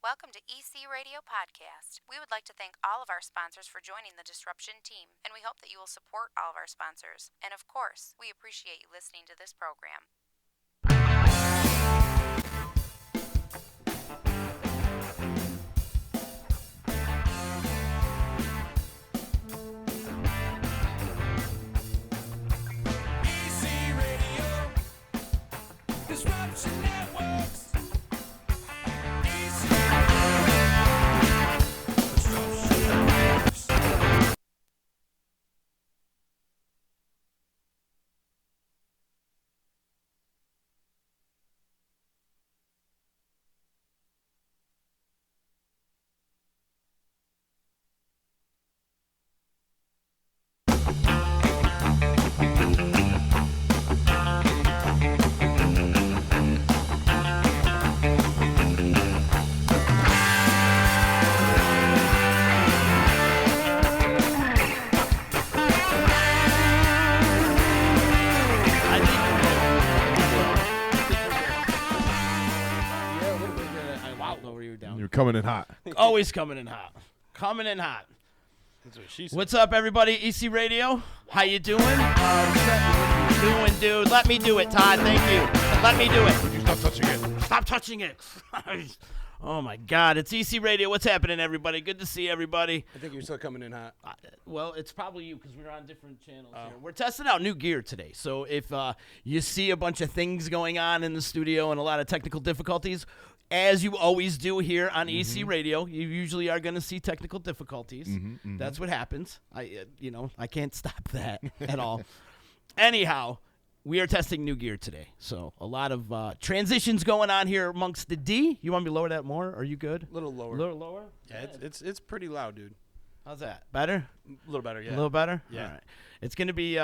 Welcome to EC Radio Podcast. We would like to thank all of our sponsors for joining the Disruption team, and we hope that you will support all of our sponsors. And of course, we appreciate you listening to this program. EC Radio, Disruption Networks. Coming in hot. Always coming in hot. Coming in hot. That's what she said. What's up, everybody? EC Radio. How you doing? Doing, dude. Let me do it, Todd. Thank you. Let me do it. Would you stop touching it? Stop touching it. Oh, my God. It's EC Radio. What's happening, everybody? Good to see everybody. I think you're still coming in hot. Well, it's probably you because we're on different channels here. We're testing out new gear today. So if you see a bunch of things going on in the studio and a lot of technical difficulties, as you always do here on EC Radio, you usually are going to see technical difficulties. That's what happens. I can't stop that at all. Anyhow, we are testing new gear today. So a lot of transitions going on here amongst the D. You want me to lower that more? Are you good? A little lower. A little lower? Yeah, it's pretty loud, dude. How's that? Better? A little better, yeah. A little better? Yeah. All right. It's going to be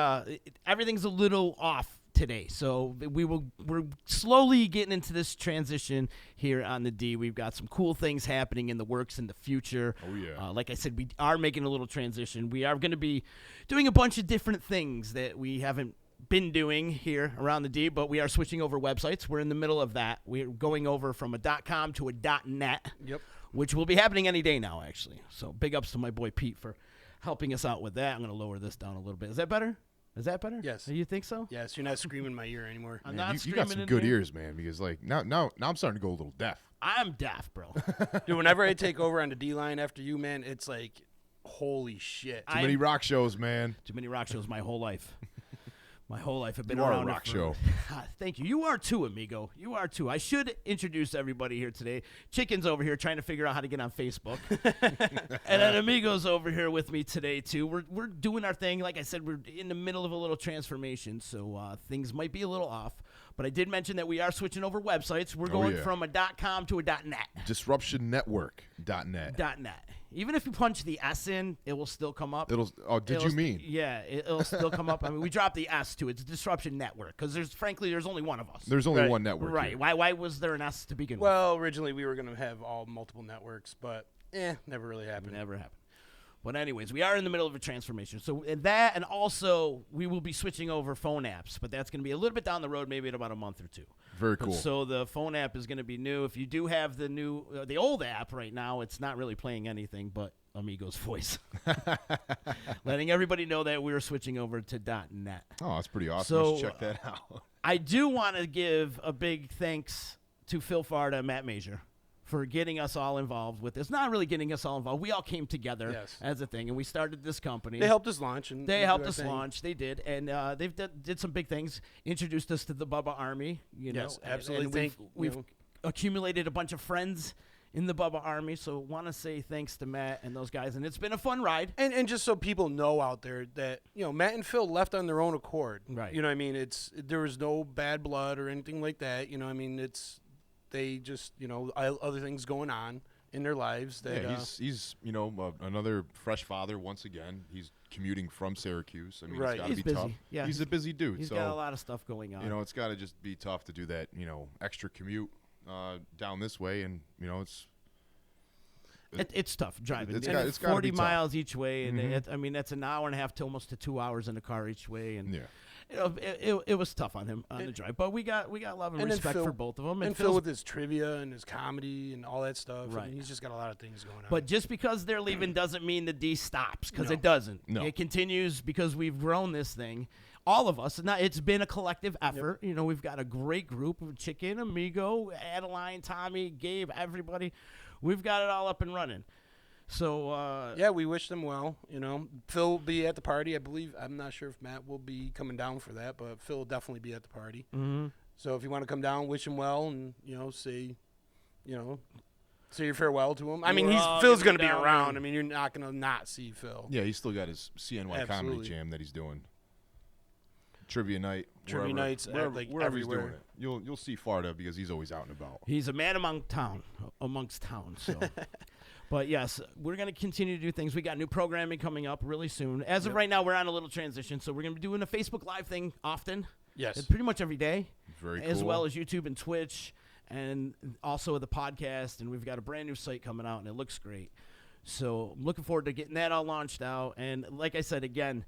everything's a little off today. So we're slowly getting into this transition here on the D. We've got some cool things happening in the works in the future. Oh, yeah. Like I said, we are making a little transition. We are going to be doing a bunch of different things that we haven't been doing here around the D, but we are switching over websites. We're in the middle of that. We're going over from a .com to a .net, Yep. which will be happening any day now, actually. So big ups to my boy Pete for helping us out with that. I'm going to lower this down a little bit. Is that better? Is that better? Yes. You think so? Yes, you're not screaming in my ear anymore. I'm Man, not you got screaming some in good there. ears, man, because like now I'm starting to go a little deaf. I'm deaf, bro. Dude, whenever I take over on the D-line after you, man, it's like, holy shit. Too many rock shows, man. Too many rock shows my whole life. My whole life I've been You are a around it rock for- show. Thank you. You are too, amigo. You are too. I should introduce everybody here today. Chicken's over here trying to figure out how to get on Facebook. And then Amigo's over here with me today, too. We're doing our thing. Like I said, we're in the middle of a little transformation, so things might be a little off. But I did mention that we are switching over websites. We're going yeah. from a .com to a .net. DisruptionNetwork.net. .net. Even if you punch the S in, it will still come up. Did It'll you mean? Yeah, it'll still come up. I mean, we dropped the S to it. It's Disruption Network because there's only one of us. There's only Right. one network. Right. here. Why was there an S to begin Well, originally we were going to have all multiple networks, but never really with? happened. Never happened. But anyways, we are in the middle of a transformation. So that, and also we will be switching over phone apps, but that's going to be a little bit down the road, maybe in about a month or two. Very cool. So the phone app is going to be new. If you do have the old app right now, it's not really playing anything but Amigo's voice. Letting everybody know that we're switching over to .net. Oh, that's pretty awesome. So, Let's check that out. I do want to give a big thanks to Phil Farda and Matt Major for getting us all involved with this. Not really getting us all involved. We all came together Yes. as a thing, and we started this company. They helped us launch. And They do helped our us thing. launch. They did, and they've did some big things. Introduced us to the Bubba Army. You know, Yes, absolutely. And Thank- we've you know. accumulated a bunch of friends in the Bubba Army. So want to say thanks to Matt and those guys, and it's been a fun ride. And just so people know out there that, Matt and Phil left on their own accord. Right. You know what I mean? There was no bad blood or anything like that. You know what I mean? They just, other things going on in their lives. That, Yeah, he's another fresh father once again. He's commuting from Syracuse. I mean, Right. it's got to He's be busy. tough. Yeah. He's a busy dude. He's so got a lot of stuff going on. it's got to just be tough to do that. Extra commute down this way, and It's tough driving. It's And got- it's gotta 40 be tough. miles each way, and that's an hour and a half to almost to 2 hours in the car each way. And yeah. it was tough on him on the drive, but we got love and And then respect Phil- for both of them. And Phil Phil's- with his trivia and his comedy and all that stuff. Right. I mean, he's just got a lot of things going on. But just because they're leaving doesn't mean the D stops, because No. it doesn't. No. It continues because we've grown this thing. All of us. It's been a collective effort. You know, we've got a great group of Chicken, Amigo, Adeline, Tommy, Gabe, everybody. We've got it all up and running. So, yeah, we wish them well. You know, Phil will be at the party, I believe. I'm not sure if Matt will be coming down for that, but Phil will definitely be at the party. mhm. So if you want to come down, wish him well, and say your farewell to him. I mean, We're all Phil's gonna going be to be down around. there. I mean, you're not going to not see Phil. Yeah, he's still got his CNY Comedy Absolutely. Jam that he's doing. Trivia night. Trivia nights, wherever like, wherever he's doing everywhere. it. You'll see Farda because he's always out and about. He's a man amongst town. So, but yes, we're going to continue to do things. We got new programming coming up really soon. As of right now, we're on a little transition, so we're going to be doing a Facebook Live thing often. Yes. Pretty much every day. Very As cool. well as YouTube and Twitch, and also the podcast. And we've got a brand new site coming out, and it looks great. So I'm looking forward to getting that all launched out. And like I said, again,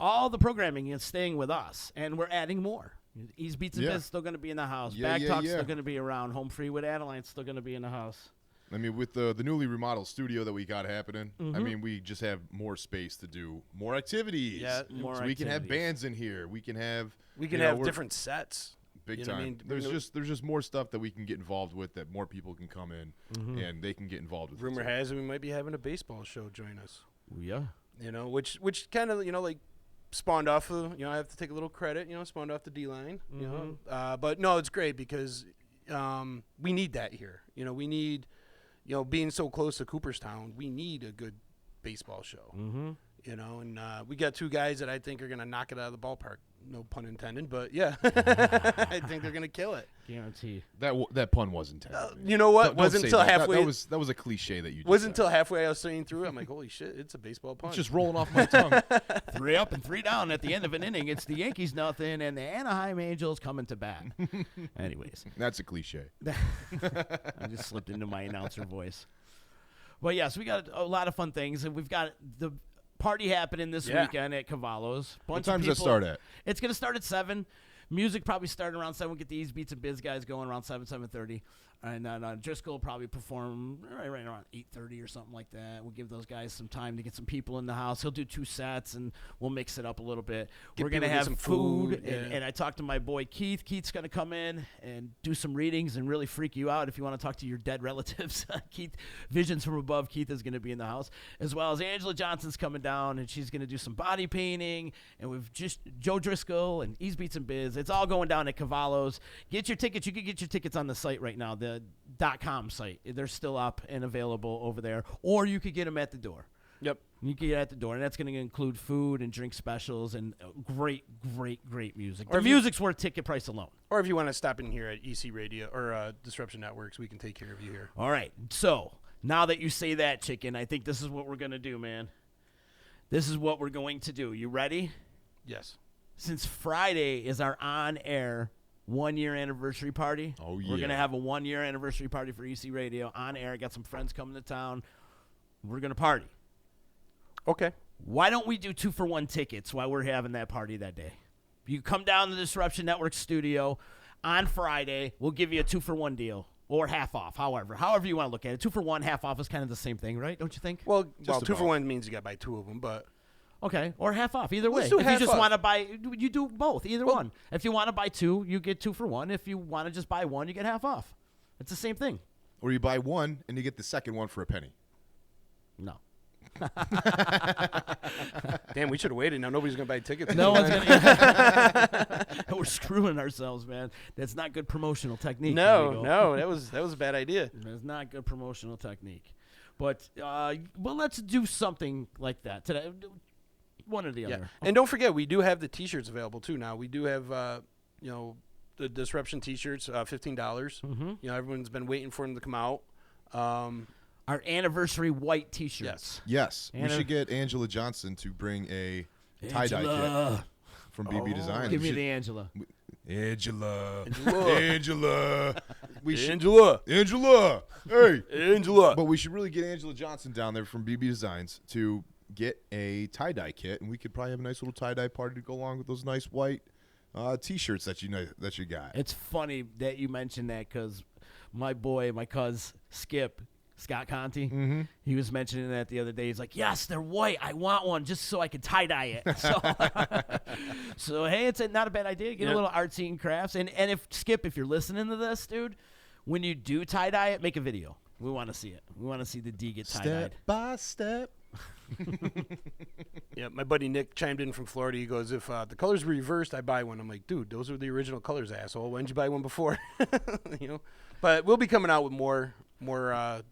all the programming is staying with us, and we're adding more. Ease Beats and Yeah. Biz still going to be in the house. Yeah, Bag yeah, Talk's yeah. still going to be around. Home Free with Adeline's still going to be in the house. I mean, with the newly remodeled studio that we got happening, Mm-hmm. I mean, we just have more space to do more activities. Yeah, more so we can have activities. bands in here. We can have have different sets. big you know what I time. mean? There's just more stuff that we can get involved with that more people can come in Mm-hmm. and they can get involved with. Rumor it. So- has it we might be having a baseball show join us. Yeah. You know, which kind of like spawned off of, I have to take a little credit, spawned off the D-line, but no, it's great because we need that here. We need, being so close to Cooperstown, we need a good baseball show. Mm-hmm. And we got two guys that I think are going to knock it out of the ballpark. No pun intended, but yeah, I think they're going to kill it. Guarantee. That pun was intended. You know what? Don't Wasn't say until that. halfway. That was a cliche that you just Wasn't said. until halfway I was saying through it. I'm like, holy shit, it's a baseball pun. It's just rolling off my tongue. 3 up and 3 down at the end of an inning. It's the Yankees nothing and the Anaheim Angels coming to bat. Anyways, That's a cliche. I just slipped into my announcer voice. But yes, we got a lot of fun things, and we've got the party happening this Yeah. weekend at Cavallo's. What time does that start at? It's going to start at 7. Music probably starting around 7. We'll get the Ease Beats and Biz guys going around 7:30. And then Driscoll will probably perform right around 8:30 or something like that. We'll give those guys some time to get some people in the house. He'll do 2 sets, and we'll mix it up a little bit. We're going to people to get have some food, food, yeah. and I talked to my boy Keith. Keith's going to come in and do some readings and really freak you out if you want to talk to your dead relatives. Keith, Visions from Above, Keith is going to be in the house, as well as Angela Johnson's coming down, and she's going to do some body painting. And we've just Joe Driscoll and Ease Beats and Biz. It's all going down at Cavallo's. Get your tickets. You can get your tickets on the site right now, the .com site. They're still up and available over there, or you could get them at the door. Yep. You can get at the door, and that's going to include food and drink specials and great music. Or The if you- music's worth ticket price alone. Or if you want to stop in here at EC Radio or Disruption Networks, we can take care of you here. All right. So now that you say that, Chicken, I think this is what we're going to do, man. This is what we're going to do. You ready? Yes. Since Friday is our on-air 1-year anniversary party. Oh, We're yeah. going to have a 1-year anniversary party for EC Radio on air. Got some friends coming to town. We're going to party. Okay. Why don't we do 2-for-1 tickets while we're having that party that day? You come down to the Disruption Network studio on Friday. We'll give you a 2-for-1 deal or half off, however you want to look at it. 2-for-1, half off is kind of the same thing, right? Don't you think? Well, Just 2 for about. 1 means you got to buy 2 of them, but Okay, or half off. Either way. Let's do If you half just off. want to buy, you do both. Either one. If you want to buy 2, you get 2-for-1. If you want to just buy 1, you get half off. It's the same thing. Or you buy one and you get the second one for a penny. No. damn, we should have waited. Now nobody's going to buy tickets. No one's gonna. We're screwing ourselves, man. That's not good promotional technique. amigo. No, that was a bad idea. That's not good promotional technique. But well, let's do something like that today. One or the Yeah. other. And don't forget, we do have the T-shirts available too. Now we do have, the Disruption T-shirts, $15. Mm-hmm. Everyone's been waiting for them to come out. Our anniversary white T-shirts. Yes. We Anna- should get Angela Johnson to bring a tie-dye Angela. kit from BB Design. Give We me should- the Angela. Angela. Angela. Angela. We should. Angela. Angela. Hey. Angela. But we should really get Angela Johnson down there from BB Designs to get a tie-dye kit, and we could probably have a nice little tie-dye party to go along with those nice white T-shirts that you got. It's funny that you mentioned that because my cousin Skip, Scott Conti, he was mentioning that the other day. He's like, yes, they're white. I want one just so I can tie-dye it. So hey, it's not a bad idea. Get a little artsy and crafts. And if Skip, if you're listening to this, dude, when you do tie-dye it, make a video. We want to see it. We want to see the D get tie-dyed. Step by step. Yeah, my buddy Nick chimed in from Florida. He goes, if the colors were reversed, I buy one. I'm like, dude, those are the original colors, asshole. Why didn't you buy one before? But we'll be coming out with more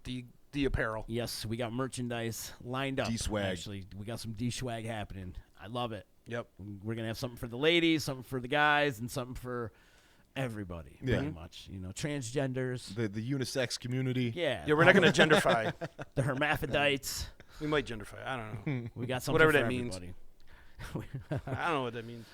D apparel. Yes, we got merchandise lined up. D-swag. Actually, we got some D-swag happening. I love it. Yep. We're going to have something for the ladies, something for the guys, and something for everybody, pretty much. Transgenders. The unisex community. Yeah. Yeah, we're not going to genderfy. The hermaphrodites. We might genderfy. I don't know. We got something Whatever for that means. everybody. I don't know what that means.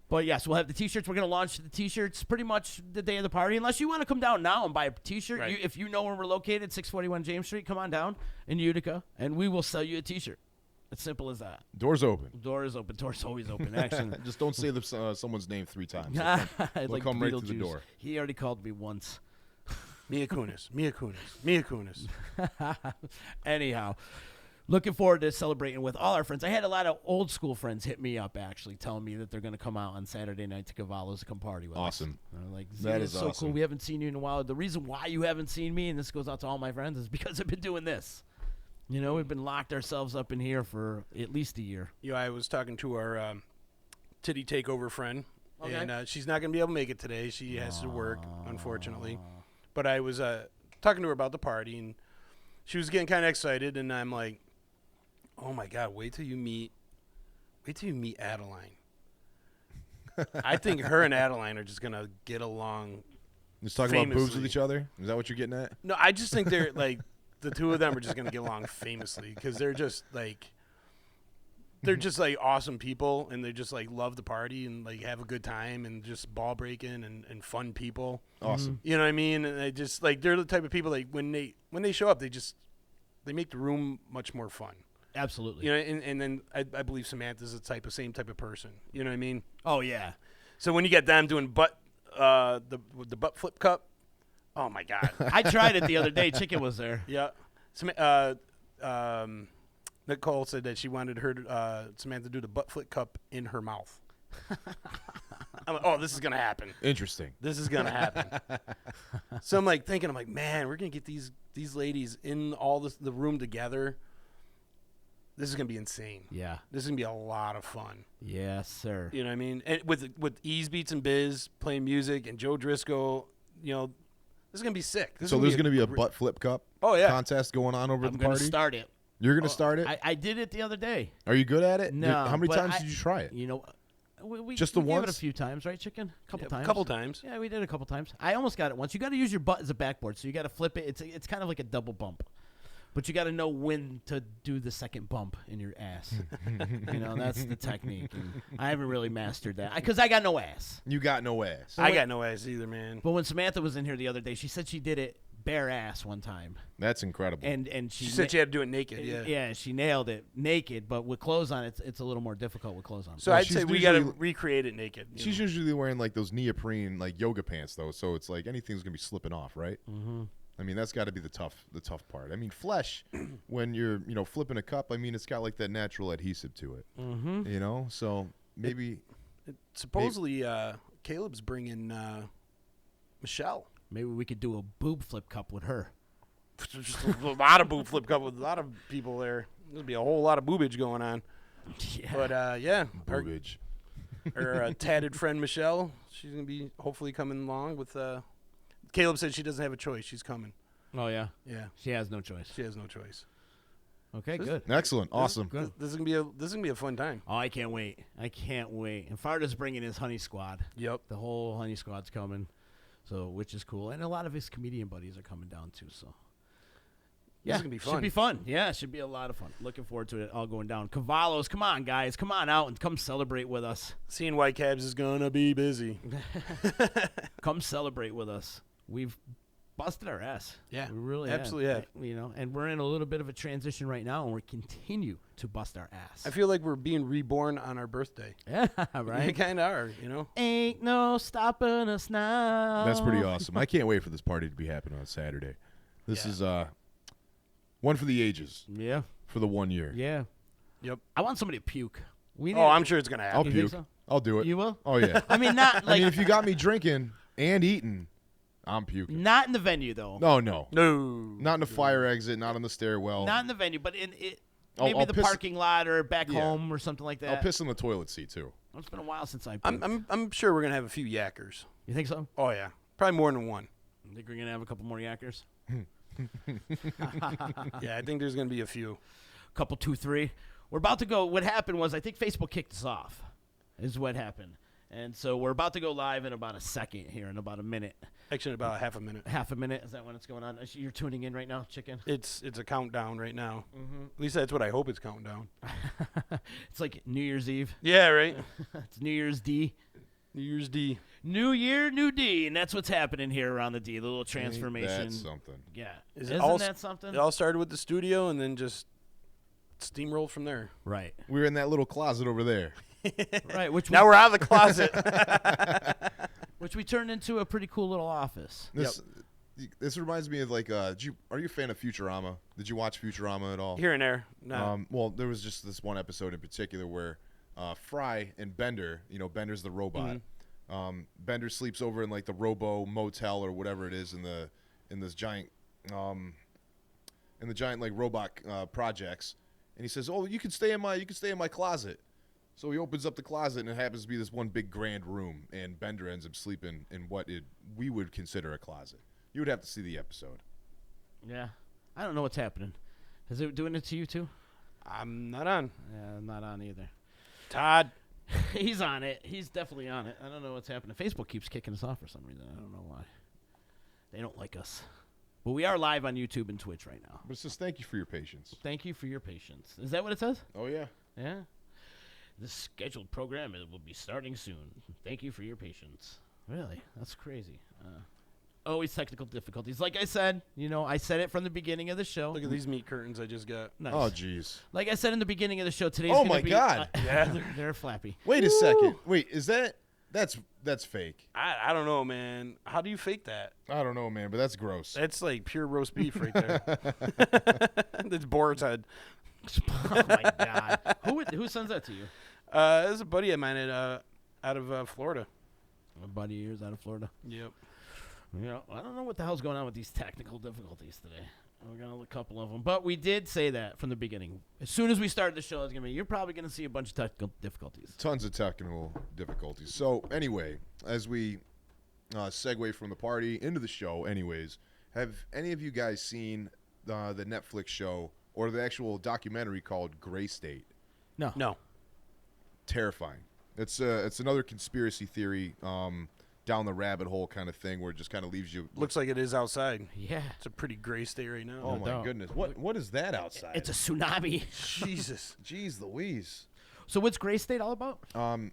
But yes, we'll have the T-shirts. We're going to launch the T-shirts pretty much the day of the party. Unless you want to come down now and buy a T-shirt. Right. If you know where we're located, 641 James Street, come on down in Utica, and we will sell you a T-shirt. It's simple as that. Doors open. Door is open. Door's always open. Actually, Just don't say someone's name 3 times. They'll come right through the door. He already called me once. Mia Kunis. Mia Kunis. Mia Kunis. Anyhow, looking forward to celebrating with all our friends. I had a lot of old school friends hit me up, actually, telling me that they're going to come out on Saturday night to Cavallo's to come party with us. Awesome. They're like, That is is so awesome. cool. We haven't seen you in a while. The reason why you haven't seen me, and this goes out to all my friends, is because I've been doing this. We've been locked ourselves up in here for at least a year. I was talking to our titty takeover friend, Okay. and she's not going to be able to make it today. She has to work, unfortunately. But I was talking to her about the party, and she was getting kind of excited, and I'm like, oh my God, wait till you meet Adeline. I think her and Adeline are just going to get along. Just talking about boobs Famously. with each other? Is that what you're getting at? No, I just think they're like, the two of them are just going to get along famously because they're just like awesome people, and they just like love the party and like have a good time and just ball breaking and fun people. Awesome. You know what I mean? And they just like, they're the type of people like when they show up, they make the room much more fun. Absolutely. And then I believe Samantha's the same type of person. You know what I mean? Oh, yeah. So when you get them doing the butt flip cup, oh my God. I tried it the other day. Chicken was there. Yeah. Nicole said that she wanted her Samantha to do the butt flip cup in her mouth. I'm like, oh, this is gonna happen. Interesting. This is gonna happen. So I'm like thinking, man, we're gonna get these ladies in the room together. This is gonna be insane. Yeah. This is gonna be a lot of fun. Yes, sir. You know what I mean? And with Ease Beats and Biz playing music and Joe Driscoll, this is gonna be sick. So there's going to be a butt flip cup contest going on over I'm the going to party? start it. You're going to start it? I did it the other day. Are you good at it? No. How many but times did you try it? We Just the we gave it a once? few times, right, Chicken? A couple times. A couple times. Yeah, we did a couple times. I almost got it once. You got to use your butt as a backboard, so you got to flip it. It's kind of like a double bump, but you got to know when to do the second bump in your ass. That's the technique. And I haven't really mastered that because I got no ass. You got no ass. I got no ass either, man. But when Samantha was in here the other day, she said she did it bare ass one time, That's incredible. and She said she had to do it naked. Yeah. yeah, she nailed it naked. But with clothes on, it's a little more difficult with clothes on. So Well, I'd she's say we got to usually- recreate it naked. She's usually wearing like those neoprene like yoga pants though, so it's like anything's gonna be slipping off, right? Mm-hmm. I mean, that's got to be the tough part. I mean, flesh, when you're flipping a cup, I mean, it's got like that natural adhesive to it. Mm-hmm. So maybe Supposedly, Caleb's bringing Michelle. Maybe we could do a boob flip cup with her. Just a lot of boob flip cup with a lot of people there. There'll be a whole lot of boobage going on. Yeah. But yeah, boobage. our tatted friend Michelle, she's gonna be hopefully coming along with. Caleb said she doesn't have a choice. She's coming. Oh yeah. Yeah, She has no choice. she has no choice. Okay, This- good. Excellent, awesome. Good. This is gonna be a fun time. Oh, I can't wait. And Farda's bringing his honey squad. Yep. The whole honey squad's coming, so which is cool. And a lot of his comedian buddies are coming down too. So This is gonna be fun. Should be fun. Yeah, it should be a lot of fun. Looking forward to it all going down. Cavallo's, come on, guys. Come on out and come celebrate with us. Seeing White Cabs is gonna be busy. Come celebrate with us. We've busted our ass. Yeah, we really absolutely have. You know, and we're in a little bit of a transition right now, and we continue to bust our ass. I feel like we're being reborn on our birthday. Yeah, We right. kind of are, you know. Ain't no stopping us now. That's pretty awesome. I can't wait for this party to be happening on Saturday. This is one for the ages Yeah, for the 1 year. yeah. Yep. I want somebody to puke. We need Oh, I'm sure it's gonna I'll happen. You think puke. so? I'll do it. You will? Oh yeah. I mean, not I like mean, if you got me drinking and eating, I'm puking. not in the venue though. No, No. not in the fire exit, not on the stairwell. Not in the venue, but in it. I'll- Maybe I'll the piss- parking lot or back Yeah. home or something like I'll that. piss in the toilet seat too. It's been a while since I puked. I'm sure we're gonna have a few yackers. You think so? Oh yeah, probably more than one. You think we're gonna have a couple more yackers? Yeah, I think there's gonna be a few. Couple, 2, 3. We're about to go. What happened was I think Facebook kicked us off. Is what happened, and so we're about to go live in about a second here, in about a minute, Actually, about half a minute. half a minute. Is that when it's going on? You're tuning in right now, chicken. It's a countdown right now. At least that's what I hope it's counting down. It's like New Year's Eve. Yeah, right. It's New Year's D. New Year's D. New Year, new D, and that's what's happening here around the D. The little transformation. That's something. Yeah, Is it isn't all- that something? It all started with the studio and then just steamrolled from there. Right, We were in that little closet over there. right. Which Now we're out of the closet. which we turned into a pretty cool little office. This reminds me of like, are you a fan of Futurama? Did you watch Futurama at all? Here and there. No. Well, there was just this one episode in particular where Fry and Bender, Bender's the robot. Bender sleeps over in like the Robo Motel or whatever it is in this giant, like robot projects, and he says, "Oh, you can stay in my closet." So he opens up the closet, and it happens to be this one big grand room, and Bender ends up sleeping in what we would consider a closet. You would have to see the episode. Yeah, I don't know what's happening. Is it doing it to you too? I'm not on. Yeah, I'm not on either. Todd. He's on it. He's definitely on it. I don't know what's happening. Facebook keeps kicking us off for some reason. I don't know why. They don't like us. But we are live on YouTube and Twitch right now. But it says, "Thank you for your patience." Thank you for your patience. Is that what it says? Oh yeah. Yeah. The scheduled program will be starting soon. Thank you for your patience. Really? That's crazy. Always technical difficulties. Like I said, I said it from the beginning of the show. Look at these meat curtains I just got. Nice. Oh jeez. Like I said in the beginning of the show, today's Oh gonna my be, God. Yeah. they're flappy. Wait a second. Wait, is that's fake? I don't know, man. How do you fake that? I don't know, man, but that's gross. That's like pure roast beef right there. That's Boar's head. Oh my God. Who sends that to you? This is a buddy of mine out of Florida. A buddy of yours out of Florida. Yep. Yeah, I don't know what the hell's going on with these technical difficulties today. We're gonna a couple of them, but we did say that from the beginning. As soon as we started the show, it's gonna be you're probably gonna see a bunch of technical difficulties. Tons of technical difficulties. So anyway, as we segue from the party into the show, anyways, have any of you guys seen the Netflix show or the actual documentary called Gray State? No. Terrifying. It's another conspiracy theory down the rabbit hole kind of thing where it just kind of leaves you. Looks like it is outside. Yeah, It's a pretty gray state right now. Oh my doubt. goodness! What is that outside? it's a tsunami. Jesus. Jeez Louise. So what's Gray State all about?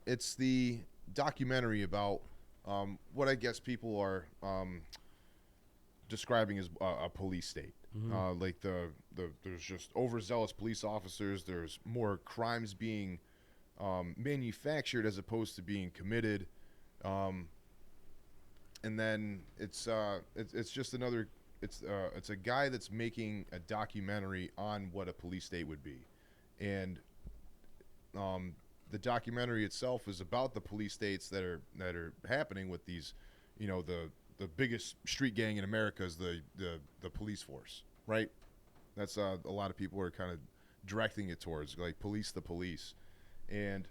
It's the documentary about what I guess people are describing as a police state. Like there's just overzealous police officers. There's more crimes being manufactured as opposed to being committed. And then it's just another. It's a guy that's making a documentary on what a police state would be, and the documentary itself is about the police states that are happening with these, the biggest street gang in America is the police force, right? That's a lot of people are kind of directing it towards, like, police the police, and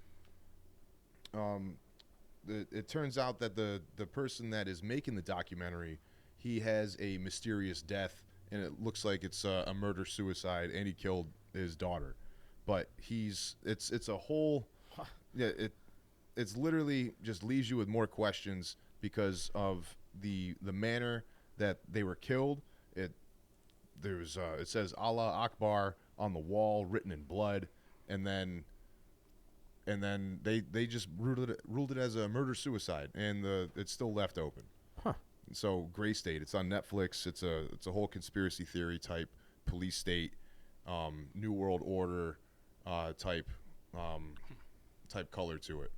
it turns out that the person that is making the documentary, he has a mysterious death, and it looks like it's a murder-suicide, and he killed his daughter. But it's a whole, yeah, it's literally just leaves you with more questions because of the manner that they were killed. It says Allah Akbar on the wall, written in blood, and then they just ruled it as a murder suicide, and it's still left open. Huh. So Gray State, it's on Netflix. It's a whole conspiracy theory type police state, New World Order type color to it.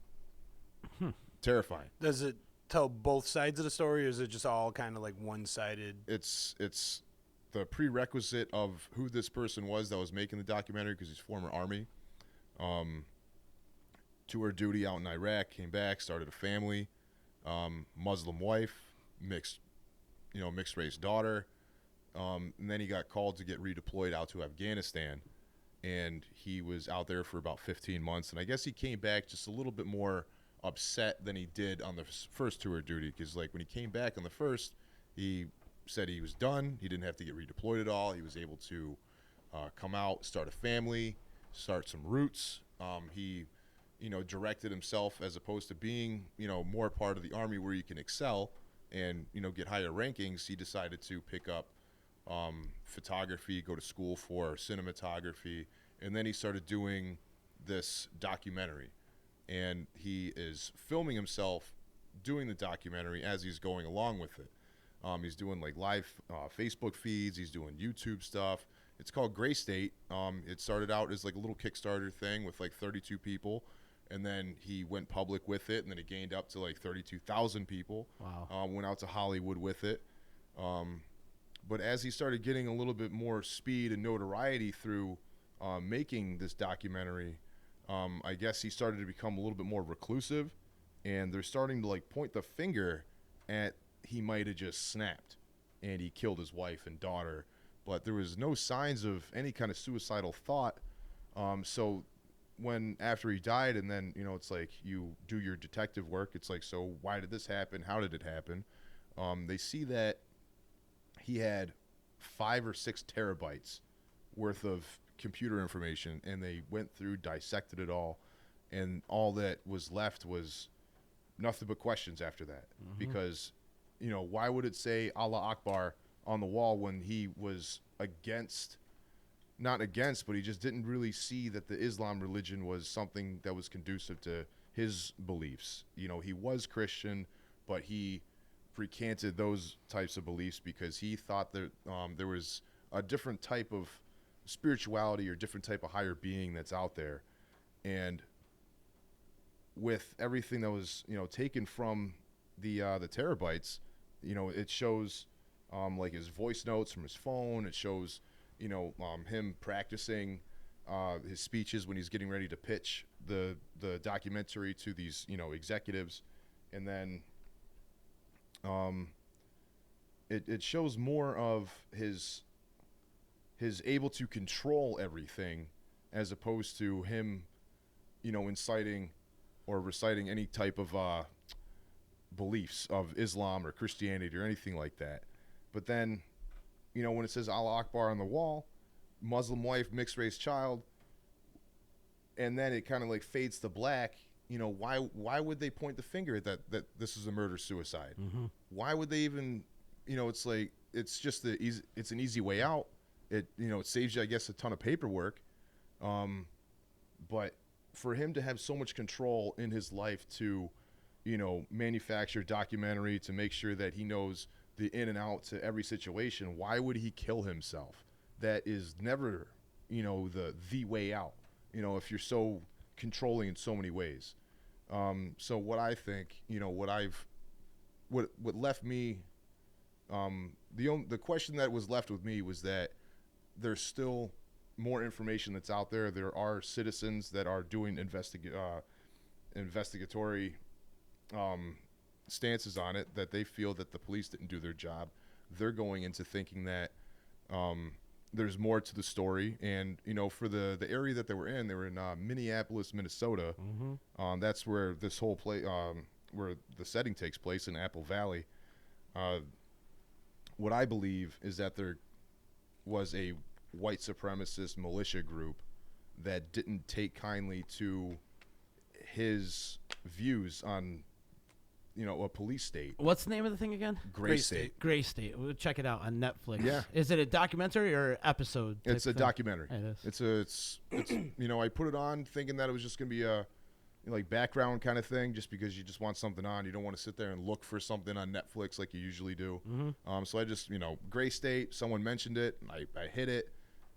Terrifying. Does it tell both sides of the story, or is it just all kind of like one-sided? It's the prerequisite of who this person was that was making the documentary, because he's former Army. Tour duty out in Iraq, came back, started a family, Muslim wife, mixed race daughter, and then he got called to get redeployed out to Afghanistan, and he was out there for about 15 months, and I guess he came back just a little bit more upset than he did on the first tour duty, because like when he came back on the first, he said he was done, he didn't have to get redeployed at all, he was able to come out, start a family, start some roots. He directed himself, as opposed to being more part of the Army where you can excel and get higher rankings. He decided to pick up photography, go to school for cinematography, and then he started doing this documentary, and he is filming himself doing the documentary as he's going along with it. He's doing like live Facebook feeds, he's doing YouTube stuff. It's called Gray State. It started out as like a little Kickstarter thing with like 32 people, and then he went public with it, and then it gained up to like 32,000 people. Wow. Went out to Hollywood with it. But as he started getting a little bit more speed and notoriety through making this documentary, I guess he started to become a little bit more reclusive, and they're starting to like point the finger at he might have just snapped and he killed his wife and daughter, but there was no signs of any kind of suicidal thought. So when after he died, and then it's like you do your detective work, it's like, so why did this happen, how did it happen? They see that he had 5 or 6 terabytes worth of computer information, and they went through, dissected it all, and all that was left was nothing but questions after that. Because why would it say Allah Akbar on the wall when he was not against, but he just didn't really see that the Islam religion was something that was conducive to his beliefs. He was Christian, but he recanted those types of beliefs because he thought that there was a different type of spirituality or different type of higher being that's out there. And with everything that was taken from the terabytes, it shows like his voice notes from his phone. It shows him practicing his speeches when he's getting ready to pitch the documentary to these executives, and then it shows more of his able to control everything, as opposed to him inciting or reciting any type of beliefs of Islam or Christianity or anything like that. But then when it says Allah Akbar on the wall, Muslim wife, mixed race child, and then it kind of like fades to black, why would they point the finger that this is a murder suicide? Why would they even, it's like, it's just it's an easy way out. It saves you, I guess, a ton of paperwork. But for him to have so much control in his life to, manufacture documentary, to make sure that he knows the in and out to every situation, why would he kill himself? That is never, the way out, if you're so controlling in so many ways. So what I think, what left me, the question that was left with me was that there's still more information that's out there. There are citizens that are doing investigatory stances on it, that they feel that the police didn't do their job. They're going into thinking that there's more to the story. And for the area that they were in Minneapolis, Minnesota. That's where this whole where the setting takes place, in Apple Valley. What I believe is that there was a white supremacist militia group that didn't take kindly to his views on a police state. What's the name of the thing again? Gray State. Gray State. We'll check it out on Netflix. Yeah. Is it a documentary or episode? It's a documentary. It is. It's I put it on thinking that it was just gonna be a like background kind of thing, just because you just want something on. You don't want to sit there and look for something on Netflix like you usually do. So I just, Gray State, someone mentioned it, I hit it,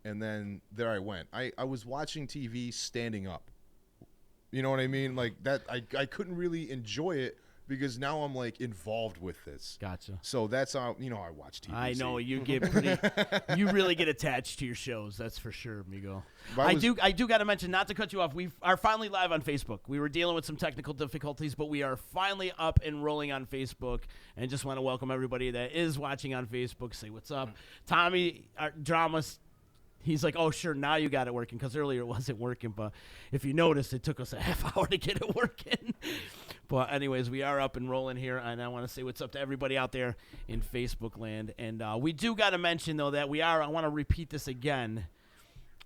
and then there I went. I was watching TV standing up. You know what I mean? Like that, I couldn't really enjoy it because now I'm like involved with this. Gotcha. So that's how I watch TV. I know you get pretty, you really get attached to your shows. That's for sure, amigo. But I do got to mention, not to cut you off. We are finally live on Facebook. We were dealing with some technical difficulties, but we are finally up and rolling on Facebook. And just want to welcome everybody that is watching on Facebook. Say what's up, Tommy. Our dramas. He's like, oh, sure, now you got it working, because earlier it wasn't working. But if you notice, it took us a half hour to get it working. But anyways, we are up and rolling here, and I want to say what's up to everybody out there in Facebook land. And we do got to mention, though, that I want to repeat this again,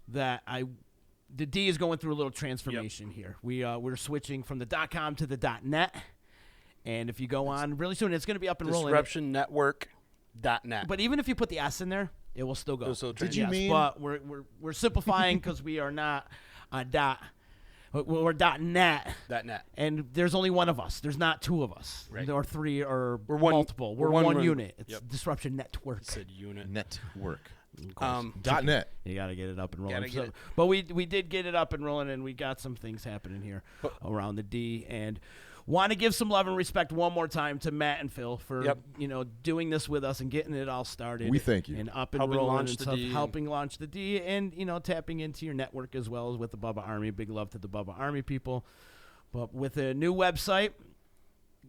that the D is going through a little transformation here. We're switching from the .com to the .net. And if you go on really soon, it's going to be up and rolling. DisruptionNetwork.net. But even if you put the S in there, it will still go. Did you mean? But we're simplifying because we are not a dot. We're .net. .net. And there's only one of us. There's not two of us. Right. Or three or We're one- multiple. we're We're one one run- unit. It's Yep. Disruption Network. Said unit. Network. .net. You got to get it up and rolling. Gotta get it. But we did get it up and rolling, and we got some things happening here around the D. And want to give some love and respect one more time to Matt and Phil for doing this with us and getting it all started. We thank you. And up and Helping rolling launch and the stuff, D. helping launch the D, and tapping into your network as well as with the Bubba Army. Big love to the Bubba Army people. But with a new website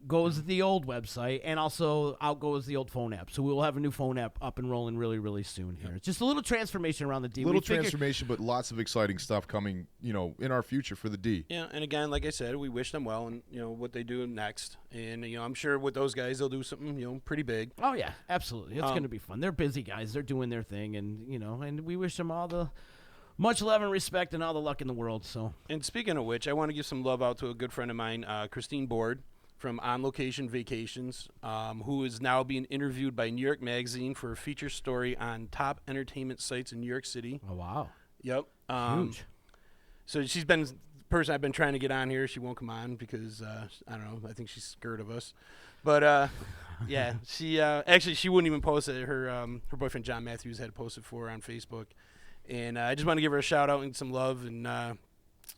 goes the old website, and also out goes the old phone app. So we will have a new phone app up and rolling really, really soon here. It's just a little transformation around the D. Little transformation, but lots of exciting stuff coming, in our future for the D. Yeah, and again, like I said, we wish them well and, what they do next. And, I'm sure with those guys, they'll do something, pretty big. Oh, yeah, absolutely. It's going to be fun. They're busy guys. They're doing their thing, and, and we wish them all the much love and respect and all the luck in the world. So. And speaking of which, I want to give some love out to a good friend of mine, Christine Board, from On Location Vacations, who is now being interviewed by New York Magazine for a feature story on top entertainment sites in New York City. Oh, wow. Yep. Huge. So she's been the person I've been trying to get on here. She won't come on because, I don't know, I think she's scared of us. But, yeah, she actually, she wouldn't even post it. Her boyfriend, John Matthews, had posted for her on Facebook. And I just want to give her a shout-out and some love. And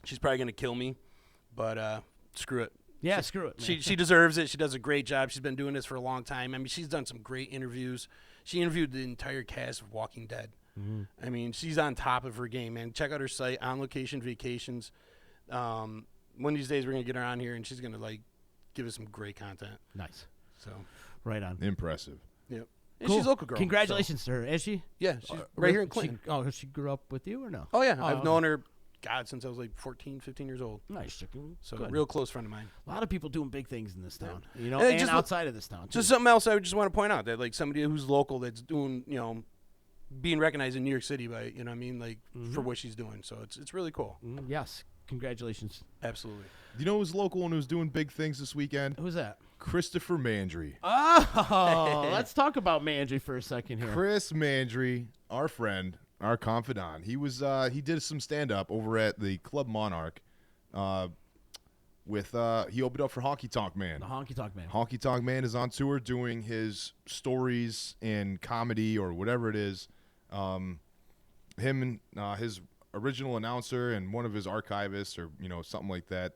she's probably going to kill me, but screw it. Yeah, screw it, man. She deserves it. She does a great job. She's been doing this for a long time. I mean, she's done some great interviews. She interviewed the entire cast of Walking Dead. Mm-hmm. I mean, she's on top of her game, man. Check out her site, On Location Vacations. One of these days we're going to get her on here, and she's going to, give us some great content. Nice. So, Right on. Impressive. yep. And Cool. she's a local girl. Congratulations to her. Is she? So, yeah, she's right here in Clinton. She grew up with you or no? Oh, yeah. Oh, I've okay. known her, since I was 14, 15 years old. Nice. So, Good. real close friend of mine. A lot of people doing big things in this town, And and just outside of this town. Too. Just something else I would just want to point out that somebody who's local that's doing being recognized in New York City by for what she's doing. So it's really cool. Yes. Congratulations. Absolutely. You know who's local and who's doing big things this weekend? Who's that? Christopher Mandry. Oh, let's talk about Mandry for a second here. Chris Mandry, our friend, our confidant. He was he did some stand up over at the Club Monarch. He opened up for Honky Tonk Man. The Honky Tonk Man. Honky Tonk Man is on tour doing his stories and comedy or whatever it is. Him and his original announcer and one of his archivists or something like that.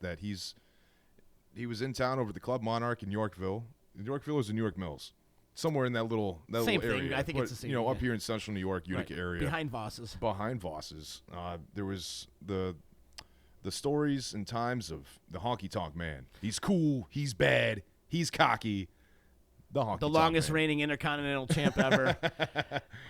He was in town over at the Club Monarch in Yorkville. Yorkville is in New York Mills, somewhere in that little Same little thing. area. I think it's the same thing, up yeah. here in central New York, Utica Right. area, Behind Voss's. Behind Voss's. There was the stories and times of the Honky Tonk Man. He's cool. He's bad. He's cocky. The longest Man. reigning intercontinental champ ever.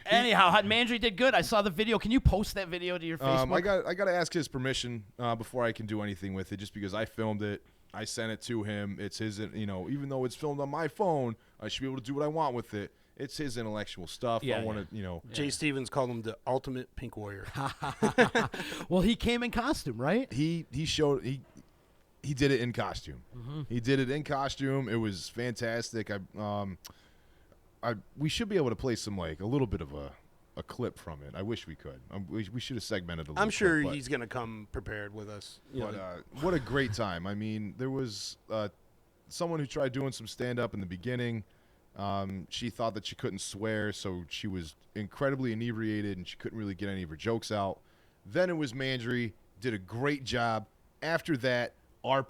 Anyhow, Mandry did good. I saw the video. Can you post that video to your Facebook? I got to ask his permission before I can do anything with it, just because I filmed it. I sent it to him. It's his, even though it's filmed on my phone, I should be able to do what I want with it. It's his intellectual stuff. Yeah, I want to, Jay Stevens called him the ultimate pink warrior. Well, he came in costume, right? He did it in costume. Mm-hmm. He did it in costume. It was fantastic. We should be able to play some a little bit of a clip from it. I wish we could. We should have segmented a little. I'm sure clip, but- he's gonna come prepared with us. But what a great time. I mean, there was someone who tried doing some stand-up in the beginning. She thought that she couldn't swear, so she was incredibly inebriated, and she couldn't really get any of her jokes out. Then it was Mandry, did a great job. After that, our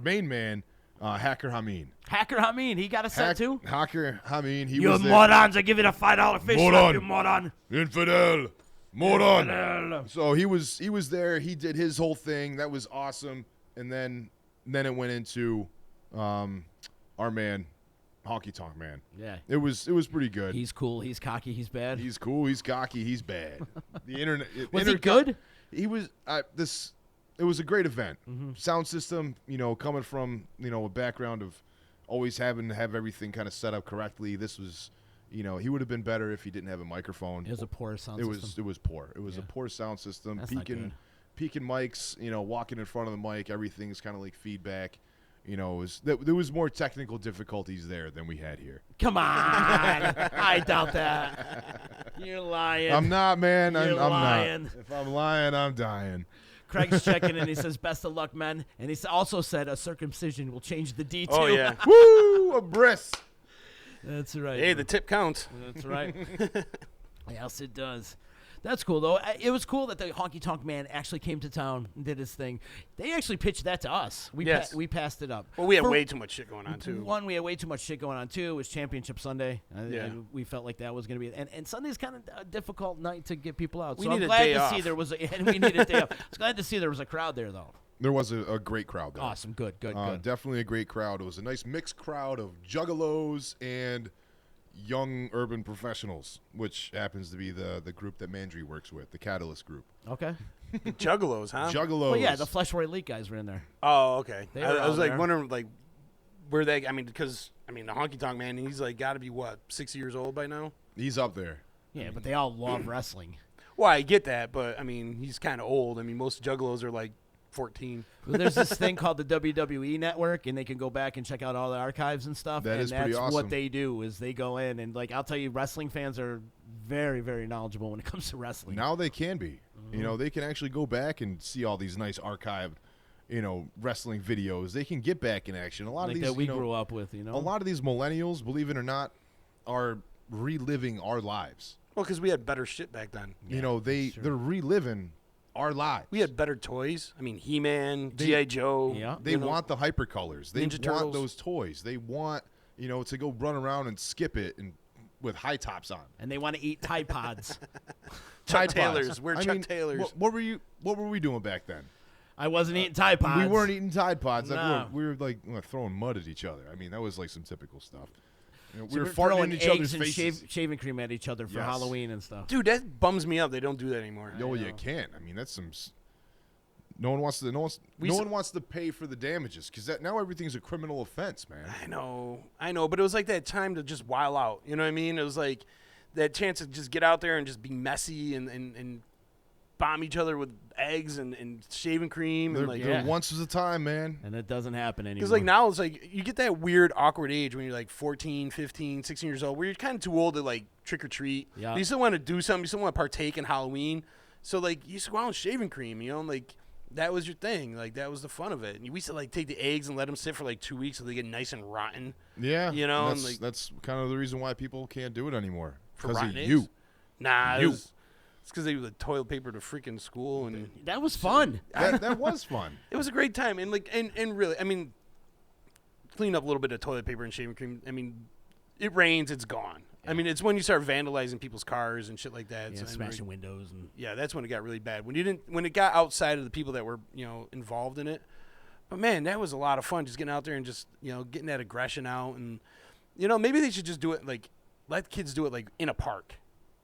main man, Hacker Hameen. Hacker Hameen, he got a set too? Hacker Hameen, he You was there. morons, I give you the $5 fish Moron. slap, you moron. Infidel. Moron. Infidel. So he was there. He did his whole thing. That was awesome. And then it went into our man, Honky Tonk Man. Yeah. It was pretty good. He's cool, he's cocky, he's bad. He's cool. He's cocky. He's bad. The internet. Was he good? He was. It was a great event. Mm-hmm. Sound system. Coming from a background of always having to have everything kind of set up correctly. This was. He would have been better if he didn't have a microphone. It was a poor sound It system. was poor. It was a poor sound system. That's not good. Peaking mics. Walking in front of the mic. Everything's kind of like feedback. There was more technical difficulties there than we had here. Come on. I doubt that. You're lying. I'm not, man. You're I'm lying. not. If I'm lying, I'm dying. Craig's checking and he says, best of luck, men. And he also said a circumcision will change the D2. Oh yeah. Woo! A bris. That's right. Hey, the tip counts. That's right. Yes, it does. That's cool, though. It was cool that the Honky Tonk Man actually came to town and did his thing. They actually pitched that to us. Yes. We passed it up. Well, we had For way too much shit going on too. One, we had way too much shit going on. Two, it was Championship Sunday. Yeah. And we felt like that was going to be and Sunday's kind of a difficult night to get people out. We So I'm need a glad day to off. see there was and we need a day off. I was glad to see there was a crowd there, though. There was a great crowd there. Awesome. Good. Definitely a great crowd. It was a nice mixed crowd of juggalos and young urban professionals, which happens to be the group that Mandry works with, the Catalyst group. Okay. Juggalos, huh? Juggalos. Well, yeah, the Fleshroy Elite guys were in there. Oh, okay. They I were was out like there. wondering, like, where they? I mean, because the Honky Tonk Man, he's like got to be what 60 years old by now. He's up there. Yeah, but they all love wrestling. Well, I get that, but I mean, he's kind of old. I mean, most Juggalos are like 14. Well, there's this thing called the WWE Network, and they can go back and check out all the archives and stuff. That and is pretty that's awesome. what they do is they go in and I'll tell you, wrestling fans are very, very knowledgeable when it comes to wrestling. Now they can be. They can actually go back and see all these nice archived, wrestling videos. They can get back in action. A lot like of these that we grew up with, A lot of these millennials, believe it or not, are reliving our lives. Well, because we had better shit back then. They're reliving our lives. We had better toys. I mean, He-Man, G.I. Joe. Yeah. They want the hypercolors. They Ninja want Turtles. those toys. They want, to go run around and skip it and with high tops on. And they want to eat Tide Pods. Chuck Tide Pods. Taylors. We're I Chuck mean, Taylors. What were we doing back then? I wasn't eating Tide Pods. We weren't eating Tide Pods. Like, No. we were like throwing mud at each other. I mean, that was like some typical stuff. We So were we're farting throwing in each other's eggs and faces. shaving cream at each other for Yes. Halloween and stuff. Dude, that bums me up. They don't do that anymore. No, you can't. I mean, that's some. No one wants to. No one wants to pay for the damages because now everything's a criminal offense, man. I know, but it was like that time to just while out. You know what I mean? It was like that chance to just get out there and just be messy and bomb each other with eggs and shaving cream. There, And like, there once was a time, man. And it doesn't happen anymore. because like now it's like you get that weird awkward age when you're like 14, 15, 16 years old where you're kind of too old to like trick or treat. Yeah. But you still want to do something. You still want to partake in Halloween. So like you used to go out with shaving cream, and like that was your thing. Like that was the fun of it. And we used to like take the eggs and let them sit for like 2 weeks so they get nice and rotten. Yeah, and, that's, like- that's kind of the reason why people can't do it anymore. For Because rotten of eggs? you. Nah, You. it's because they would toilet paper to freaking school, and that was fun. That was fun. it was a great time. And like, and really, I mean, clean up a little bit of toilet paper and shaving cream. I mean, it rains, it's gone. I mean, it's when you start vandalizing people's cars and shit like that. Yeah, and smashing windows and Yeah, that's when it got really bad. When it got outside of the people that were involved in it. But man, that was a lot of fun. Just getting out there and just getting that aggression out, and maybe they should just do it like let kids do it like in a park.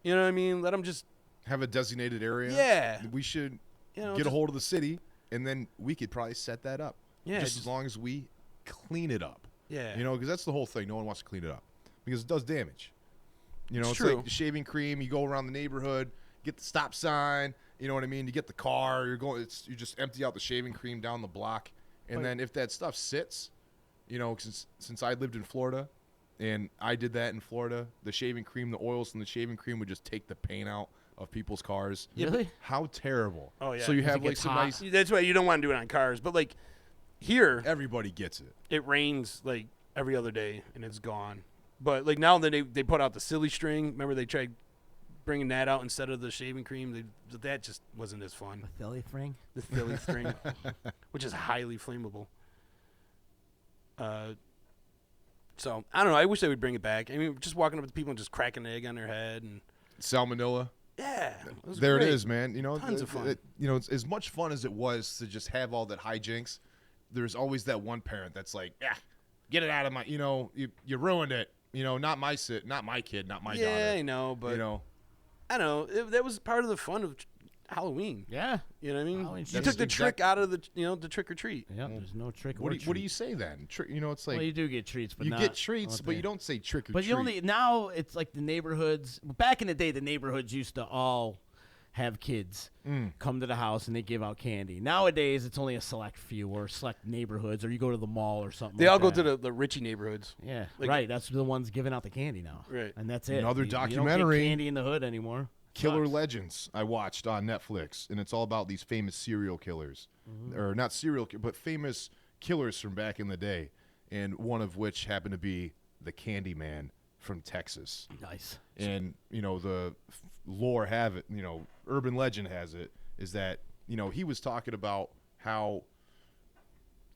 You know what I mean? Let them just Have a designated area. Yeah. We should get a just- hold of the city, and then we could probably set that up. Yeah, Just as just- long as we clean it up. Yeah. Because that's the whole thing. No one wants to clean it up because it does damage. It's true. like the shaving cream. You go around the neighborhood, get the stop sign. You know what I mean? You get the car. You just empty out the shaving cream down the block, and then if that stuff sits, since I lived in Florida, And I did that in Florida. The shaving cream, the oils from the shaving cream would just take the paint out of people's cars. Really? How terrible. Oh, yeah. So you Does it have get like some hot? nice. That's why you don't want to do it on cars. But like here, Everybody gets it. it rains like every other day and it's gone. But like now that they put out the silly string, remember they tried bringing that out instead of the shaving cream. That just wasn't as fun. The Philly thing? The silly string, which is highly flammable. So I don't know. I wish they would bring it back. I mean, just walking up to people and just cracking an egg on their head and Salmonella. yeah, it was There great. it is, man. You know, Tons of fun. It's as much fun as it was to just have all that hijinks. There's always that one parent that's like, get it out of my. You know, you ruined it. You know, not my kid, not my Yeah, daughter. I know, but You know, I don't know. That was part of the fun of Halloween. Yeah. You know what I mean? Halloween You shit. took the That's trick out of the trick or treat. Yeah, there's no trick what or do you say then? You know, it's like well, you do get treats, but you not, get treats, not but the- you don't say trick or But treat. you only now it's like the neighborhoods. Back in the day, the neighborhoods used to all have kids come to the house and they give out candy. Nowadays, it's only a select few or select neighborhoods, or you go to the mall or something. They like all go that. to the Richie neighborhoods. Yeah, like- right. That's the ones giving out the candy now. Right. And that's it. Another You don't get documentary. candy in the hood anymore. Killer Sucks. Legends I watched on Netflix, and it's all about these famous serial killers, or not serial, but famous killers from back in the day, and one of which happened to be the Candyman from Texas. Nice. And you know the lore have it, you know, urban legend has it, is that you know he was talking about how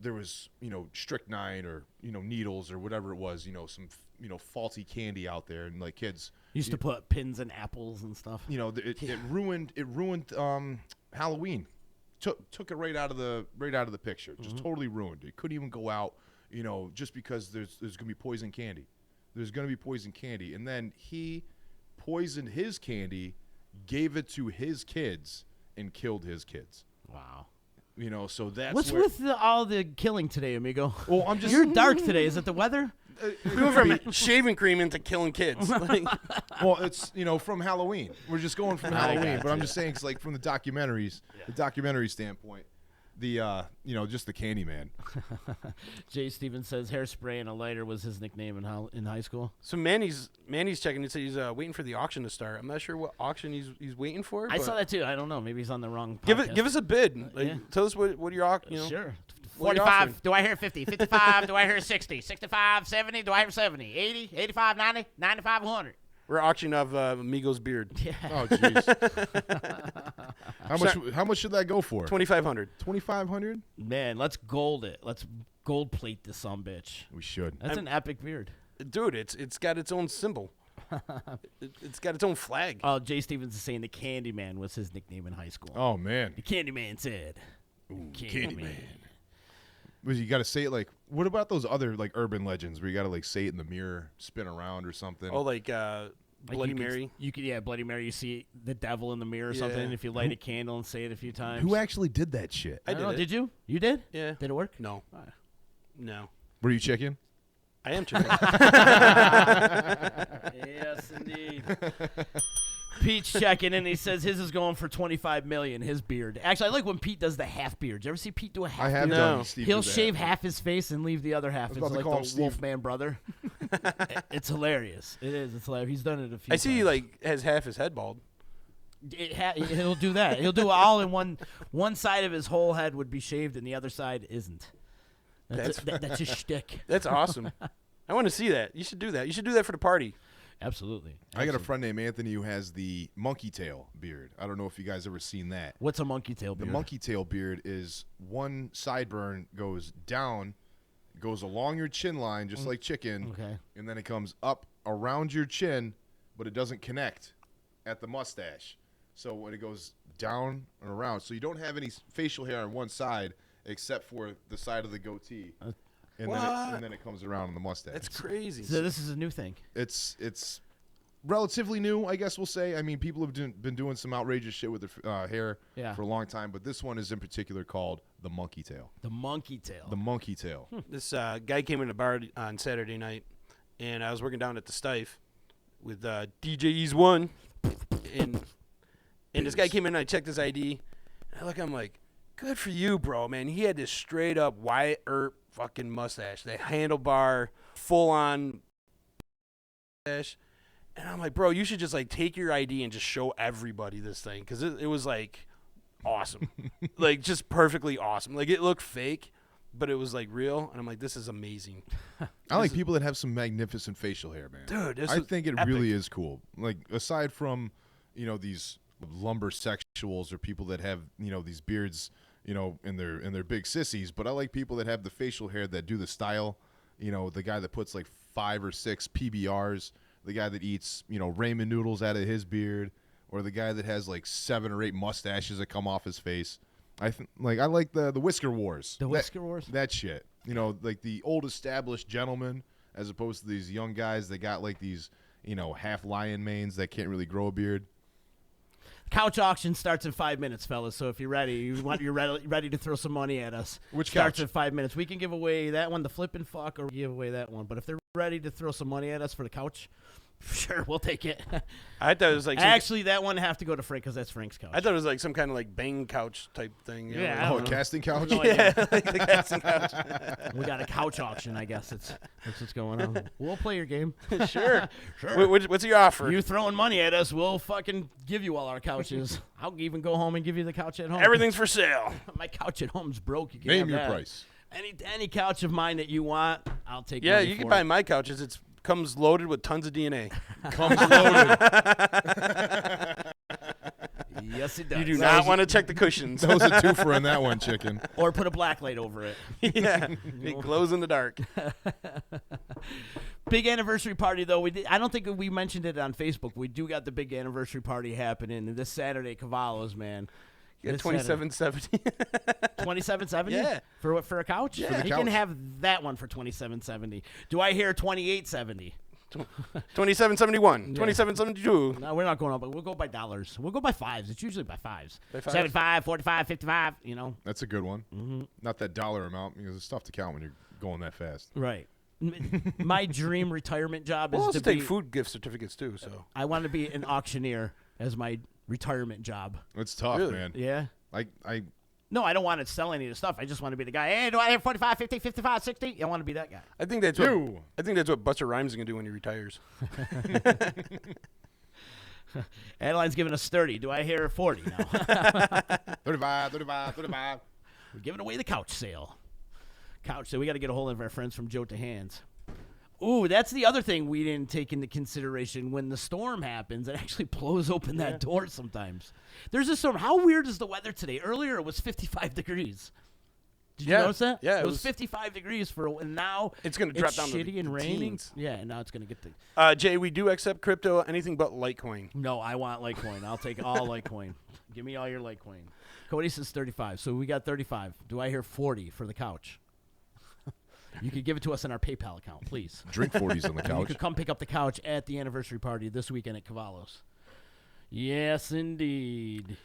there was strychnine or needles or whatever it was, some faulty candy out there, and like kids Used to put pins in apples and stuff. it ruined Halloween. Took it right out of the picture. Just totally ruined it. Couldn't even go out, just because there's gonna be poison candy. There's gonna be poison candy, and then he poisoned his candy, gave it to his kids, and killed his kids. Wow. So that's What's where, with all the killing today, amigo? Well, I'm just You're dark today. Is it the weather? We went from shaving cream into killing kids. Like, well, it's from Halloween. We're just going from I Halloween, got but I'm you. just saying it's like from the documentaries, the documentary standpoint, the just the Candyman. Jay Stevens says hairspray and a lighter was his nickname in high school. so Manny's checking. He said he's waiting for the auction to start. I'm not sure what auction he's waiting for. I but saw that too. I don't know. Maybe he's on the wrong. Give podcast. us a bid. Like, Yeah. Tell us what your auction. Sure. what you're 45. offering. Do I hear 50? 55. Do I hear 60? 65, 70. Do I hear 70? 80, 85, 90, 95, 100. We're auctioning off Amigo's beard. Oh, jeez. How much should that go for? 2,500. 2,500. Man, let's gold it. Let's gold plate this sumbitch. We should. That's an epic beard. Dude, it's got its own symbol. It's got its own flag. Oh, Jay Stevens is saying the Candyman was his nickname in high school. Oh man, The Candyman said. Candyman. but you got to say it like. What about those other like urban legends where you got to like say it in the mirror, spin around or something? Oh, like Like Bloody you could- Mary. You could, yeah, Bloody Mary. You see the devil in the mirror or something. Yeah. And if you light a candle and say it a few times. Who actually did that shit? I I don't know. did it. Did you? You did? Yeah. Did it work? No. Ah. No. Were you chicken? I am chicken. Yes, indeed. Pete's checking in. He says his is going for $25 million. His beard. Actually, I like when Pete does the half beard. Did you ever see Pete do a half? I have beard? done. No. Steve He'll did that. shave half his face and leave the other half. was It's about to like call him the Steve. Wolfman brother. It's hilarious. It is. It's hilarious. He's done it a few I see he times. like has half his head bald. He'll do that. He'll do it all in one. One side of his whole head would be shaved, and the other side isn't. That's his shtick. That's awesome. I want to see that. You should do that. You should do that for the party. Absolutely. I got a friend named Anthony who has the Monkeytail beard. I don't know if you guys ever seen that. What's a Monkeytail The beard? Monkeytail beard is one sideburn goes down, goes along your chin line just like chicken, Okay. and then it comes up around your chin, but it doesn't connect at the mustache. So when it goes down and around, so you don't have any facial hair on one side except for the side of the goatee, and then it comes around on the mustache. That's crazy. So this is a new thing. It's relatively new, I guess we'll say. I mean, people have been doing some outrageous shit with their hair Yeah. for a long time, but this one is in particular called the Monkeytail. The Monkeytail. The Monkeytail. This guy came in the bar on Saturday night, and I was working down at the Stife with DJ Ease One, and this guy came in and I checked his ID, and I look, I'm like, good for you, bro, man. He had this straight up Wyatt Earp fucking mustache, the handlebar, full on And I'm like, bro, you should just like take your ID and just show everybody this thing because it was like awesome, like just perfectly awesome. Like it looked fake, but it was like real, and I'm like, this is amazing. I like people that have some magnificent facial hair, man. Dude, I think it really is cool. Like aside from, these lumber sexuals or people that have, these beards, in their big sissies, but I like people that have the facial hair that do the style. The guy that puts like 5 or 6 PBRs, the guy that eats, ramen noodles out of his beard, or the guy that has like 7 or 8 mustaches that come off his face. I like the whisker wars. The whisker wars? That shit. Like the old established gentlemen as opposed to these young guys that got like these, half lion manes that can't really grow a beard. Couch auction starts in 5 minutes, fellas. So if you're ready, you're ready to throw some money at us. Which starts couch? in 5 minutes. We can give away that one, the flippin' fuck, or give away that one. But if they're ready to throw some money at us for the couch, sure, we'll take it. I thought it was like actually that one have to go to Frank because that's Frank's couch. I thought it was like some kind of like bang couch type thing. Yeah, A casting couch? No yeah, like the casting couch. We got a couch auction, I guess. That's what's going on. We'll play your game. Sure. Sure. What's your offer? You throwing money at us, we'll fucking give you all our couches. I'll even go home and give you the couch at home. Everything's for sale. My couch at home's broke. You can Name have your that. price. Any couch of mine that you want, I'll take. Yeah, money you can for buy it. my couches. It comes loaded with tons of DNA. Comes loaded. Yes, it does. You do not want to check the cushions. That was a twofer on that one, chicken. Or put a black light over it. Yeah, it glows in the dark. Big anniversary party, though. I don't think we mentioned it on Facebook. We do got the big anniversary party happening this Saturday, Cavallo's, man. Yeah, This 2770. 2770? Yeah. For what? For a couch? Yeah. For the He couch. can have that one for 2770. Do I hear 2870? 2771. 2772. No, we're not going up, but we'll go by dollars. We'll go by fives. It's usually by fives. By fives? 75, 45, 55, That's a good one. Mm-hmm. Not that dollar amount because it's tough to count when you're going that fast. Right. My dream retirement job We'll is also to take be. food gift certificates too. So I want to be an auctioneer as my retirement job. It's tough, Really? man. Yeah. I No, I don't want to sell any of the stuff. I just want to be the guy. Hey, do I have 45, 50, 55, 60? I want to be that guy. I think that's what Buster Rhymes is gonna do when he retires. Adeline's giving us 30. Do I hear 40 now? 35, 35, 35. We're giving away the couch sale. Couch sale. We got to get a hold of our friends from Joe to Hands. Ooh, that's the other thing we didn't take into consideration. When the storm happens, it actually blows open that door sometimes. There's a storm. How weird is the weather today? Earlier, it was 55 degrees. Did you notice that? Yeah, it was 55 degrees and now It's gonna drop down to shitty the and raining. teens. Yeah, and now it's gonna get the. Jay, we do accept crypto, anything but Litecoin. No, I want Litecoin. I'll take all Litecoin. Give me all your Litecoin. Cody says 35, so we got 35. Do I hear 40 for the couch? You could give it to us in our PayPal account, please. Drink 40s on the You couch. could come pick up the couch at the anniversary party this weekend at Cavallo's. Yes, indeed.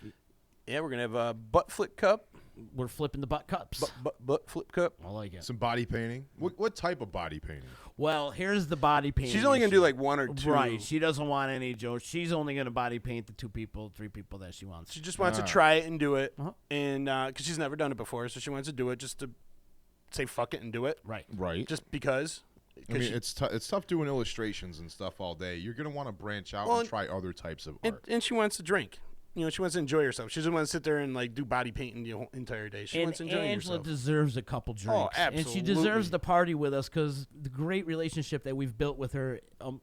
Yeah, we're gonna have a butt flip cup. We're flipping the butt cups. Butt flip cup. I like it. Some body painting. What type of body painting? Well, here's the body painting. She's only gonna do issue. like 1 or 2. Right. She doesn't want any jokes. She's only going to body paint the 2 people, 3 people that she wants. She just wants to Ah. try it and do it, Uh-huh. and because she's never done it before, so she wants to do it just to say fuck it and do it, Right. Right. just because. I mean, it's tough doing illustrations and stuff all day. You're gonna want to branch out Well, and try other types of and, art. and she wants to drink. You know, she wants to enjoy herself. She doesn't want to sit there and like do body painting the whole entire day. She And wants to enjoy Angela herself. deserves a couple drinks. And she absolutely. deserves the party with us because the great relationship that we've built with her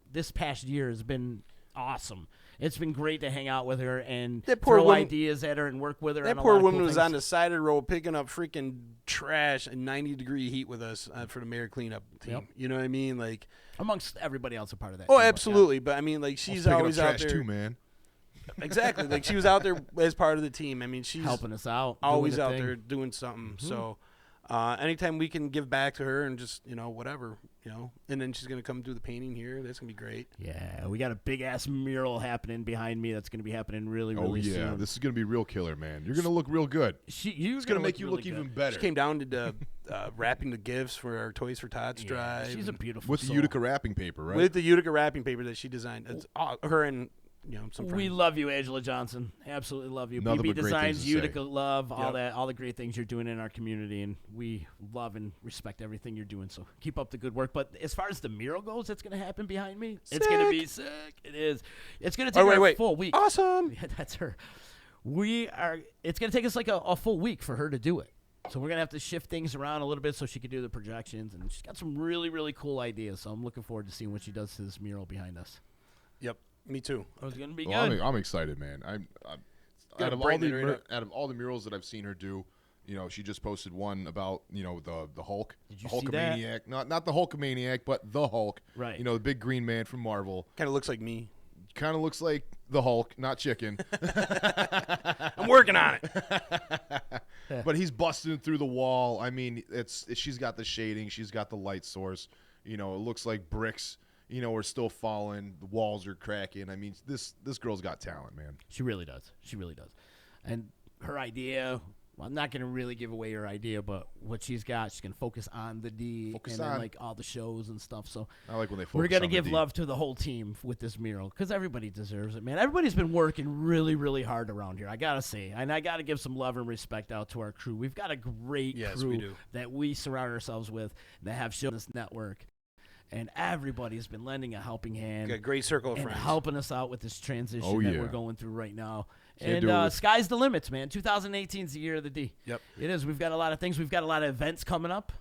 this past year has been awesome. It's been great to hang out with her and That poor throw woman- ideas at her and work with her. That on a poor lot of woman cool was things. on the side of the road picking up freaking trash in 90-degree heat with us for the mayor cleanup team. Yep. You know what I mean? Like, amongst everybody else a part of that. oh, team, but yeah. absolutely. But I mean, like, she's Picking up always out trash there. too, man. Exactly. Like, she was out there as part of the team. I mean, she's Helping us out. always doing a out thing. there doing something. So, anytime we can give back to her and just, whatever, and then she's going to come do the painting here, that's going to be great. Yeah, we got a big ass mural happening behind me. That's going to be happening really, Oh really yeah, soon. this is gonna be real killer, man. You're gonna look real good. It's It's gonna make you look even better. She came down to wrapping the gifts for our Toys for Tots drive. She's a and beautiful With the soul. Utica wrapping paper, right? with the Utica wrapping paper that she designed. It's her and some We friends. love you, Angela Johnson. Absolutely love you. Nothing BB but great Designs, things to say. Utica love, all Yep. that, all the great things you're doing in our community, and we love and respect everything you're doing. So keep up the good work. But as far as the mural goes, it's going to happen behind me. It's going to be sick. It is. It's going to take Oh, a wait. full week. Awesome. Yeah, that's her. It's going to take us like a full week for her to do it. So we're going to have to shift things around a little bit so she can do the projections. And she's got some really, really cool ideas. So I'm looking forward to seeing what she does to this mural behind us. Yep. Me too. It's going to be Well, good. I'm excited, man. Gonna Out of all brighten the it right up. out of all the murals that I've seen her do, she just posted one about the Hulk, Did you the see that? Hulkamaniac, not the Hulkamaniac, but the Hulk, Right. The big green man from Marvel. Kind of looks like me. Kind of looks like the Hulk, not chicken, I'm working on it. but he's busting through the wall. I mean, she's got the shading, she's got the light source. It looks like bricks. Are still falling. The walls are cracking. I mean, this girl's got talent, man. She really does. She really does. And her idea, well, I'm not going to really give away her idea, but what she's got, she's going to focus on the D Focus and on. then like all the shows and stuff. So I like when they focus we're going to on the give D. love to the whole team with this mural because everybody deserves it, man. Everybody's been working really, really hard around here, I got to say. And I got to give some love and respect out to our crew. We've got a great Yes, crew we do. that we surround ourselves with that have shown this network. And everybody's been lending a helping hand. Got a great circle of And friends. helping us out with this transition Oh, that yeah. we're going through right now. Can't And do it with- sky's the limits, man. 2018 is the year of the D. Yep. It is. We've got a lot of things. We've got a lot of events coming up.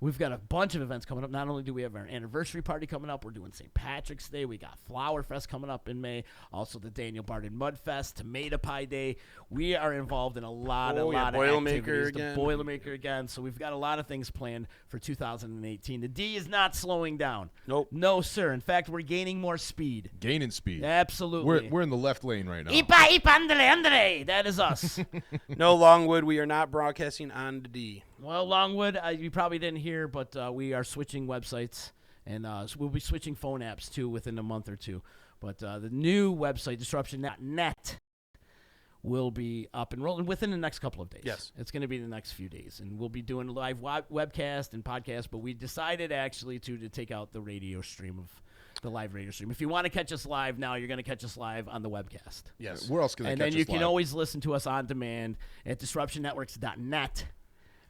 We've got a bunch of events coming up. Not only do we have our anniversary party coming up, we're doing St. Patrick's Day. We got Flower Fest coming up in May. Also the Daniel Barden Mud Fest, Tomato Pie Day. We are involved in a lot of Boilermaker activities. again. The Boilermaker again. So we've got a lot of things planned for 2018. The D is not slowing down. Nope. No, sir. In fact, we're gaining more speed. Gaining speed. Absolutely. We're in the left lane right now. Ipa, andre. That is us. No, Longwood, we are not broadcasting on the D. Well, Longwood, you probably didn't hear, but we are switching websites, and so we'll be switching phone apps, too, within a month or two. But the new website, disruption.net, will be up and rolling within the next couple of days. Yes. It's going to be the next few days, and we'll be doing live webcast and podcast, but we decided actually to take out the radio stream of the live radio stream. If you want to catch us live now, you're going to catch us live on the webcast. Yes. Where else can they And catch then you us can live? always listen to us on demand at disruptionnetworks.net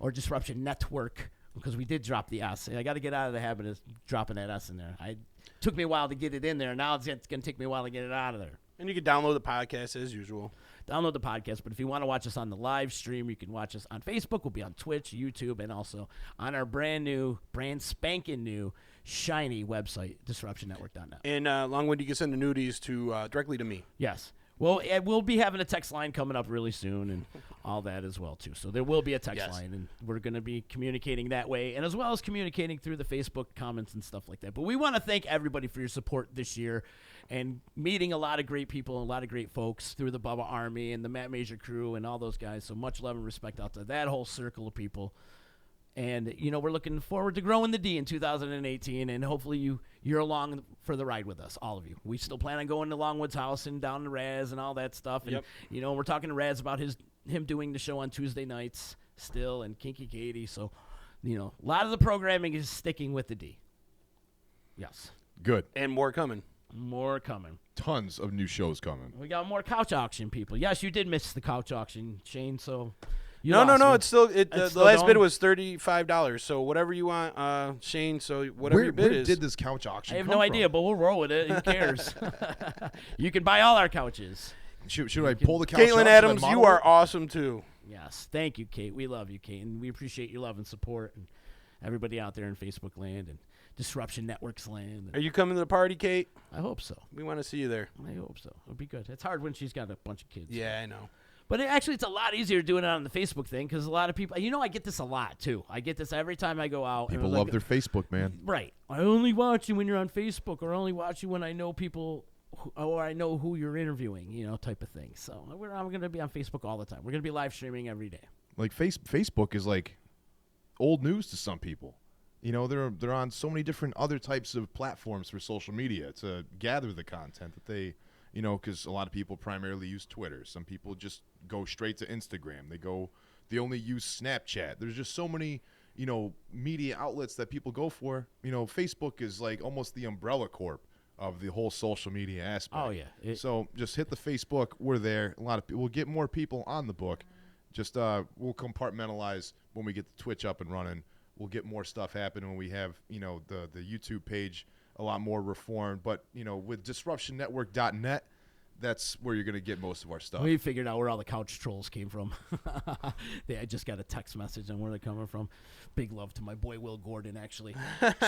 or Disruption Network, because we did drop the S. I got to get out of the habit of dropping that S in there. It took me a while to get it in there. Now it's going to take me a while to get it out of there. And you can download the podcast as usual. Download the podcast, but if you want to watch us on the live stream, you can watch us on Facebook. We'll be on Twitch, YouTube, and also on our brand spanking new, shiny website, disruptionnetwork.net. And Longwood, you can send the nudies to directly to me. Yes. Well, we'll be having a text line coming up really soon and all that as well, too. So there will be a text Yes. line, and we're going to be communicating that way, and as well as communicating through the Facebook comments and stuff like that. But we want to thank everybody for your support this year and meeting a lot of great people and a lot of great folks through the Bubba Army and the Matt Major crew and all those guys. So much love and respect out to that whole circle of people. And, we're looking forward to growing the D in 2018, and hopefully you're along for the ride with us, all of you. We still plan on going to Longwood's house and down to Raz and all that stuff. And, Yep. we're talking to Raz about him doing the show on Tuesday nights still and Kinky Katie. So, a lot of the programming is sticking with the D. Yes. Good. And more coming. More coming. Tons of new shows coming. We got more couch auction people. Yes, you did miss the couch auction, Shane, so... No, lost. it's still the still last bid going? was $35. So whatever you want, Shane. So whatever your bid Where is. did this couch auction I have come no idea, from? but we'll roll with it. Who cares? You can buy all our couches. Should I pull the couch out? Caitlin Should I Adams, model you are it? awesome too. Yes. Thank you, Kate. We love you, Kate. And we appreciate your love and support and everybody out there in Facebook land and Disruption Networks land. Are you coming to the party, Kate? I hope so. We want to see you there. I hope so. It'll be good. It's hard when she's got a bunch of kids. Yeah, I know. But it's a lot easier doing it on the Facebook thing because a lot of people, I get this a lot too. I get this every time I go out. and People I'm love like, their Facebook, man. Right. I only watch you when you're on Facebook, or I only watch you when I know people, or I know who you're interviewing, type of thing. So I'm going to be on Facebook all the time. We're going to be live streaming every day. Like Facebook is like old news to some people. They're on so many different other types of platforms for social media to gather the content that they, because a lot of people primarily use Twitter. Some people just go straight to Instagram. They only use Snapchat. There's just so many, media outlets that people go for. Facebook is like almost the umbrella corp of the whole social media aspect. Oh, yeah. So just hit the Facebook. We're there. A lot of we'll get more people on the book. Just we'll compartmentalize when we get the Twitch up and running. We'll get more stuff happening when we have, the YouTube page a lot more reformed. But, with disruptionnetwork.net, that's where you're going to get most of our stuff. We figured out where all the couch trolls came from. I just got a text message on where they're coming from. Big love to my boy Will Gordon, actually.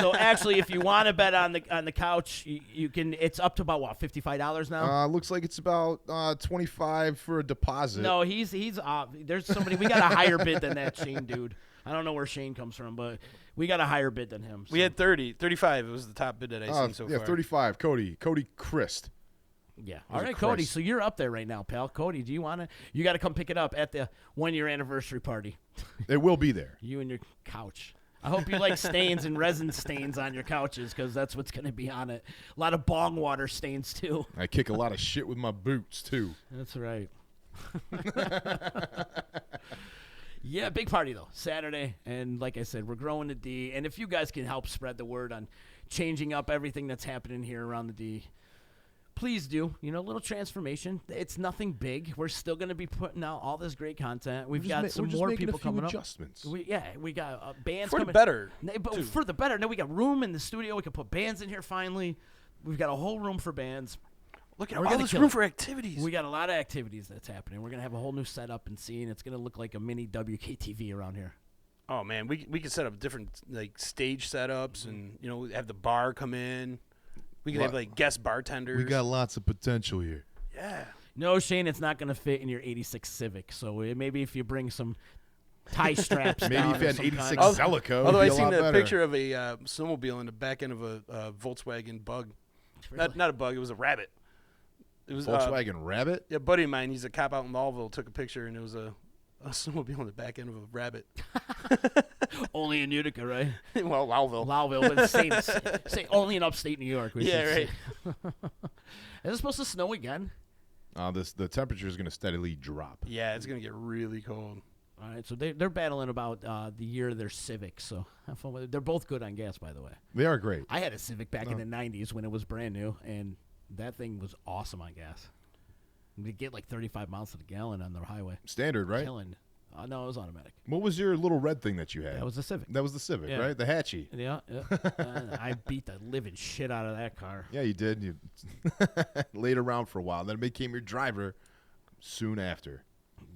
So actually, if you want to bet on the couch, you can. It's up to about what, $55 now. Looks like it's about $25 for a deposit. No, he's there's somebody. We got a higher bid than that Shane dude. I don't know where Shane comes from, but we got a higher bid than him. We had 35. It was the top bid that I've seen so far. 35. Cody Christ. Yeah. All right, Cody. Christ. So you're up there right now, pal. Cody, do you want to? You got to come pick it up at the 1-year anniversary party. It will be there. You and your couch. I hope you like stains and resin stains on your couches, because that's what's going to be on it. A lot of bong water stains, too. I kick a lot of shit with my boots, too. That's right. Yeah, big party, though. Saturday. And like I said, we're growing the D. And if you guys can help spread the word on changing up everything that's happening here around the D, please do. A little transformation. It's nothing big. We're still going to be putting out all this great content. We've got some more people coming adjustments. up. We got bands For coming. the better. But for the better. Now we got room in the studio. We can put bands in here finally. We've got a whole room for bands. Look at We're all gonna this kill room it. for activities. We got a lot of activities that's happening. We're going to have a whole new setup and scene. It's going to look like a mini WKTV around here. Oh, man. We can set up different stage setups and, have the bar come in. We can have, guest bartenders. We got lots of potential here. Yeah. No, Shane, it's not going to fit in your 86 Civic. So maybe if you bring some tie straps Maybe down if you of had some 86 kind. Celica. Although I it'd be a seen lot a better. picture of a snowmobile in the back end of a Volkswagen Bug. Really? Not a Bug. It was a Rabbit. It was Volkswagen Rabbit. Yeah, a buddy of mine. He's a cop out in Lowville. Took a picture, and it was a snowmobile in the back end of a Rabbit. Only in Utica, right? Well, Lowville. Lowville, but say only in upstate New York. We Yeah, should right. say. Is it supposed to snow again? The temperature is going to steadily drop. Yeah, it's gonna get really cold. All right, so they're battling about the year of their Civic. So have fun with it. They're both good on gas, by the way. They are great. I had a Civic back in the 90s when it was brand new, and that thing was awesome on gas. We get like 35 miles to the gallon on the highway. Standard, right? Killing. No, it was automatic. What was your little red thing that you had? That was the Civic. That was the Civic, Yeah. right? The Hatchie. Yeah. I beat the living shit out of that car. Yeah, you did. You laid around for a while. Then it became your driver soon after.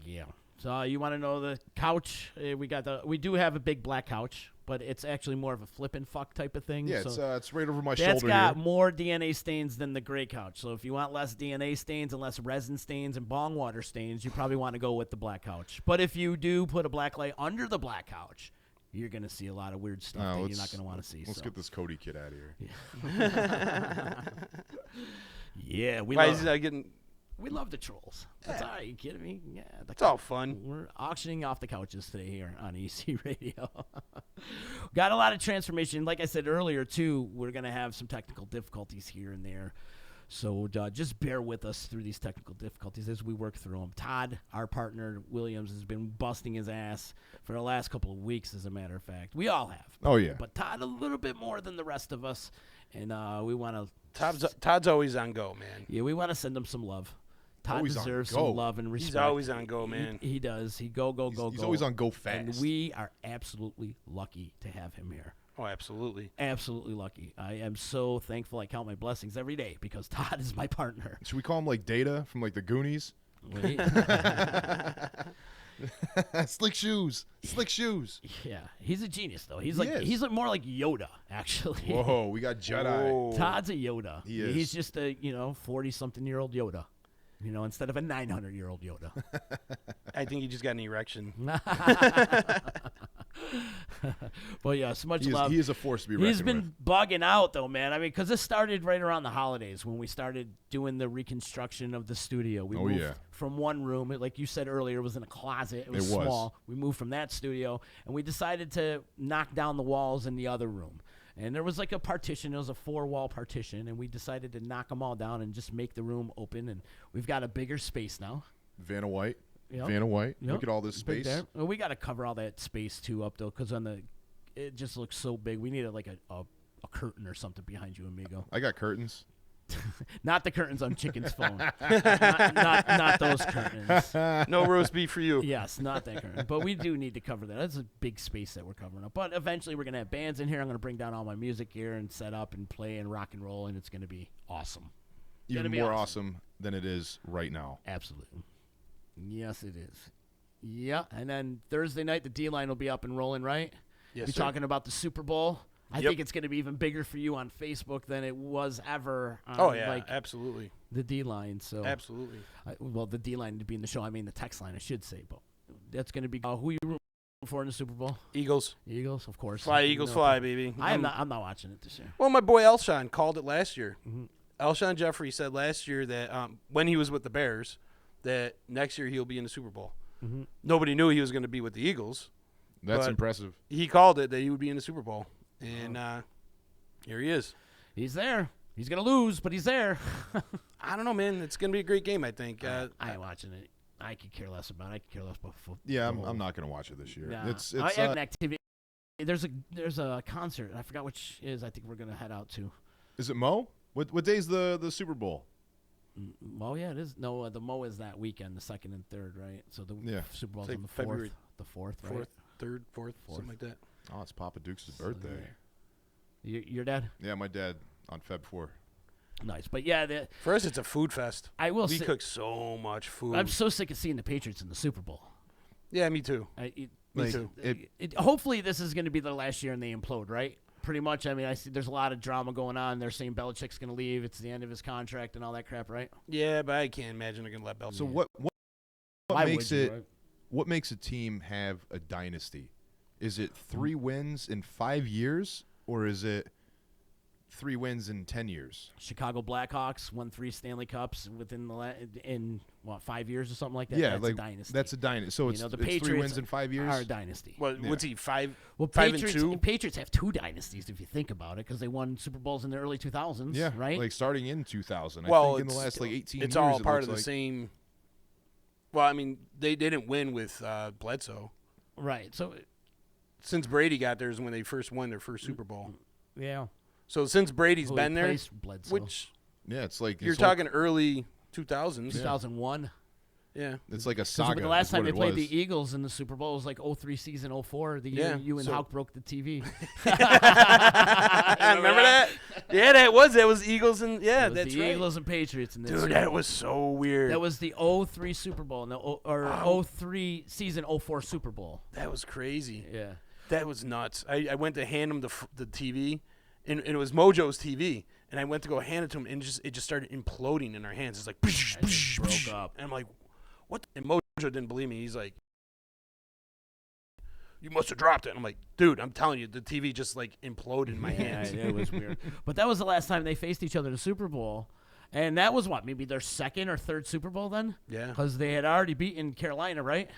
Yeah. So you want to know the couch? We do have a big black couch, but it's actually more of a flip and fuck type of thing. Yeah, so it's right over my that's shoulder got here. more DNA stains than the gray couch. So if you want less DNA stains and less resin stains and bong water stains, you probably want to go with the black couch. But if you do put a black light under the black couch, you're going to see a lot of weird stuff that you're not going to want to see. Let's so. get this Cody kid out of here. Yeah, Why is he not getting? we love the trolls. That's all right. You kidding me? Yeah, It's all fun. We're auctioning off the couches today here on EC Radio. Got a lot of transformation. Like I said earlier, too, we're going to have some technical difficulties here and there. So just bear with us through these technical difficulties as we work through them. Todd, our partner, Williams, has been busting his ass for the last couple of weeks, as a matter of fact. We all have. Oh, yeah. But Todd a little bit more than the rest of us. And we want to... Todd's always on go, man. Yeah, we want to send him some love. Todd Always on deserves go. some love and respect. He's always on go, man. He does. He go. He's always on go fast. And we are absolutely lucky to have him here. Oh, absolutely. Absolutely lucky. I am so thankful. I count my blessings every day because Todd is my partner. Should we call him like Data from like the Goonies? Slick shoes. Yeah, he's a genius though. He is. He's like more like Yoda actually. Whoa, we got Jedi. Whoa. Todd's a Yoda. He is. He's just a 40-something-year-old Yoda. Instead of a 900-year-old Yoda. I think he just got an erection. But yeah, so much love. He is a force to be reckoned He's been with. bugging out though, man. I mean, because this started right around the holidays when we started doing the reconstruction of the studio. We moved from one room, like you said earlier, it was in a closet. It was small. We moved from that studio, and we decided to knock down the walls in the other room. And there was like a partition. It was a 4-wall partition, and we decided to knock them all down and just make the room open. And we've got a bigger space now. Vanna White. Yep. Vanna White. Yep. Look at all this Big space. there. Well, we got to cover all that space too up though, because it just looks so big. We needed like a curtain or something behind you, amigo. I got curtains. Not the curtains on Chicken's phone. not those curtains. No roast beef for you. Yes, not that curtain. But we do need to cover that. That's a big space that we're covering up. But eventually we're going to have bands in here. I'm going to bring down all my music gear and set up and play and rock and roll, and it's going to be awesome. Even more awesome than it is right now. Absolutely. Yes, it is. Yeah, and then Thursday night, the D-line will be up and rolling, right? Yes, You're sir. talking about the Super Bowl. I Yep. think it's going to be even bigger for you on Facebook than it was ever on Oh, yeah, like absolutely. the D-line. So Absolutely. well, the D-line to be in the show. I mean, the text line, I should say. But that's going to be who you rooting for in the Super Bowl? Eagles. Eagles, of course. Fly, You Eagles, know. fly, baby. I'm not watching it this year. Well, my boy Elshon called it last year. Mm-hmm. Elshon Jeffrey said last year that when he was with the Bears, that next year he'll be in the Super Bowl. Mm-hmm. Nobody knew he was going to be with the Eagles. That's But- impressive. He called it that he would be in the Super Bowl. And here he is. He's there. He's going to lose, but he's there. I don't know, man. It's going to be a great game, I think. I ain't watching it. I could care less about it. I could care less about football. Yeah, I'm not going to watch it this year. Nah. It's I have an activity. There's a concert. I forgot which is. I think we're going to head out to. Is it Mo? What day's the Super Bowl? Well, yeah, it is. No, the Mo is that weekend, the 2nd and 3rd, right? So the Yeah. Super Bowl's It's like on the 4th. February The 4th, right? 4th, 3rd, 4th, something like that. Oh, it's Papa Duke's birthday. Your dad? Yeah, my dad on Feb 4. Nice. But yeah, For us, it's a food fest. I will We say, cook so much food. I'm so sick of seeing the Patriots in the Super Bowl. Yeah, me too. Like, Me too. Hopefully, this is going to be the last year and they implode, right? Pretty much. I mean, I see there's a lot of drama going on. They're saying Belichick's going to leave. It's the end of his contract and all that crap, right? Yeah, but I can't imagine they're going to let Belichick. So what Why makes would you, it? right? What makes a team have a dynasty? Is it 3 wins in 5 years, or is it 3 wins in 10 years? Chicago Blackhawks won 3 Stanley Cups within in 5 years or something like that. Yeah, that's like a dynasty. that's a dynasty. So it's, the it's Patriots 3 wins in 5 years. are a dynasty. What's he, 5 Well, 5 Patriots, and 2? Patriots have 2 dynasties if you think about it, because they won Super Bowls in the early 2000s. Yeah, right. like starting in 2000. I Well, think in the last like 18 it's years, all it part looks of the like. same. Well, I mean, they didn't win with Bledsoe. Right. So Since Brady got there is when they first won their first Super Bowl. yeah, So since Brady's Who been there, replaced Bledsoe? which Yeah, it's like you're it's like- talking early 2000s. 2001. Yeah. It's like a Because saga. the last is time what they it played was. the Eagles in the Super Bowl was like 03 season 04, the year Yeah, you and so- Houck broke the TV. I remember that. Yeah, that was Eagles and yeah, It was that's the right. Eagles and Patriots in the Dude, Super that Bowl. was so weird. That was the 03 Super Bowl, or 03 season 04 Super Bowl. That was crazy. Yeah. That was nuts. I went to hand him the TV, and it was Mojo's TV, and I went to go hand it to him, and it just started imploding in our hands. It's like, And it broke up. and I'm like, what? And Mojo didn't believe me. He's like, you must have dropped it. I'm like, dude, I'm telling you, the TV just like imploded in my hands. Yeah, it was weird. But that was the last time they faced each other in the Super Bowl. And that was what, maybe their 2nd or 3rd Super Bowl then? Yeah. Because they had already beaten Carolina, right?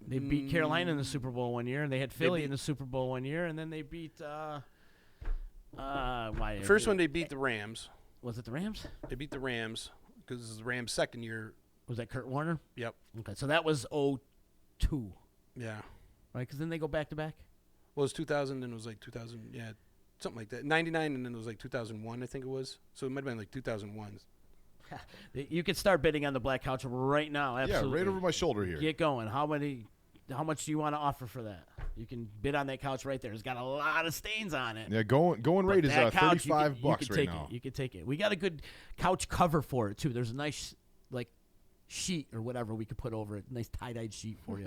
They beat Carolina in the Super Bowl one year, and they had Philly in the Super Bowl one year, and then they beat First one they beat the Rams. Was it the Rams? They beat the Rams because this is the Rams' second year. Was that Kurt Warner? Yep. Okay, so that was 02, Yeah. right? Because then they go back to back. Well, it was 2000 and it was like 2000. Yeah, something like that. 99 and then it was like 2001, I think it was. So it might have been like 2001. You could start bidding on the Black Couch right now. Absolutely. Yeah, right over my shoulder here. Get going. How much do you want to offer for that? You can bid on that couch right there. It's got a lot of stains on it. Yeah, going rate is That couch, you $35 could bucks right take now. You could take it. We got a good couch cover for it too. There's a nice like sheet or whatever we could put over it. Nice tie-dyed sheet for you.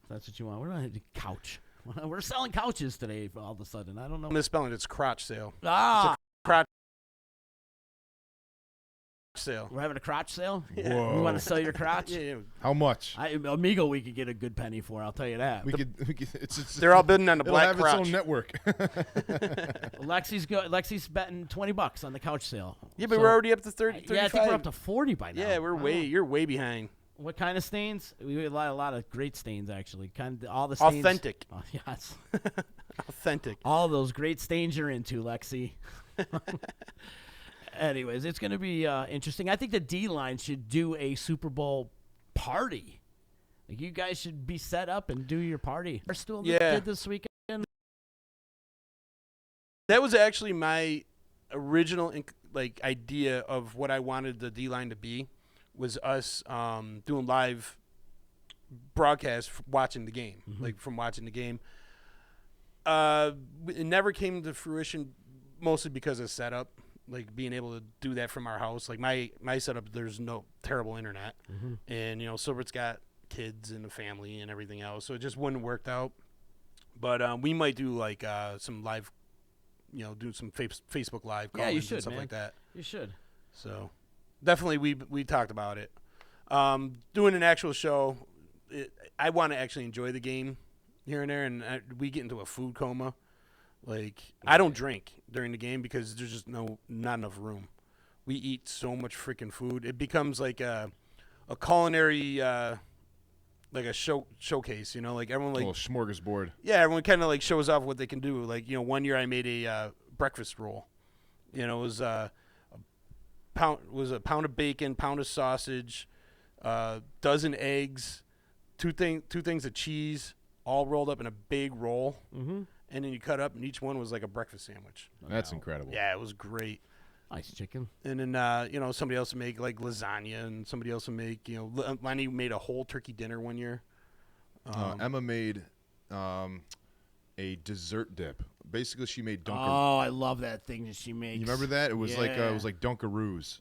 If that's what you want. We're not a couch. We're selling couches today. All of a sudden, I don't know. I'm misspelling it. It's crotch sale. Ah, Crotch sale. we're having a crotch sale. Whoa. You want to sell your crotch? Yeah. How much? Amigo, we could get a good penny for. I'll tell you that. We could it's They're all bidding on the it'll black have crotch. its own network. Lexi's betting $20 on the couch sale. Yeah, but So- we're already up to 30, 35. Yeah, I think we're up to 40 by now. Yeah, Wow. you're way behind. What kind of stains? We had a lot of great stains, actually. Kind of all the stains. Authentic. Oh, yes. Authentic. All those great stains you're into, Lexi. Anyways, it's going to be interesting. I think the D-line should do a Super Bowl party. Like, you guys should be set up and do your party. Barstool Yeah. did this weekend. That was actually my original like idea of what I wanted the D line to be was us doing live broadcast watching the game, like from watching the game. It never came to fruition, mostly because of setup, like being able to do that from our house. Like my setup, there's no terrible internet, and Silbert's got kids and a family and everything else, so it just wouldn't worked out. But we might do like some live, do some Facebook live call-ins you should, and stuff man. like that. You should. So definitely we talked about it. Doing an actual show, I want to actually enjoy the game here and there, and we get into a food coma. Like, I don't drink during the game because there's just not enough room. We eat so much freaking food. It becomes like a culinary like a showcase, like everyone A like little smorgasbord. yeah, everyone kind of like shows off what they can do. Like, one year I made a breakfast roll. It was a pound of bacon, pound of sausage, dozen eggs, two things of cheese, all rolled up in a big roll. Mm-hmm. And then you cut up, and each one was like a breakfast sandwich. That's incredible. Yeah, it was great. Nice chicken. And then somebody else would make like lasagna, and somebody else would make Lenny made a whole turkey dinner one year. Emma made a dessert dip. Basically, she made Dunker. Oh, I love that thing that she makes. You remember that? It was like Yeah. Dunkaroos.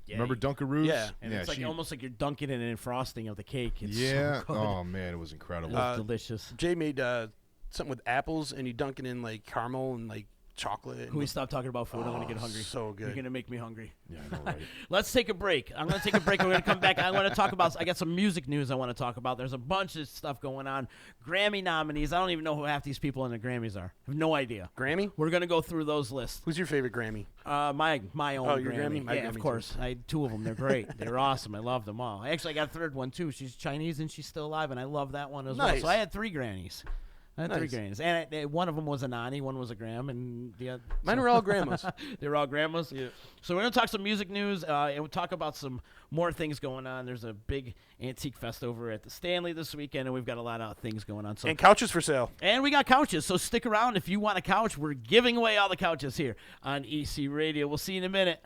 Yeah. Remember Dunkaroos? Yeah. And it's like almost like you're dunking it in frosting of the cake. It's Yeah. so good. Oh man, it was incredible. It was delicious. Jay made something with apples, and he dunked it in like caramel and like chocolate. Can we stop talking about food? I'm gonna get hungry. So good. You're gonna make me hungry. Yeah, I know, right? Let's take a break. I'm going to take a break. We're going to come back. I'm going to talk about – I got some music news I want to talk about. There's a bunch of stuff going on. Grammy nominees. I don't even know who half these people in the Grammys are. I have no idea. Grammy? We're going to go through those lists. Who's your favorite Grammy? My own Oh, your Grammy. Grammy? My Yeah, Grammy of too. course. I had 2 of them. They're great. They're awesome. I love them all. Actually, I got a third one, too. She's Chinese, and she's still alive, and I love that one as well. Nice. So I had 3 Grammys. I had 3 Nice. Grammys. And one of them was a Nani, one was a Gram, and the other. Mine are all grandmas. They're all grandmas. Yeah. So we're gonna talk some music news, and we'll talk about some more things going on. There's a big antique fest over at the Stanley this weekend, and we've got a lot of things going on. So And couches for sale. and we got couches. So stick around if you want a couch. We're giving away all the couches here on EC Radio. We'll see you in a minute.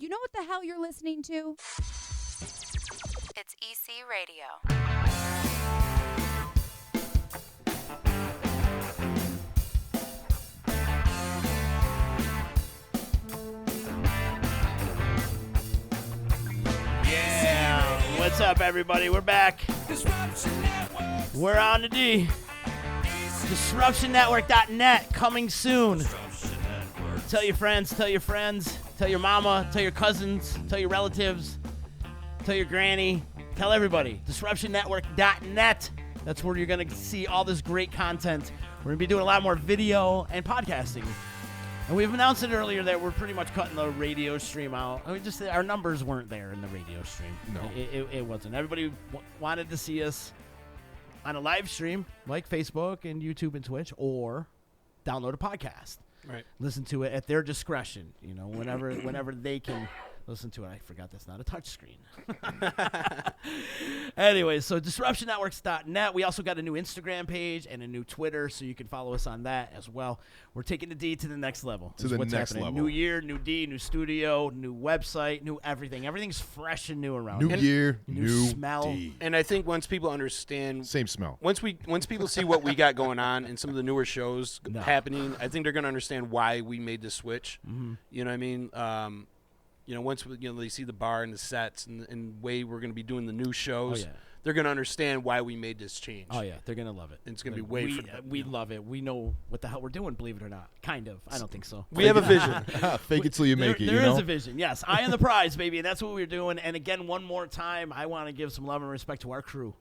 You know what the hell you're listening to? It's EC Radio. Yeah. What's up, everybody? We're back. We're on the D. DisruptionNetwork.net coming soon. Tell your friends, tell your mama, tell your cousins, tell your relatives, tell your granny, tell everybody. DisruptionNetwork.net. That's where you're going to see all this great content. We're going to be doing a lot more video and podcasting. And we've announced it earlier that we're pretty much cutting the radio stream out. Our numbers weren't there in the radio stream. No. It wasn't. Everybody wanted to see us on a live stream like Facebook and YouTube and Twitch, or download a podcast. Right. Listen to it at their discretion, whenever they can listen to it. I forgot that's not a touch screen. Anyway, so DisruptionNetworks.net. We also got a new Instagram page and a new Twitter, so you can follow us on that as well. We're taking the D to the next level. To the next level. New year, new D, new studio, new website, new everything. Everything's fresh and new around New here. year, new smell. D. And I think once people understand, Same smell. once people see what we got going on and some of the newer shows happening, I think they're going to understand why we made the switch. Mm-hmm. You know what I mean? Once they see the bar and the sets and way we're going to be doing the new shows, they're going to understand why we made this change. Oh, yeah. They're going to love it. And it's going to be way we love it. We know what the hell we're doing, believe it or not. Kind of. I don't think so. We have a vision. Fake it till you make it, There you know? is a vision, yes. Eye on the prize, baby, and that's what we're doing. And again, one more time, I want to give some love and respect to our crew.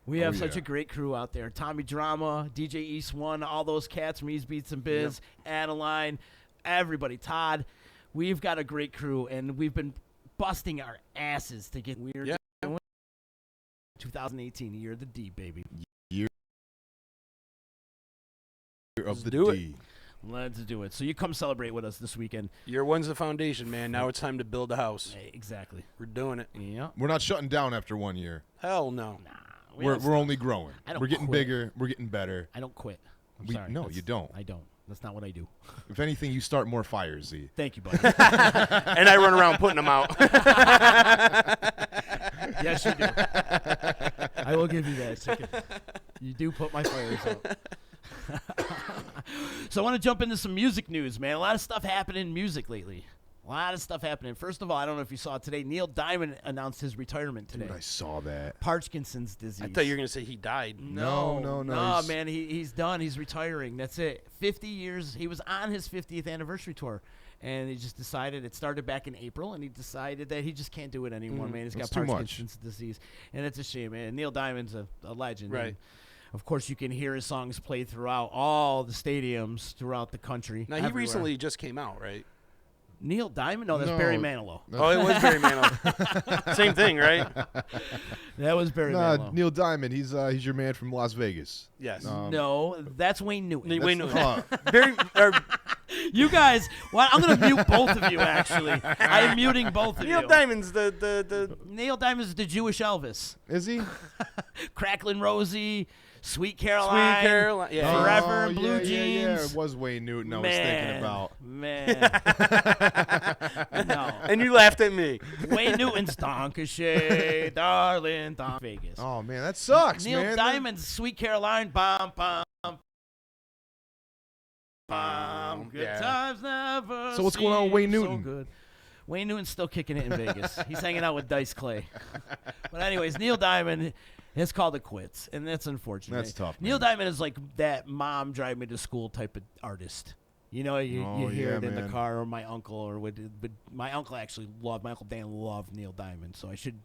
We have such a great crew out there. Tommy Drama, DJ East One, all those cats, Mees Beats and Biz, Adeline, everybody, Todd. We've got a great crew, and we've been busting our asses to get weird. Yeah. 2018, year of the D, baby. Year of Let's the do D. Let's do it. So you come celebrate with us this weekend. Year one's the foundation, man. Now it's time to build a house. Hey, exactly. We're doing it. Yeah. We're not shutting down after 1 year. Hell no. Nah. We're only growing. I don't We're getting quit. bigger. We're getting better. I don't quit. I'm We- sorry. no, That's- you don't. I don't. That's not what I do. If anything, you start more fires, Z. Thank you, buddy. And I run around putting them out. Yes, you do. I will give you that, chicken. You do put my fires out. So I want to jump into some music news, man. A lot of stuff happening in music lately. A lot of stuff happening. First of all, I don't know if you saw it today. Neil Diamond announced his retirement today. Dude, I saw that. Parkinson's disease. I thought you were going to say he died. No, No, he's- man, he's done. He's retiring. That's it. 50 years. He was on his 50th anniversary tour, and he just decided, it started back in April, and he decided that he just can't do it anymore, man. He's got It's too much. Parkinson's disease, and it's a shame, man. Neil Diamond's a legend. Right. And of course, you can hear his songs played throughout all the stadiums throughout the country. Now, he everywhere. recently just came out, right? Neil Diamond? No, that's No. Barry Manilow. Oh, it was Barry Manilow. Same thing, right? That was Barry Nah, Manilow. Neil Diamond. He's your man from Las Vegas. Yes. No, that's Wayne Newton. Wayne That's- Newton. Barry, You guys, well, I'm going to mute both of you, actually. I am muting both of Neil you. Diamond's the Neil Diamond's the Jewish Elvis. Is he? Cracklin' Rosie, Sweet Caroline. Sweet Caroline. Yeah. Forever in Blue Yeah, Jeans. it was Wayne Newton I was thinking about. Man. No. And you laughed at me. Wayne Newton's Donkashay, darling, Don Vegas. Oh, man, that sucks, Neil man. Diamond's Sweet Caroline, bum, bum, bum. Good Yeah. times never So what's going on with Wayne seem Newton? So good. Wayne Newton's still kicking it in Vegas. He's hanging out with Dice Clay. But anyways, Neil Diamond has called it quits, and that's unfortunate. That's tough, Neil man. Diamond is like that mom drive me to school type of artist. You know, you Oh, hear yeah, it in the man. car, or my uncle, or but my uncle actually loved, my Uncle Dan loved Neil Diamond, so I should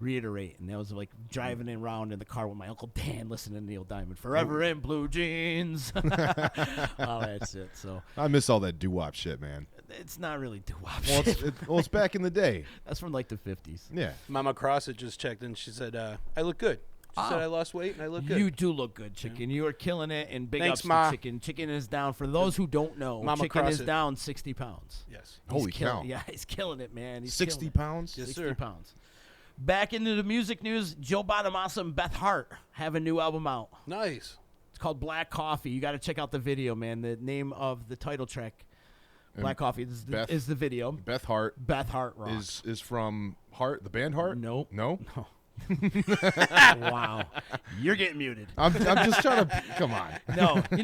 reiterate. And that was like driving around in the car with my Uncle Dan listening to Neil Diamond. Forever in blue jeans. Oh, that's it. So I miss all that doo-wop shit, man. it's not really doo-wop Well, shit. it's back in the day. That's from like the 50s. Yeah. Mama Crossett just checked in. She said, I look good. She said Oh. I lost weight and I look good. You do look good, Chicken. You are killing it, and big Thanks, ups Ma. to Chicken. Chicken is down. For those who don't know, Mama Chicken is Crossett. down 60 pounds. Yes. He's Holy killing- cow. Yeah, he's killing it, man. He's 60 killing it. pounds? Yes, 60 sir. pounds. Back into the music news, Joe Bonamassa and Beth Hart have a new album out. Nice. It's called Black Coffee. You got to check out the video, man. The name of the title track, Black Coffee is the video. Beth Hart Beth Hart rocks. is from Hart, the band Hart? Nope. No? No. Wow. You're getting muted. I'm just trying to come on.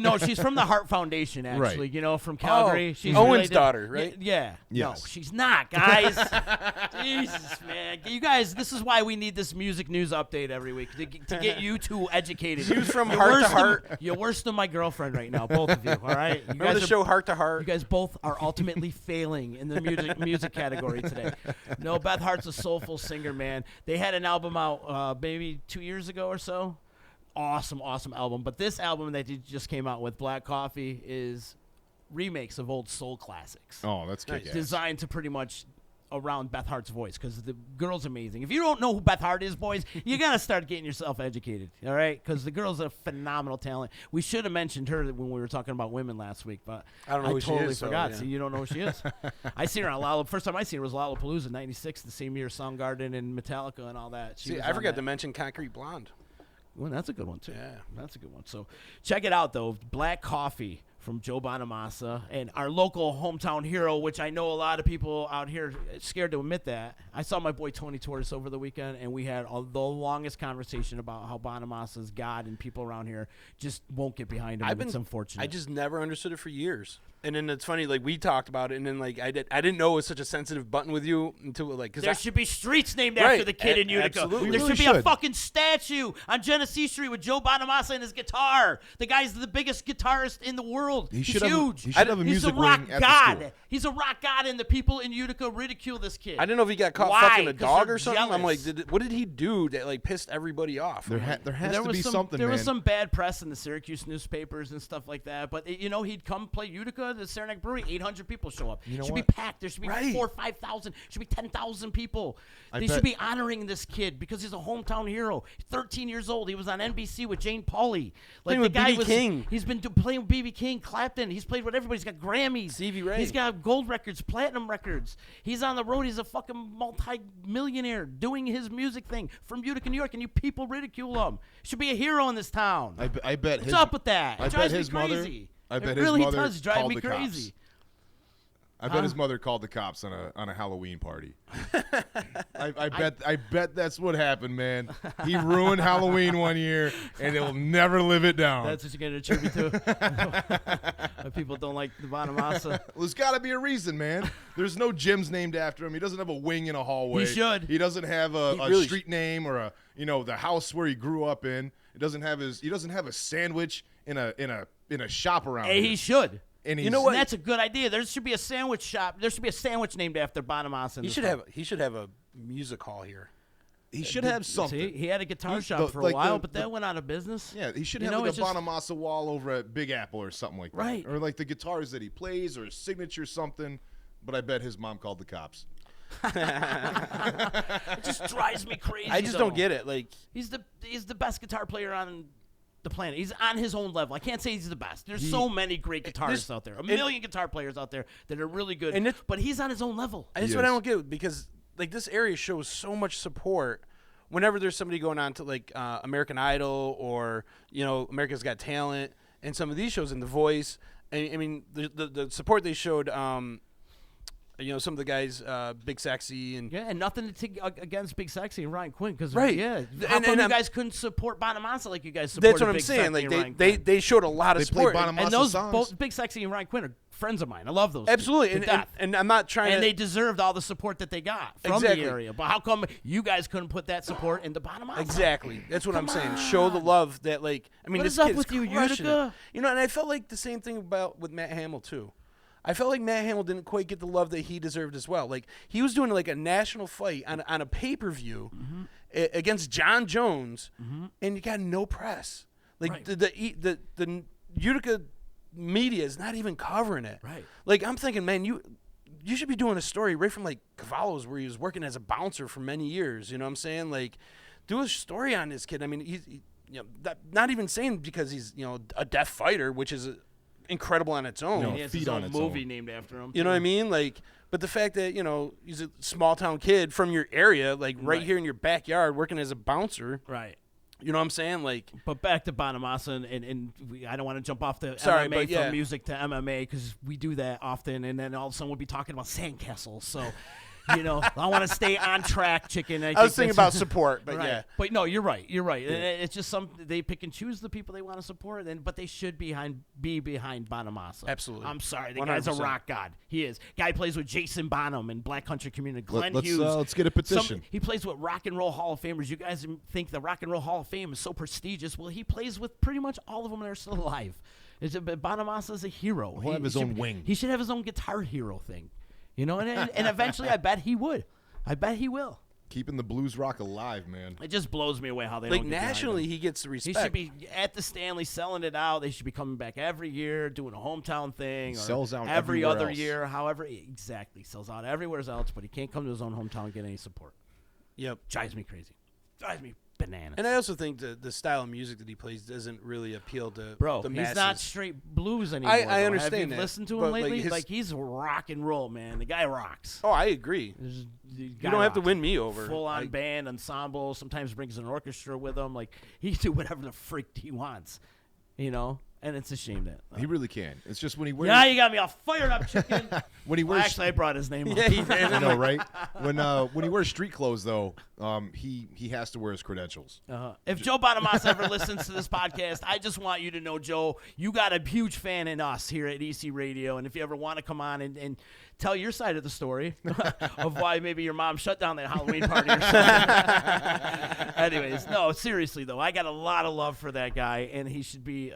No, she's from the Heart Foundation, actually. Right. From Calgary. She's Owen's related- daughter, right? Yeah. Yes. No, she's not, guys. Jesus, man. You guys, this is why we need this music news update every week to get you two educated. She was from You're Heart to worse than- Heart. You're worse than my girlfriend right now, both of you. All right. You Remember guys the are- show Heart to You Heart? guys both are ultimately failing in the music category today. No, Beth Hart's a soulful singer, man. They had an album out maybe 2 years ago or so. Awesome album. But this album that he just came out with, Black Coffee, is remakes of old soul classics. Oh, that's kick-ass. Designed to pretty much around Beth Hart's voice, because the girl's amazing. If you don't know who Beth Hart is, boys, you got to start getting yourself educated, all right? Because the girl's a phenomenal talent. We should have mentioned her when we were talking about women last week, but I don't know who she totally is, so, forgot. yeah. So you don't know who she is. I seen her on first time I seen her was Lollapalooza in '96, the same year Soundgarden and Metallica and all that. She See, was I on forgot that. to mention Concrete Blonde. Well, that's a good one, too. Yeah. That's a good one. So check it out, though. Black Coffee from Joe Bonamassa and our local hometown hero, which I know a lot of people out here are scared to admit that. I saw my boy Tony Torres over the weekend, and we had the longest conversation about how Bonamassa's God and people around here just won't get behind him. And it's unfortunate. I just never understood it for years. And then it's funny, like we talked about it, and then like I didn't know it was such a sensitive button with you until like There should be streets named Right. after the kid in Utica. Absolutely. There We should be really a should. fucking statue on Genesee Street with Joe Bonamassa and his guitar. The guy's the biggest guitarist in the world. He He's should have huge. he should have a He's music a rock ring at the god. school. He's a rock god, and the people in Utica ridicule this kid. I didn't know if he got caught Why? fucking a 'Cause dog they're or something. I'm like, jealous. what did he do that like pissed everybody off? There I'm like, has to be something, There man. was some bad press in the Syracuse newspapers and stuff like that. But he'd come play Utica, the Saranac Brewery. 800 people show up. You know should be what? packed. There should be Right. 4,000 or 5,000. Should be 10,000 people. I They bet- should be honoring this kid because he's a hometown hero. He's 13 years old. He was on NBC with Jane Pauley. Like Playing the with guy B.B. was. King. He's been playing with B.B. King, Clapton. He's played with everybody. He's got Grammys. Stevie Ray. He's got gold records, platinum records. He's on the road. He's a fucking multi-millionaire doing his music thing from Utica, New York, and you people ridicule him. Should be a hero in this town. I bet What's his up with that? I It bet drives his me mother. crazy. I bet It his really mother does drive called me the crazy. cops. I bet his mother called the cops on a Halloween party. I bet that's what happened, man. He ruined Halloween one year, and he'll never live it down. That's what you're going to attribute to? Why people don't like the Bonamassa. Well, there's got to be a reason, man. There's no gyms named after him. He doesn't have a wing in a hallway. He should. He doesn't have a really street name or the house where he grew up in. He doesn't have a sandwich in a shop around Hey, here. he should. And You know And what? that's a good idea. There should be a sandwich shop. There should be a sandwich named after Bonamassa. in he this should town. have a music hall here. He should have something. See, he had a guitar He's shop the- for a like while, the- but the- that went out of business. Yeah, he should You have know, like it's a just- Bonamassa wall over at Big Apple or something like that. Right. Or like the guitars that he plays or his signature something. But I bet his mom called the cops. It just drives me crazy. I just don't get it. Like, He's the best guitar player on the planet. He's on his own level. I can't say he's the best. There's so many great guitarists out there. A million guitar players out there that are really good. And But he's on his own level. that's what I don't get because like this area shows so much support. Whenever there's somebody going on to like American Idol or America's Got Talent and some of these shows in The Voice, I mean the support they showed. Some of the guys, Big Sexy and Yeah, and nothing against Big Sexy and Ryan Quinn because Right. Yeah, And- how come and you I'm- guys couldn't support Bonamassa like you guys supported that's what I'm Big saying. Sexy Like and Ryan they Quinn? they showed a lot of They played support. Bonamassa And those songs. both Big Sexy and Ryan Quinn are friends of mine. I love those. Absolutely, two, to and death. I'm not trying And to. they deserved all the support that they got from Exactly. the area. But how come you guys couldn't put that support into Bonamassa? Exactly. That's what I'm saying. Show the love that, like, I mean, What this is up kid's with you, crushing Utica? it. And I felt like the same thing with Matt Hamill too. I felt like Matt Hamill didn't quite get the love that he deserved as well. Like he was doing like a national fight on a pay-per-view against John Jones, and you got no press. Like Right. the Utica media is not even covering it. Right. Like I'm thinking, man, you should be doing a story right from like Cavallo's where he was working as a bouncer for many years. You know what I'm saying? Like, do a story on this kid. I mean, he's not even saying because he's a deaf fighter, which is incredible on its own. No. He has Feet his on own its movie own. named after him. You know what I mean? Like, but the fact that he's a small town kid from your area, like right Right. here in your backyard, working as a bouncer. Right. You know what I'm saying? Like, But back to Bonamassa, I don't want to jump off the Sorry, MMA but yeah. from music to MMA because we do that often, and then all of a sudden we'll be talking about sandcastles. So, you know, I want to stay on track, chicken. I was thinking about support, but right. yeah. But no, you're right. You're right. And it's just they pick and choose the people they want to support, but they should be behind Bonamassa. Absolutely. I'm sorry, the guy's a 100%. rock god. He is. Guy plays with Jason Bonham in Black Country Community. Glenn Hughes. Let's get a petition. He plays with Rock and Roll Hall of Famers. You guys think the Rock and Roll Hall of Fame is so prestigious? Well, he plays with pretty much all of them that are still alive. Bonamassa is a hero. He'll have his own wing. He should have his own guitar hero thing. You know, and eventually I bet he would. I bet he will. Keeping the blues rock alive, man. It just blows me away how they Like, don't get behind nationally, him. he gets the He respect. should be at the Stanley selling it out. They should be coming back every year, doing a hometown thing. Or Sells out every everywhere other else. year. However, exactly. Sells out everywhere else, but he can't come to his own hometown and get any support. Yep. Drives me crazy. Drives me bananas. And I also think the style of music that he plays doesn't really appeal to Bro, the he's masses. not straight blues anymore. I though. understand Have you that, listened to him but, like, lately? his- Like, he's rock and roll, man. The guy rocks. Oh, I agree. You You don't have to win me over. Full on I- band, ensemble. Sometimes brings an orchestra with him. Like, he can do whatever the freak he wants, you know. And it's a shame that. He really can. It's just when he wears. Yeah, you got me all fired up, chicken. when he Well, wears. actually, I brought his name up. Yeah, he did. I know, right? When he wears street clothes, though, he has to wear his credentials. If Joe Bonamassa ever listens to this podcast, I just want you to know, Joe, you got a huge fan in us here at EC Radio. And if you ever want to come on and tell your side of the story of why maybe your mom shut down that Halloween party or something. Anyways, no, seriously, though, I got a lot of love for that guy, and he should be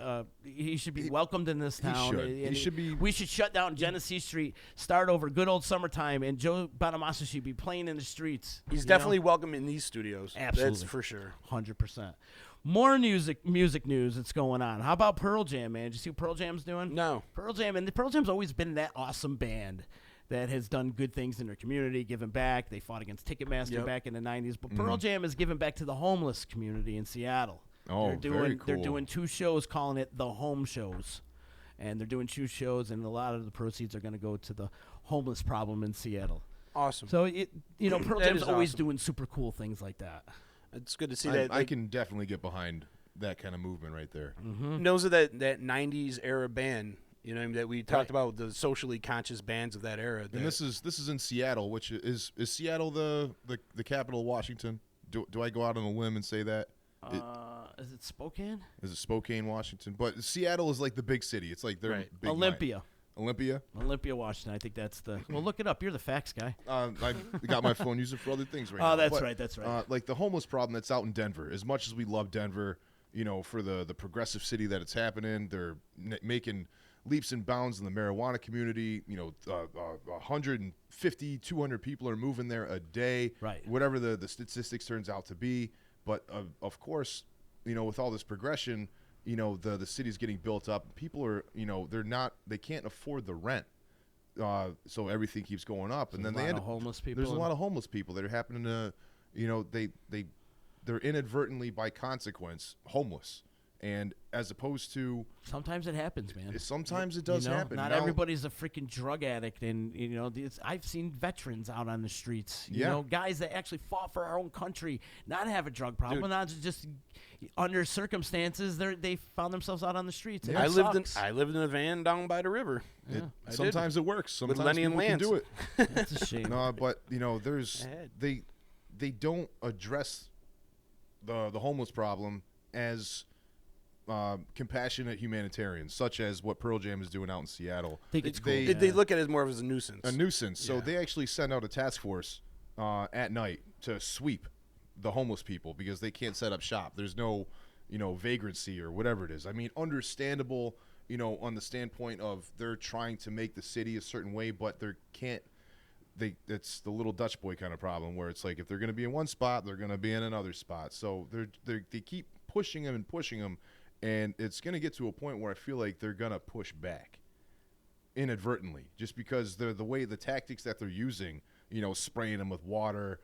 welcomed in this town. should. And He should be- We should shut down Genesee Street, start over, good old summertime, and Joe Bonamassa should be playing in the streets. He's you know? definitely welcome in these studios. Absolutely. That's for sure. 100%. More music news that's going on. How about Pearl Jam, man? Did you see what Pearl Jam's doing? No. Pearl Jam's always been that awesome band that has done good things in their community, given back. They fought against Ticketmaster Yep. back in the 90s. But Pearl Jam is giving back to the homeless community in Seattle. Oh, very They're cool. doing 2 shows, calling it the Home Shows. And they're doing 2 shows, and a lot of the proceeds are going to go to the homeless problem in Seattle. Awesome. So, Pearl That Jam's is always awesome. doing super cool things like that. It's good to see I, that. I Like, can definitely get behind that kind of movement right there. knows of that 90s era band, you know, that we talked about, the socially conscious bands of that era. And this is in Seattle, which is Seattle the capital of Washington? Do I go out on a limb and say that? Is it Spokane? Is it Spokane, Washington? But Seattle is like the big city. It's like their Right. big Olympia. Olympia. Olympia, Washington. I think that's the. Well, look it up. You're the facts guy. I got my phone used it for other things right now. Oh, that's But, right. That's right. like the homeless problem that's out in Denver. As much as we love Denver, for the progressive city that it's happening, they're making leaps and bounds in the marijuana community. 150, 200 people are moving there a day. Right. Whatever the statistics turns out to be. But of course, with all this progression, the city's getting built up. People are, they can't afford the rent. So everything keeps going up, and then There's a they lot end of homeless people. There's a lot of homeless people that are happening to, they're inadvertently by consequence homeless, and as opposed to Sometimes it happens, man. sometimes it does happen. Not Now- everybody's a freaking drug addict, and I've seen veterans out on the streets. You Yeah. know, guys that actually fought for our own country, not have a drug problem, Dude. not just under circumstances they found themselves out on the streets. and I it lived sucks. in a van down by the river. It, sometimes it works. Sometimes Lenny and people can Lance. do it. It's a shame. No, but there's Ahead. they don't address the homeless problem as compassionate humanitarians, such as what Pearl Jam is doing out in Seattle. I think it's cool. they- They look at it as more of as a nuisance. A nuisance. So Yeah. they actually send out a task force at night to sweep the homeless people because they can't set up shop. There's no, vagrancy or whatever it is. I mean, understandable, on the standpoint of they're trying to make the city a certain way, but they can't. It's the little Dutch boy kind of problem where it's like if they're going to be in one spot, they're going to be in another spot. So they keep pushing them, and it's going to get to a point where I feel like they're going to push back inadvertently, just because the tactics that they're using, spraying them with water,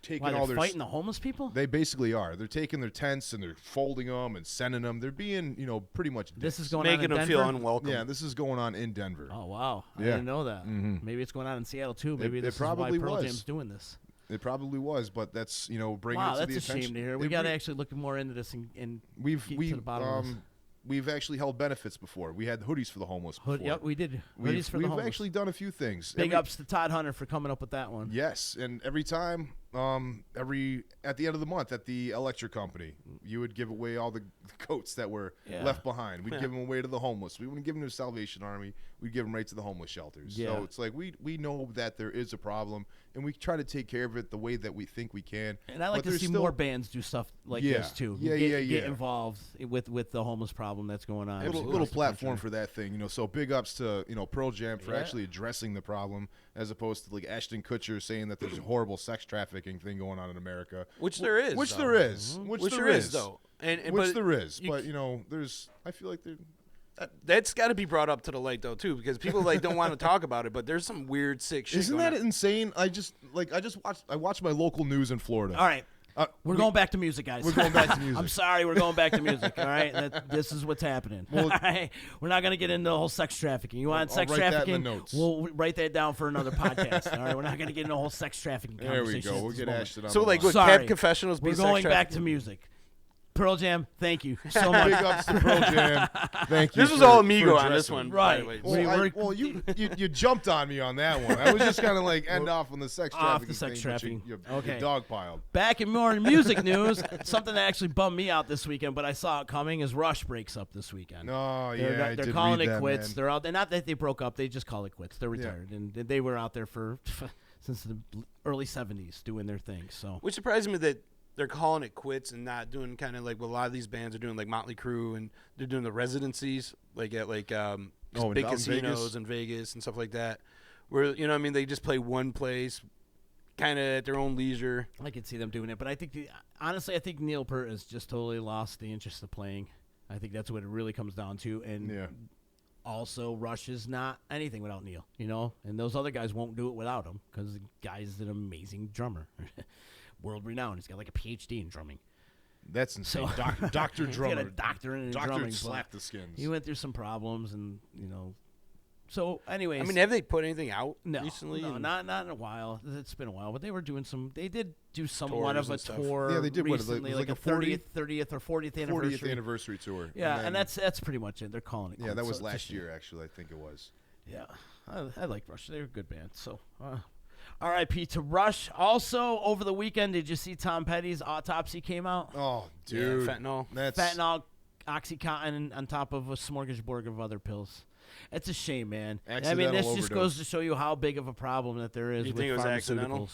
taking Why, all they're their fighting the homeless people? They basically are. They're taking their tents and they're folding them and sending them. They're being, pretty much This is dicks. going on Making in them feel Denver? unwelcome. Yeah, this is going on in Denver. Oh wow, I Yeah. didn't know that. Mhm. Maybe it's going on in Seattle too. Maybe It this probably is why Pearl was. Jam's doing this. It probably was, but that's bringing Wow, it to that's the a attention. shame to hear. We got to actually look more into this and We've get to the bottom of this. we've actually held benefits before. We had hoodies for the homeless. Before. Yep, we did. We've, Hoodies for the we've homeless. actually done a few things. Big ups to Todd Hunter for coming up with that one. Yes, and every time, at the end of the month at the electric company, you would give away all the coats that were left behind. We'd give them away to the homeless. We wouldn't give them to the Salvation Army. We'd give them right to the homeless shelters. Yeah. So it's like we know that there is a problem, and we try to take care of it the way that we think we can. And I like But to see there's more bands do stuff like this too. Get involved with the homeless problem that's going on. Little platform for that thing, So big ups to Pearl Jam for actually addressing the problem, as opposed to like Ashton Kutcher saying that there's a horrible sex trafficking thing going on in America, Which there is. which though. there is, Which there is, though. which there is, but there's. I feel like there. That's got to be brought up to the light though too, because people don't want to talk about it. But there's some weird, sick shit. Isn't going that on. insane? I watched my local news in Florida. All right. We're going back to music, guys. We're going back to music. I'm sorry, we're going back to music. All right, this is what's happening. Well, all right? We're not going to get into the whole sex trafficking. You want sex write that in trafficking? the notes. We'll write that down for another podcast. All right, we're not going to get into the whole sex trafficking There we conversation. go. We'll get Ashton on. So the like, line. would Sorry. Cab Confessionals be We're sex going back trafficking? to music. Pearl Jam, thank you so much. Big ups to Pearl Jam. Thank you. This was for- all for Amigo on this addressing one, it. by the Right. way. Well, you jumped on me on that one. I was just kind of like end off on the sex Off trafficking. the sex thing, but trafficking. You Okay. dogpiled. Back in more music news, something that actually bummed me out this weekend, but I saw it coming, is Rush breaks up this weekend. Oh They're, yeah, I they're did calling read it that, quits. man. They're out. Not that they broke up. They just call it quits. They're retired, and they were out there for since the early '70s doing their thing. So Which surprised me that they're calling it quits and not doing kind of like what a lot of these bands are doing, like Motley Crue, and they're doing the residencies like at in big down casinos Vegas? in Vegas and stuff like that. Where they just play one place, kind of at their own leisure. I could see them doing it, but I think honestly, I think Neil Peart has just totally lost the interest of playing. I think that's what it really comes down to, and Yeah. also Rush is not anything without Neil, and those other guys won't do it without him because the guy's an amazing drummer, world renowned. He's got like a PhD in drumming. That's insane. So- Doctor He's got drummer. a doctorate in Doctor drumming. but slap the skins. He went through some problems, and So, anyways, I mean, have they put anything out no, recently? no, And- not in a while. It's been a while, but they were doing some. They did do somewhat Tours of a and stuff. tour. Yeah, they did what, recently, it was like like a a 30th or 40th 40th anniversary. anniversary tour. Yeah, then- and that's pretty much it. They're calling it. that quits, was so it's a last shame. year. Actually, I think it was. Yeah, I like Rush. They're a good band. So, R.I.P. to Rush. Also, over the weekend, did you see Tom Petty's autopsy came out? Oh, Yeah, dude, fentanyl. That's Fentanyl, OxyContin on top of a smorgasbord of other pills. It's a shame, man. I mean, Accidental this just overdose. goes to show you how big of a problem that there is You with think it was pharmaceuticals. accidental?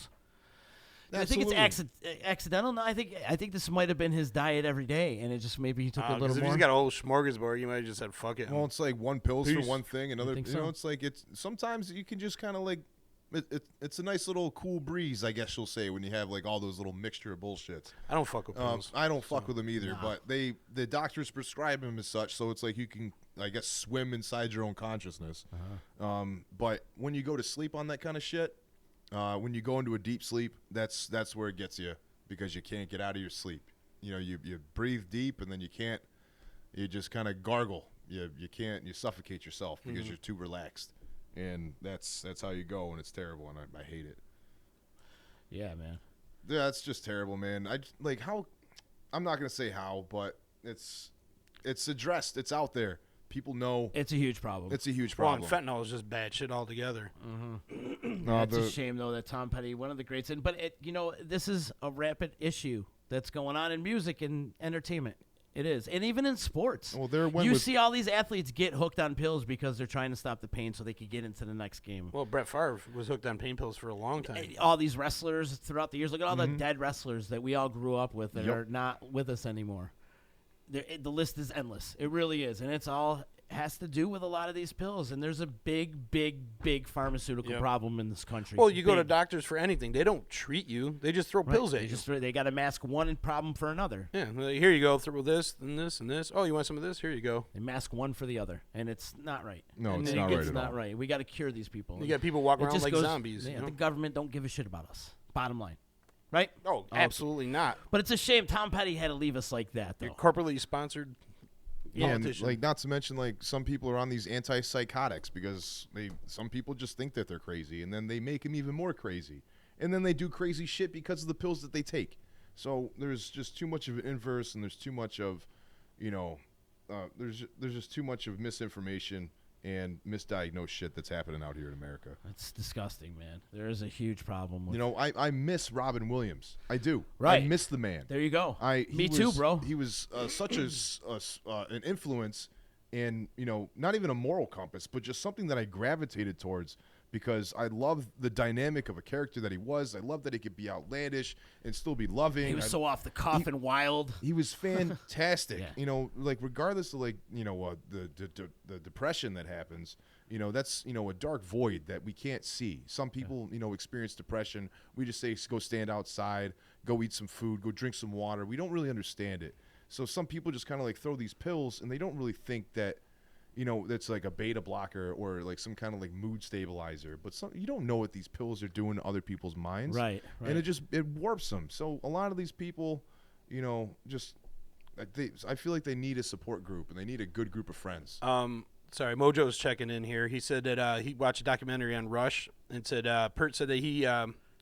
I think it's Absolutely. accidental. No, I think this might have been his diet every day, and it just maybe he took a little Because if more. he's got a whole smorgasbord, you might have just said, fuck it. Well, it's like one pills for Peace. one thing, another. think You so? know, it's like sometimes you can just kind of like. It's a nice little cool breeze, I guess you'll say, when you have like all those little mixture of bullshits. I don't fuck with pills. I don't fuck with them either, but the doctors prescribe them as such, so it's like you can, I guess, swim inside your own consciousness. But when you go to sleep on that kind of shit, when you go into a deep sleep, that's where it gets you, because you can't get out of your sleep. You breathe deep and then you can't. You just kind of gargle. You can't. You suffocate yourself because you're too relaxed, and that's how you go, and it's terrible, and I hate it. Yeah, man. Yeah, it's just terrible, man. Like how. I'm not gonna say how, but it's addressed. It's out there. People know It's a huge problem. it's a huge Well, and problem. fentanyl is just bad shit altogether. No, It's a shame though that Tom Petty, one of the greats, but this is a rapid issue that's going on in music and entertainment. It is, and even in sports. Well, there went you with- see all these athletes get hooked on pills because they're trying to stop the pain so they could get into the next game. Well, Brett Favre was hooked on pain pills for a long time. All these wrestlers throughout the years. Look at all the dead wrestlers that we all grew up with that Yep. are not with us anymore. The list is endless. It really is, and it's all has to do with a lot of these pills. And there's a big, big, big pharmaceutical Yep. problem in this country. Well, you go to Big. doctors for anything. They don't treat you. They just throw pills at They you. they got to mask one problem for another. Yeah, like, here you go. Through this and this and this. Oh, you want some of this? Here you go. They mask one for the other, and it's not right. No, And it's it- not right It's at not all. right. We got to cure these people. You got people walking It around just like goes- zombies. Yeah, you know? the government don't give a shit about us. Bottom line, right? Oh, absolutely not. But it's a shame Tom Petty had to leave us like that, though. You're corporately sponsored Yeah, and politician. like not to mention like some people are on these antipsychotics because some people just think that they're crazy, and then they make them even more crazy, and then they do crazy shit because of the pills that they take. So there's just too much of an inverse, and there's too much of, there's just too much of misinformation and misdiagnosed shit that's happening out here in America. That's disgusting, man. There is a huge problem with I miss Robin Williams. I do. Right. I miss the man. There you go. Me too, bro. He was such an influence, and not even a moral compass, but just something that I gravitated towards because I love the dynamic of a character that he was. I love that he could be outlandish and still be loving. He was so off the cuff and wild. He was fantastic. Yeah. Regardless of the depression that happens, that's a dark void that we can't see. Some people experience depression. We just say go stand outside, go eat some food, go drink some water. We don't really understand it. So some people just kind of throw these pills, and they don't really think that that's like a beta blocker or like some kind of mood stabilizer. But you don't know what these pills are doing to other people's minds. Right. And it warps them. So a lot of these people, I feel like they need a support group, and they need a good group of friends. Sorry, Mojo's checking in here. He said that he watched a documentary on Rush and said Pert said that he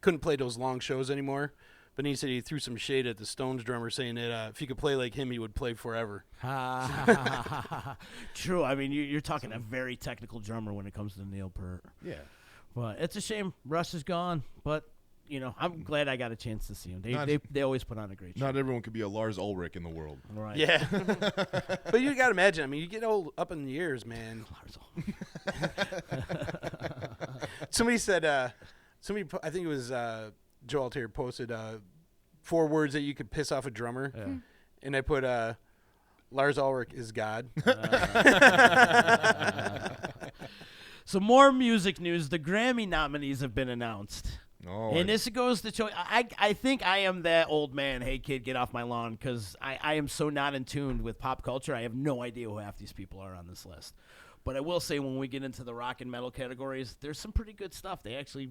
couldn't play those long shows anymore. But he said he threw some shade at the Stones drummer, saying that if he could play like him, he would play forever. True. I mean, you're talking a very technical drummer when it comes to Neil Peart. Yeah. But it's a shame Russ is gone. But, I'm glad I got a chance to see him. They always put on a great show. Not everyone could be a Lars Ulrich in the world. Right. Yeah. But you got to imagine, I mean, you get old up in the years, man. Lars Ulrich. Somebody said, I think it was Joe Altair posted 4 words that you could piss off a drummer. Yeah. And I put Lars Ulrich is God. So more music news. The Grammy nominees have been announced. Oh, And this goes to show, I think I am that old man, hey kid, get off my lawn, because I am so not in tune with pop culture. I have no idea who half these people are on this list. But I will say when we get into the rock and metal categories, there's some pretty good stuff. They actually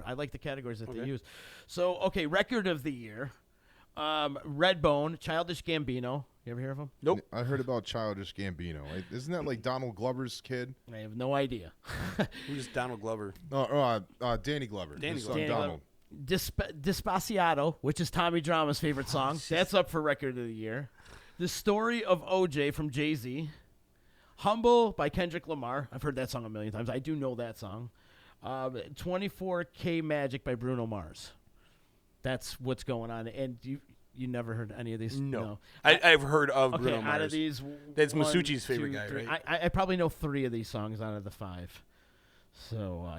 I like the categories that they use. So, record of the year, Redbone, Childish Gambino. You ever hear of him? Nope. I heard about Childish Gambino. Isn't that like Donald Glover's kid? I have no idea. Who's Donald Glover? Danny Glover. Danny His son, Glover. Donald. Despacito, which is Tommy Drama's favorite song. That's up for record of the year. The Story of OJ from Jay-Z. Humble by Kendrick Lamar. I've heard that song a million times. I do know that song. 24K Magic by Bruno Mars. That's what's going on. And you never heard any of these? No. I've heard of Okay, Bruno Mars. out of these, That's 1, Masucci's favorite 2, guy, 3. right? I probably know 3 of these songs out of the 5. So,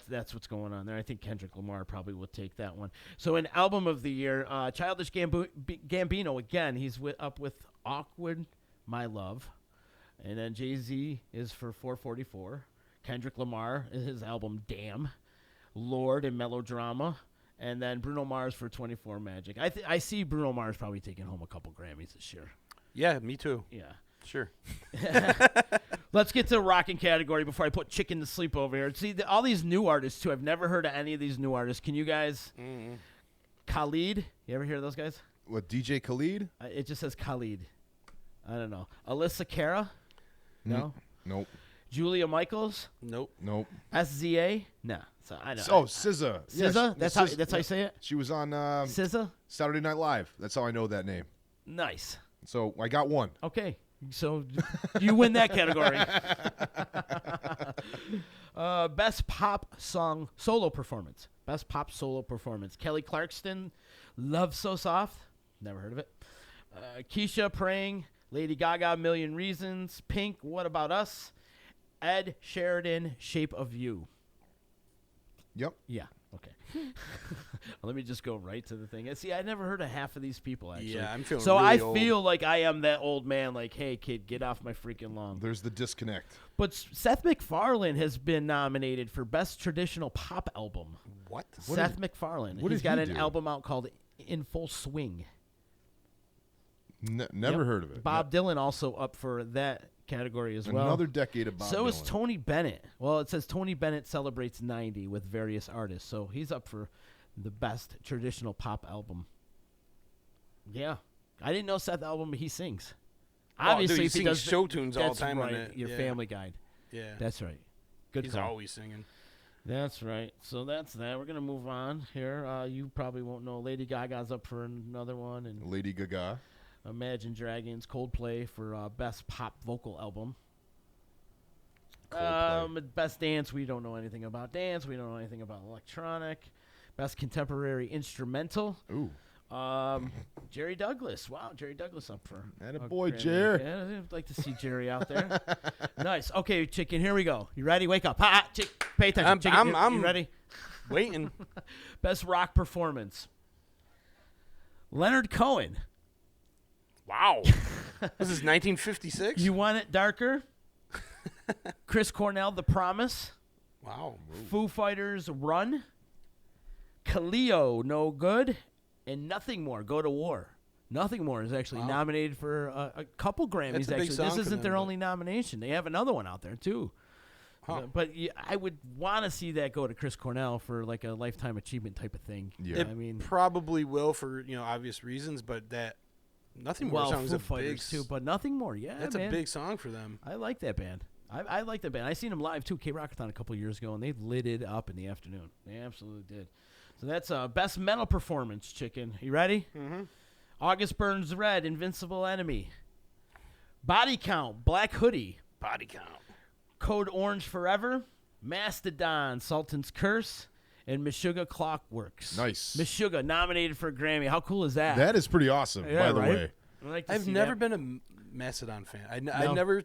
that's what's going on there. I think Kendrick Lamar probably will take that one. So, in Album of the Year, Childish Gambino, again, he's up with Awkward, My Love. And then Jay-Z is for 444. Kendrick Lamar is his album Damn. Lord and Melodrama. And then Bruno Mars for 24 Magic. I see Bruno Mars probably taking home a couple Grammys this year. Yeah, me too. Yeah. Sure. Let's get to the rocking category before I put Chicken to sleep over here. See, all these new artists, too. I've never heard of any of these new artists. Can you guys? Khalid. You ever hear of those guys? What, DJ Khalid? It just says Khalid. I don't know. Alyssa Cara? No. Nope. Julia Michaels? Nope. SZA? No. So I don't. Oh, SZA. SZA? That's how you say it? She was on SZA? Saturday Night Live. That's how I know that name. Nice. So I got one. Okay. So you win that category. Best pop song solo performance. Best pop solo performance. Kelly Clarkson, Love So Soft. Never heard of it. Keisha, Praying. Lady Gaga, Million Reasons. Pink, What About Us? Ed Sheridan, Shape of You. Yep. Yeah. Okay. Let me just go right to the thing. See, I never heard of half of these people, actually. Yeah, I'm feeling so really I old. feel like I am that old man, like, hey, kid, get off my freaking lawn. There's the disconnect. But Seth MacFarlane has been nominated for Best Traditional Pop Album. What? Seth MacFarlane. what He's did got he an do? album out called In Full Swing. Never Yep. heard of it. Bob Dylan also up for that category as well. Another decade of Bob So is Dylan. Tony Bennett. Well, it says Tony Bennett celebrates 90 with various artists. So he's up for the Best Traditional Pop Album. Yeah. I didn't know Seth album he sings. Obviously, dude, he if he sings does show tunes all the that's time on right, it. Your Yeah. Family Guide. Yeah. That's right. Good He's call. always singing. That's right. So that's that. We're gonna move on here. You probably won't know. Lady Gaga's up for another one, and Lady Gaga. Imagine Dragons, Coldplay for best pop vocal album. Coldplay. Best dance. We don't know anything about dance. We don't know anything about electronic. Best contemporary instrumental. Ooh. Jerry Douglas. Wow, Jerry Douglas up for. Attaboy, Grammy. Jer. Yeah, I'd like to see Jerry out there. Nice. Okay, chicken. Here we go. You ready? Wake up. Chick, pay attention. Chicken, you ready? Waiting. Best rock performance. Leonard Cohen. Wow. This is 1956? You Want It Darker. Chris Cornell, The Promise. Wow. Foo Fighters, Run. Kaleo, No Good. And Nothing More, Go to War. Nothing More is actually nominated for a couple Grammys. That's a big Actually, song this for isn't them, their but- only nomination. They have another one out there too. Huh. But I would want to see that go to Chris Cornell for like a lifetime achievement type of thing. Yeah. It I mean, probably will for, obvious reasons, but that Nothing More well, song is Foo a big Fighters too, but Nothing More. Yeah, That's man. a big song for them. I like that band. I like that band. I seen them live too, K-Rockathon a couple years ago, and they lit it up in the afternoon. They absolutely did. So that's best metal performance, chicken. You ready? Mm-hmm. August Burns Red, Invincible Enemy. Body Count, Black Hoodie. Body Count. Code Orange Forever. Mastodon, Sultan's Curse. And Meshuggah Clockworks. Nice. Meshuggah nominated for a Grammy. How cool is that? That is pretty awesome, Yeah, by the right? way. I like to I've see never that. been a Mastodon fan. I No. never.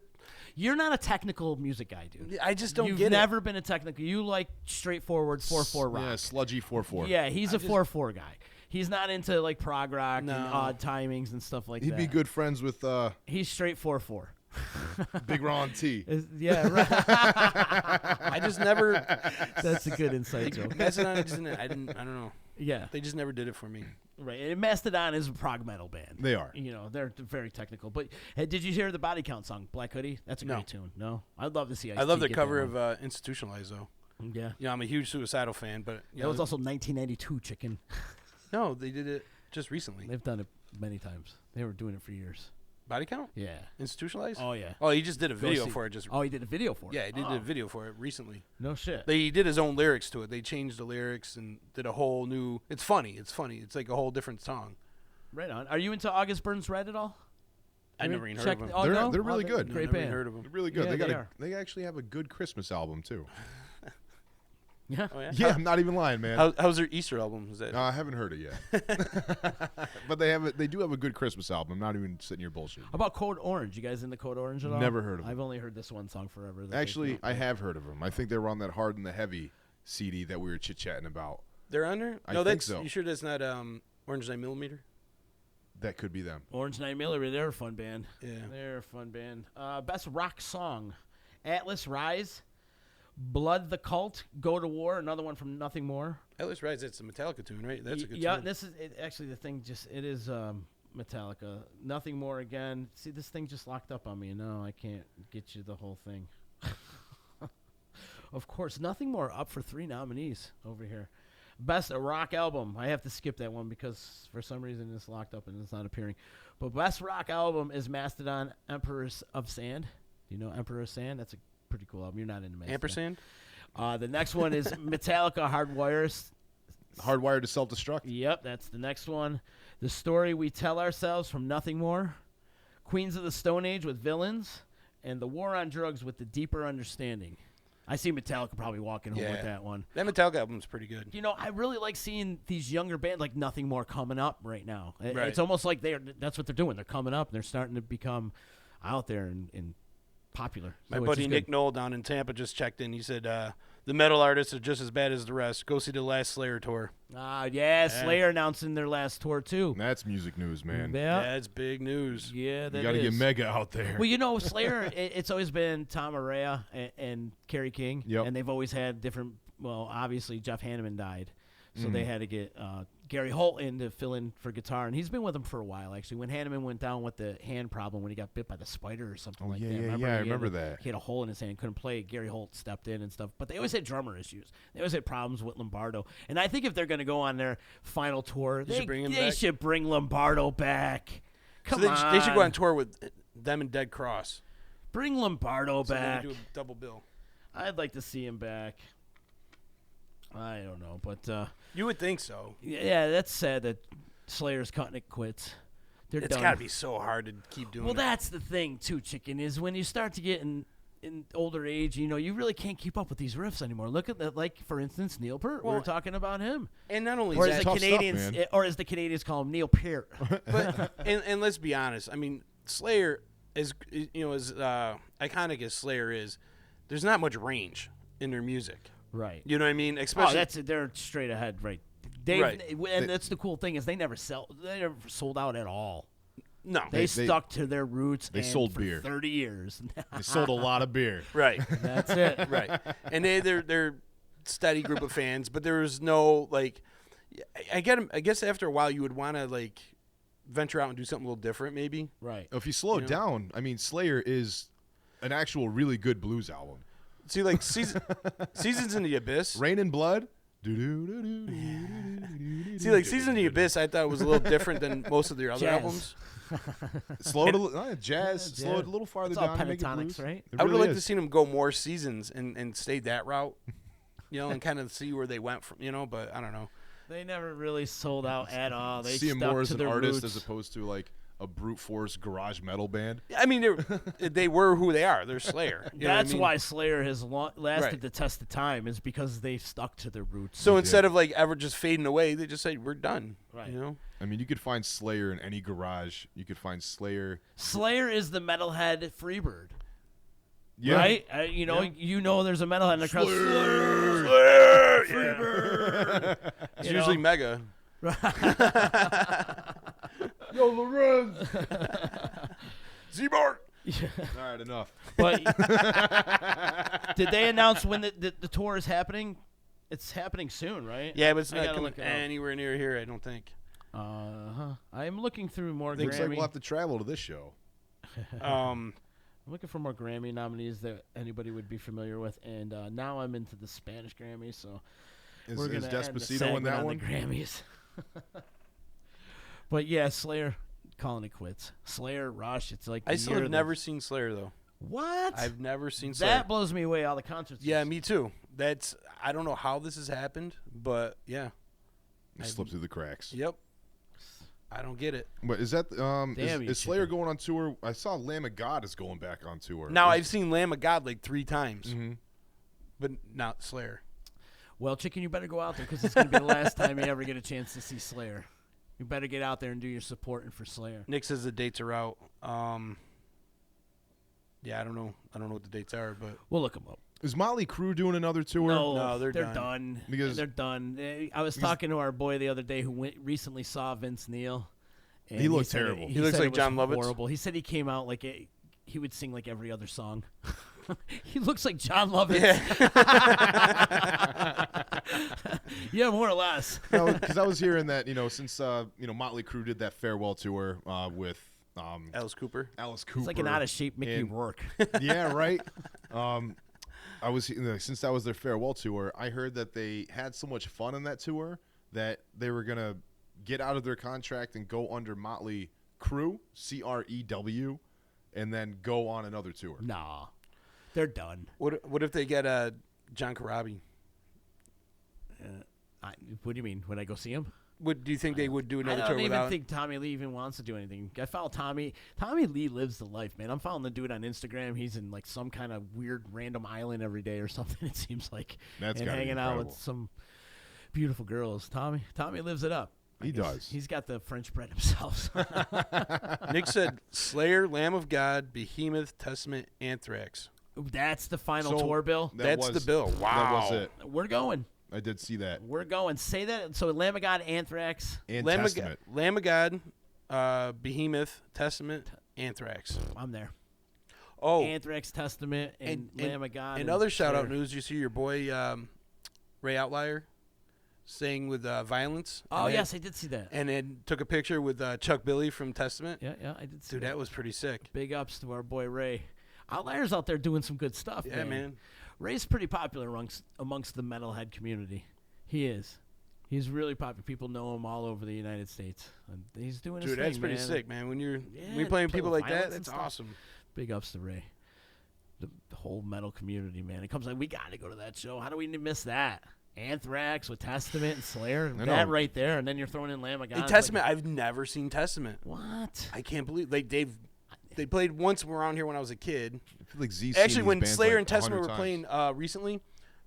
You're not a technical music guy, dude. I just don't You've get never been a technical. You like straightforward 4/4 rock. Yeah, sludgy 4/4. Yeah, he's a 4/4 guy. He's not into like prog rock No. and odd timings and stuff like He'd that. be good friends with He's straight 4/4. Big Ron T. Yeah, right. I just never. That's a good inside joke. Mastodon. I don't know. Yeah, They just never did it for me. right. And Mastodon is a prog metal band. They are. They're very technical. But hey, did you hear the Body Count song, Black Hoodie? That's a No. great tune. No, I'd love to see. I love Ice-T the get cover that of Institutionalized, though. one. Yeah, I'm a huge Suicidal fan, but that was also 1992. Chicken. no, they did it just recently. They've done it many times. They were doing it for years. Body Count? Yeah. Institutionalized? Oh yeah. Oh, he just did a Go video see- for it. Just Oh, he did a video for it. yeah, he did Oh, a video for it recently. No shit. He did his own lyrics to it. They changed the lyrics and did a whole new. It's funny. It's like a whole different song. Right on. Are you into August Burns Red at all? I never even heard Check- of him. Oh, no? They're really good. Great Never even band. heard of They're him. really good. Yeah, they they actually have a good Christmas album too. Yeah. Oh yeah. Yeah, I'm not even lying, man. How's their Easter album? Is that? No, I haven't heard it yet. But they do have a good Christmas album. I'm not even sitting here bullshitting. How about Code Orange? You guys into Code Orange at all? Never heard of I've them. only heard this one song forever. that they Actually, put I out. have heard of them. I think they were on that Hard and the Heavy CD that we were chit-chatting about. They're under? I No, think that's. so. You sure that's not Orange 9mm? That could be them. Orange 9mm. They're a fun band. Yeah. They're a fun band. Best rock song: Atlas Rise, Blood the Cult, Go to War. Another one from Nothing More. Atlas Rise. That's a Metallica tune, right? That's a good Yeah, tune. this is actually the thing. It is Metallica. Nothing More again. See, this thing just locked up on me. No, I can't get you the whole thing. Of course, Nothing More up for 3 nominees over here. Best rock album. I have to skip that one because for some reason it's locked up and it's not appearing. But best rock album is Mastodon, Emperors of Sand. Do you know Emperor of Sand? That's a pretty cool album. You're not into Mastodon. Ampersand? The next one is Metallica, Hardwire. Hardwired to Self-Destruct. Yep, that's the next one. The Story We Tell Ourselves from Nothing More. Queens of the Stone Age with Villains. And The War on Drugs with The Deeper Understanding. I see Metallica probably walking home with that one. That Metallica album's pretty good. I really like seeing these younger bands like Nothing More coming up right now. Right. It's almost like that's what they're doing. They're coming up and they're starting to become out there and popular. My So which buddy is Nick good. Knoll down in Tampa just checked in. He said the metal artists are just as bad as the rest. Go see the last Slayer tour. Yeah, Slayer announcing their last tour too. That's music news, man. Yeah, That's big news. yeah, that You got to get is. Mega out there. Well, Slayer, it's always been Tom Araya and Kerry King, Yep. and they've always had different. Well, obviously Jeff Hanneman died, so Mm. they had to get Gary Holt in to fill in for guitar, and he's been with them for a while actually. When Hanneman went down with the hand problem when he got bit by the spider or something Oh, like yeah, that, yeah, remember? yeah, I He had remember a- that. He had a hole in his hand, couldn't play. Gary Holt stepped in and stuff, but they always had drummer issues. They always had problems with Lombardo, and I think if they're going to go on their final tour, should bring him they back. should bring Lombardo back. Come So on, they should go on tour with them and Dead Cross. Bring Lombardo So they back. do a double bill. I'd like to see him back. I don't know, but You would think so. yeah, that's sad that Slayer's cutting it quits. They're It's done. got to be so hard to keep doing. Well, it. that's the thing too, Chicken, is when you start to get in older age, you really can't keep up with these riffs anymore. Look at that, like for instance, Neil Peart. we Well, were talking about him, And not only or that, as the tough stuff, Canadians, man. or as the Canadians call him, Neil Peart. but and let's be honest. I mean, Slayer as iconic as Slayer is, there's not much range in their music. Right. You know what I mean? Oh, Especially they're straight ahead, right? And that's the cool thing is they never sold out at all. no, They stuck to their roots. They and sold for beer. 30 years. They sold a lot of beer. right, That's it. right, and they're steady group of fans, but there was no like. I guess after a while you would want to like venture out and do something a little different, maybe. Right. If you slow it down, I mean, Slayer is an actual really good blues album. See, like Seasons in the Abyss. Rain and Blood. See, like Seasons in the Abyss, I thought was a little different than most of their other Jazz. albums. Slow it jazz. Yeah, Slow it a little farther it's all down. and make it pentatonics, blues. right? It I would really like to is. see them go more seasons and stay that route, and kind of see where they went from, but I don't know. They never really sold out at all. They see him stuck more as to an their artist roots. as opposed to like a brute force garage metal band. I mean, they were who they are. They're Slayer. You know what I That's mean? why Slayer has lasted Right. the test of time, is because they've stuck to their roots. So instead of like ever just fading away, they just say we're done. Right. I mean, you could find Slayer in any garage. You could find Slayer. Slayer is the metalhead Freebird, Yeah. right? There's a metalhead in the crowd. It's You usually know? Mega. Yo, Lorenz. Z-Bar. All right, enough. But did they announce when the tour is happening? It's happening soon, right? Yeah, but it's I not gotta coming look it up. anywhere near here, I don't think. I'm looking through more Looks like Grammy. we'll have to travel to this show. Um, I'm looking for more Grammy nominees that anybody would be familiar with, and now I'm into the Spanish Grammys, so Is, we're is gonna end the Despacito in segment that on one? the Grammys. But yeah, Slayer calling it quits. Slayer, Rush. It's like I the still year have of never seen Slayer though. What? I've never seen Slayer. That blows me away. All the concerts. Yeah, me too. I don't know how this has happened, but yeah. It slipped through the cracks. Yep. I don't get it. But is that Damn you, is Slayer chicken. going on tour? I saw Lamb of God is going back on tour. Now Is- I've seen Lamb of God like 3 times, Mhm. but not Slayer. Well, Chicken, you better go out there because it's going to be the last time you ever get a chance to see Slayer. You better get out there and do your supporting for Slayer. Nick says the dates are out. Yeah, I don't know. I don't know what the dates are, but We'll look them up. Is Motley Crue doing another tour? No, they're done. done. Because- They're done. I was talking to our boy the other day who recently saw Vince Neil. And He looked said it- terrible. He looks said like it was John Lovitz. Horrible. He said he came out like he would sing like every other song. He looks like John Lovitz. Yeah, more or less. Because I was hearing that since Motley Crue did that farewell tour with Alice Cooper. Alice Cooper. It's like an out of shape Mickey and- Rourke. Yeah, right. I was since that was their farewell tour, I heard that they had so much fun on that tour that they were gonna get out of their contract and go under Motley Crue, CREW, and then go on another tour. Nah, they're done. What if they get John Corabi? What do you mean? Would I go see him? Do you think they would do I another don't tour even without? think Tommy Lee even wants to do anything. I follow Tommy. Tommy Lee lives the life, man. I'm following the dude on Instagram. He's in like some kind of weird random island every day or something. It seems like, That's and gotta be hanging out with incredible. some beautiful girls. Tommy lives it up. I He guess. does. He's got the French bread himself. Nick said Slayer, Lamb of God, Behemoth, Testament, Anthrax. That's the final So- tour bill. That's the bill. That Wow. was it. We're going. I did see that. We're going. Say that. So Lamb of God, Anthrax. And Lamb Testament. Lamb of God, Behemoth, Testament, Anthrax. I'm there. Oh, Anthrax, Testament, and Lamb of God. and other shout out Slayer. news. You see your boy Ray Outlier saying with Violence. Oh, and yes, I did see that. And then took a picture with Chuck Billy from Testament. Yeah, I did see Dude, that was pretty sick. Big ups to our boy Ray. Outlier's out there doing some good stuff, Yeah, man. Ray's pretty popular amongst the metalhead community. He is. He's really popular. People know him all over the United States. And he's doing his Dude, thing, that's pretty man. sick, man. When you're Yeah, playing play people with like that, Violence and that's stuff. awesome. Big ups to Ray. The whole metal community, man. It comes like, we got to go to that show. How do we miss that? Anthrax with Testament and Slayer. I That know. right there, and then you're throwing in Lamb of God. And It's Testament, I've never seen Testament. What? I can't believe they played once around here when I was a kid. I feel like Z's Actually, seen these when bands Slayer like and Testament 100 were times. playing recently,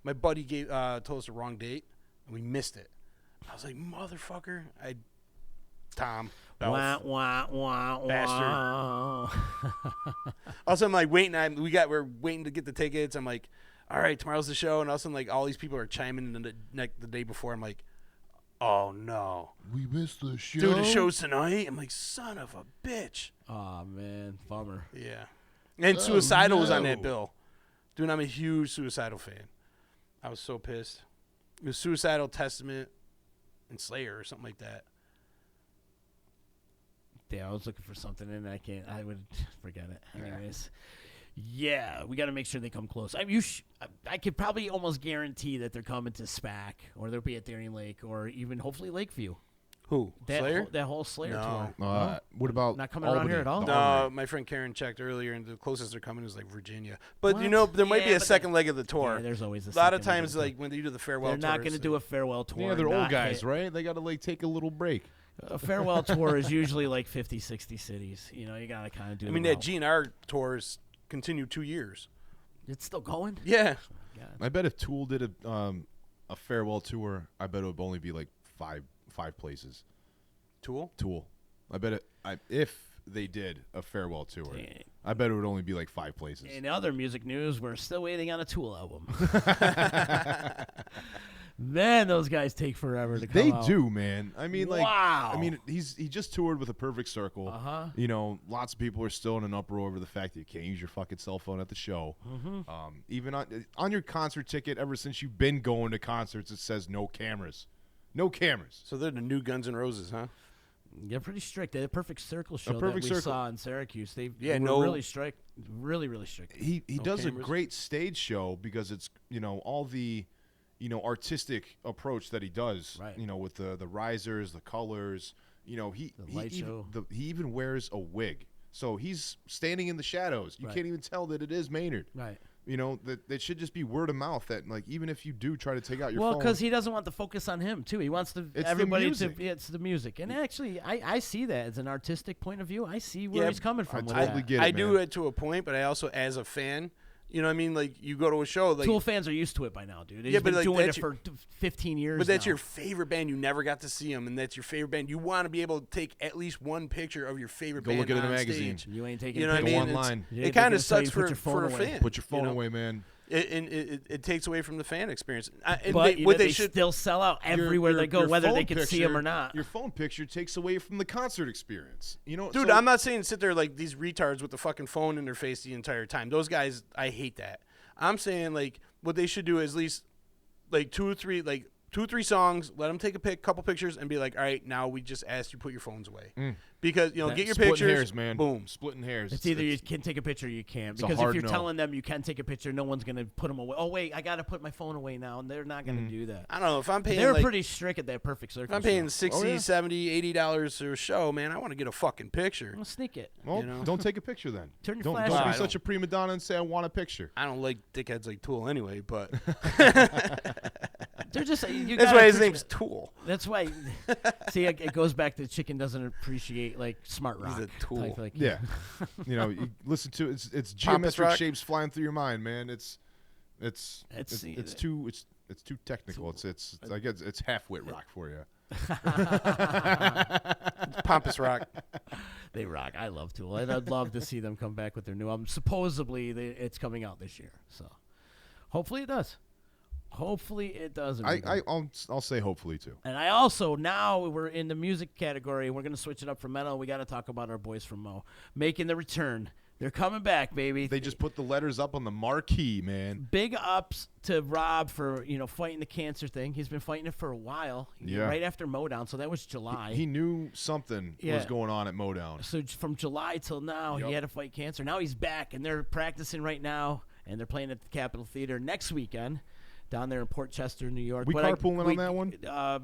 my buddy told us the wrong date, and we missed it. I was like, motherfucker. Tom. that Wah, was- wah, wah, Bastard. wah. Also, I'm like waiting. We're waiting to get the tickets. I'm like, all right, tomorrow's the show, and all of a sudden, like all these people are chiming in the day before. I'm like, oh no, We missed the show. dude, the show's tonight. I'm like, son of a bitch. Oh, man. Bummer. Yeah, and Suicidal was on that no. bill. Dude, I'm a huge Suicidal fan. I was so pissed. It was Suicidal, Testament, and Slayer or something like that. Yeah, I was looking for something, and I would forget it. Anyways. Yeah, we got to make sure they come close. I could probably almost guarantee that they're coming to SPAC, or they'll be at Darien Lake, or even hopefully Lakeview. Who? Slayer? That whole Slayer No. tour. What about Not coming around Albany? here at all? The No, Armory? my friend Karen checked earlier, and the closest they're coming is like Virginia. But What? you know, there might be Yeah, a but second leg of the tour. Yeah, there's always a lot of second leg times, the tour. like when they do the farewell, They're not going to do a farewell tour. Yeah, they're not old guys, hit- right? They got to like take a little break. A farewell tour is usually like 50, 60 cities. You know, you got to kind of do I the mean, that route. GNR tours continue 2 years. It's still going? Yeah. I bet if Tool did a farewell tour, I bet it would only be like five places. Tool? Tool. I bet if they did a farewell tour, Dang. I bet it would only be like 5 places. In other music news, we're still waiting on a Tool album. Man, those guys take forever to come They out. do, man. I mean, like, Wow. I mean, he just toured with a Perfect Circle. Uh-huh. You know, lots of people are still in an uproar over the fact that you can't use your fucking cell phone at the show. Mm-hmm. Even on your concert ticket, ever since you've been going to concerts, it says no cameras. No cameras. So they're the new Guns N' Roses, huh? They're pretty strict. They had a Perfect Circle show Perfect that we Circle. saw in Syracuse. They Yeah, were no- really strict. Really, really strict. He does cameras? a great stage show because it's, you know, all the, you know, artistic approach that he does. Right. You know, with the risers, the colors. You know, he light even, show. he even wears a wig. So he's standing in the shadows. You Right. can't even tell that it is Maynard. Right. You know, that should just be word of mouth that, like, even if you do try to take out your Well, phone. because he doesn't want the focus on him too. He wants the everybody music. to. Yeah, it's the music, and actually, I see that as an artistic point of view. I see where Yeah, he's coming from. with totally that. get it, I do man. it to a point, but I also, as a fan, you know what I mean? Like, you go to a show, like, Tool fans are used to it by now, dude. He's Yeah, but, been like, doing it that's for 15 years. but that's now. your favorite band. You never got to see them, and that's your favorite band. You want to be able to take at least one picture of your favorite Go band look at it in on a magazine. stage. You ain't taking. You know what I Go mean? online. You It ain't kind of taking- so you sucks put for your phone a away. fan. Put your phone you know? away, man. It takes away from the fan experience. And But they, you what know, they they should still sell out Your- everywhere your- they go, your whether they phone can see him picture- or not. Your phone picture takes away from the concert experience. You know, Dude, so- I'm not saying sit there like these retards with the fucking phone in their face the entire time. Those guys, I hate that. I'm saying like what they should do is at least like two or three songs. Let them take a couple pictures and be like, all right, now we just asked you put your phones away because you know get your Splitting pictures. hairs, man. Boom. Splitting hairs. It's either you can take a picture or you can't. it's a Because if hard you're no. telling them you can take a picture, no one's going to put them away. Oh, wait, I got to put my phone away now. And they're not going to do that. I don't know if I'm paying. They're like, pretty strict at that Perfect Circle. if I'm paying show. 60 yeah. 70 $80 for a show, man, I want to get a fucking picture. Well, sneak it. Well, you know? don't take a picture then. Turn your don't flash don't on. be such a prima donna and say I want a picture. I don't like dickheads like Tool anyway, but They're just. You that's gotta why his appreciate- name's Tool. That's why. See, it goes back to chicken doesn't appreciate like smart rock. He's a tool. type, like, Yeah, you know, you listen to it's Pompous geometric rock. shapes flying through your mind, man. It's It's- too technical. It's I guess it's half-wit rock for you. Pompous rock. They rock. I love Tool. And I'd love to see them come back with their new album. Supposedly, it's coming out this year. So, hopefully it does. Hopefully it does. I'll say hopefully too. And I also, now we're in the music category. We're going to switch it up from metal. We got to talk about our boys from Mo making the return. They're coming back, baby. They just put the letters up on the marquee, man. Big ups to Rob for, fighting the cancer thing. He's been fighting it for a while. Yeah. Right after Modown, so that was July. He knew something was Yeah. going on at Modown. So from July till now, Yep. he had to fight cancer. Now he's back, and they're practicing right now, and they're playing at the Capitol Theater next weekend down there in Port Chester, New York. We carpooling on that one?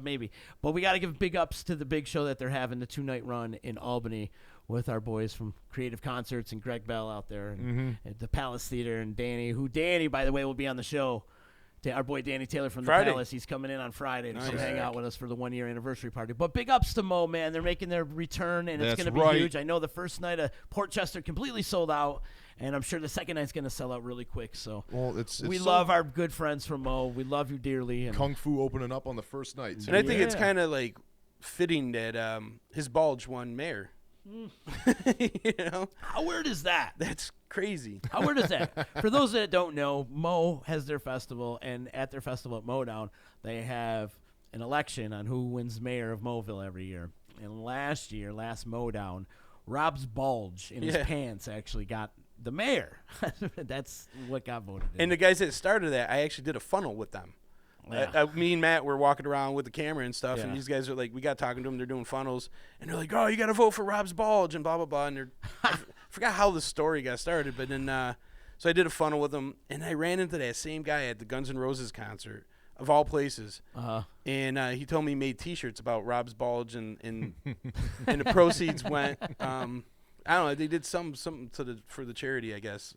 Maybe. But we got to give big ups to the big show that they're having, the 2-night run in Albany with our boys from Creative Concerts and Greg Bell out there and, Mm-hmm. at the Palace Theater and Danny, by the way, will be on the show Our boy Danny Taylor from the Friday. Palace, he's coming in on Friday to come Nice. hang out with us for the 1-year anniversary party. But big ups to Mo, man. They're making their return, and it's That's going to be right. huge. I know the first night of Portchester completely sold out, and I'm sure the second night's going to sell out really quick. So Well, it's we so- love our good friends from Mo. We love you dearly. And Kung Fu opening up on the first night. Too. And I think it's Yeah. kind of like fitting that his bulge won mayor. You know, how weird is that? that's crazy. How weird is that? For those that don't know, Mo has their festival, and at their festival at Modown, they have an election on who wins mayor of Mobile every year. And last Modown, Rob's bulge in his Yeah. pants actually got the mayor. That's what got voted in. And the guys that started that, I actually did a funnel with them. Yeah. Me and Matt were walking around with the camera and stuff, Yeah. and these guys are like, we got talking to them. They're doing funnels, and they're like, "Oh, you got to vote for Rob's bulge," and blah blah blah. And I forgot how the story got started, but then so I did a funnel with them, and I ran into that same guy at the Guns N' Roses concert of all places, and he told me he made T-shirts about Rob's bulge, and and the proceeds went. I don't know. They did something for the charity, I guess,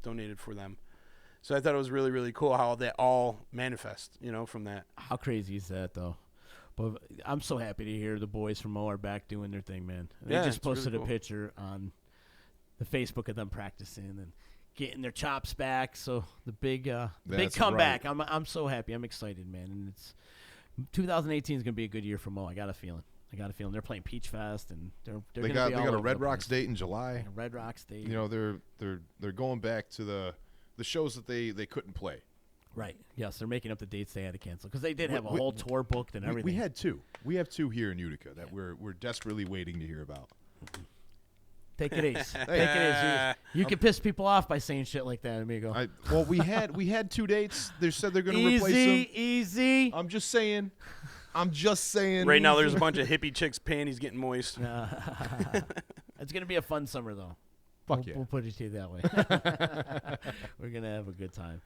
donated for them. So I thought it was really, really cool how that all manifests, from that. How crazy is that, though? But I'm so happy to hear the boys from Mo are back doing their thing, man. They Yeah, just it's really posted cool. a picture on the Facebook of them practicing and getting their chops back. So the big That's comeback. right. I'm so happy. I'm excited, man. And it's 2018 is gonna be a good year for Mo. I got a feeling. They're playing Peach Fest, and they're They gonna got be they all got a over Red the Rocks place. date in July. Red Rocks Day. You know, they're going back to the shows that they couldn't play. Right. Yes, they're making up the dates they had to cancel because they did have a we- whole tour booked and everything. We had two. We have two here in Utica that we're desperately waiting to hear about. Take it easy. Take it easy. You can piss people off by saying shit like that, amigo. Well, we had two dates. They said they're going to replace them. Easy. I'm just saying. Right now, there's a bunch of hippie chicks' panties getting moist. It's gonna be a fun summer, though. Fuck yeah. We'll put it to you that way. We're gonna have a good time.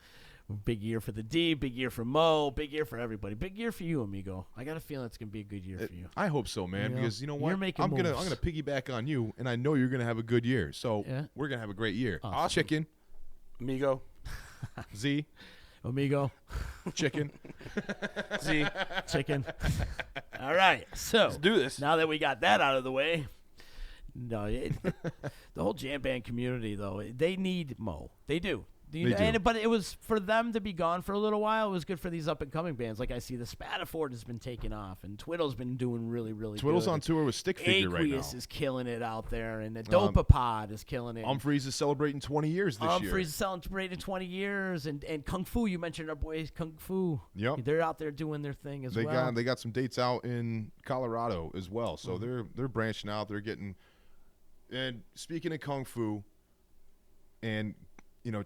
Big year for the D, big year for Mo, big year for everybody, big year for you, amigo. I got a feeling it's gonna be a good year for you. I hope so, man. You know, Because you know what? you're making I'm gonna moves. piggyback on you, and I know you're gonna have a good year. So Yeah. we're gonna have a great year. Awesome. Chicken, Amigo. Z, Amigo, chicken. See, chicken. All right, so let's do this. now that we got that out of the way, the whole jam band community, though, they need Mo. They do. They do. But it was for them to be gone for a little while. It was good for these up and coming bands. Like I see, the Spataford has been taking off, and Twiddle's been doing really, really Twiddle's good. on tour with Stick Figure right now. Aqueous is killing it out there, and the Dopapod is killing it. Humphreys is celebrating 20 years this year. Humphreys is celebrating 20 years, and Kung Fu. You mentioned our boys Kung Fu. Yep. They're out there doing their thing as well. They got some dates out in Colorado as well. Mm-hmm. So they're branching out. They're getting. And speaking of Kung Fu, and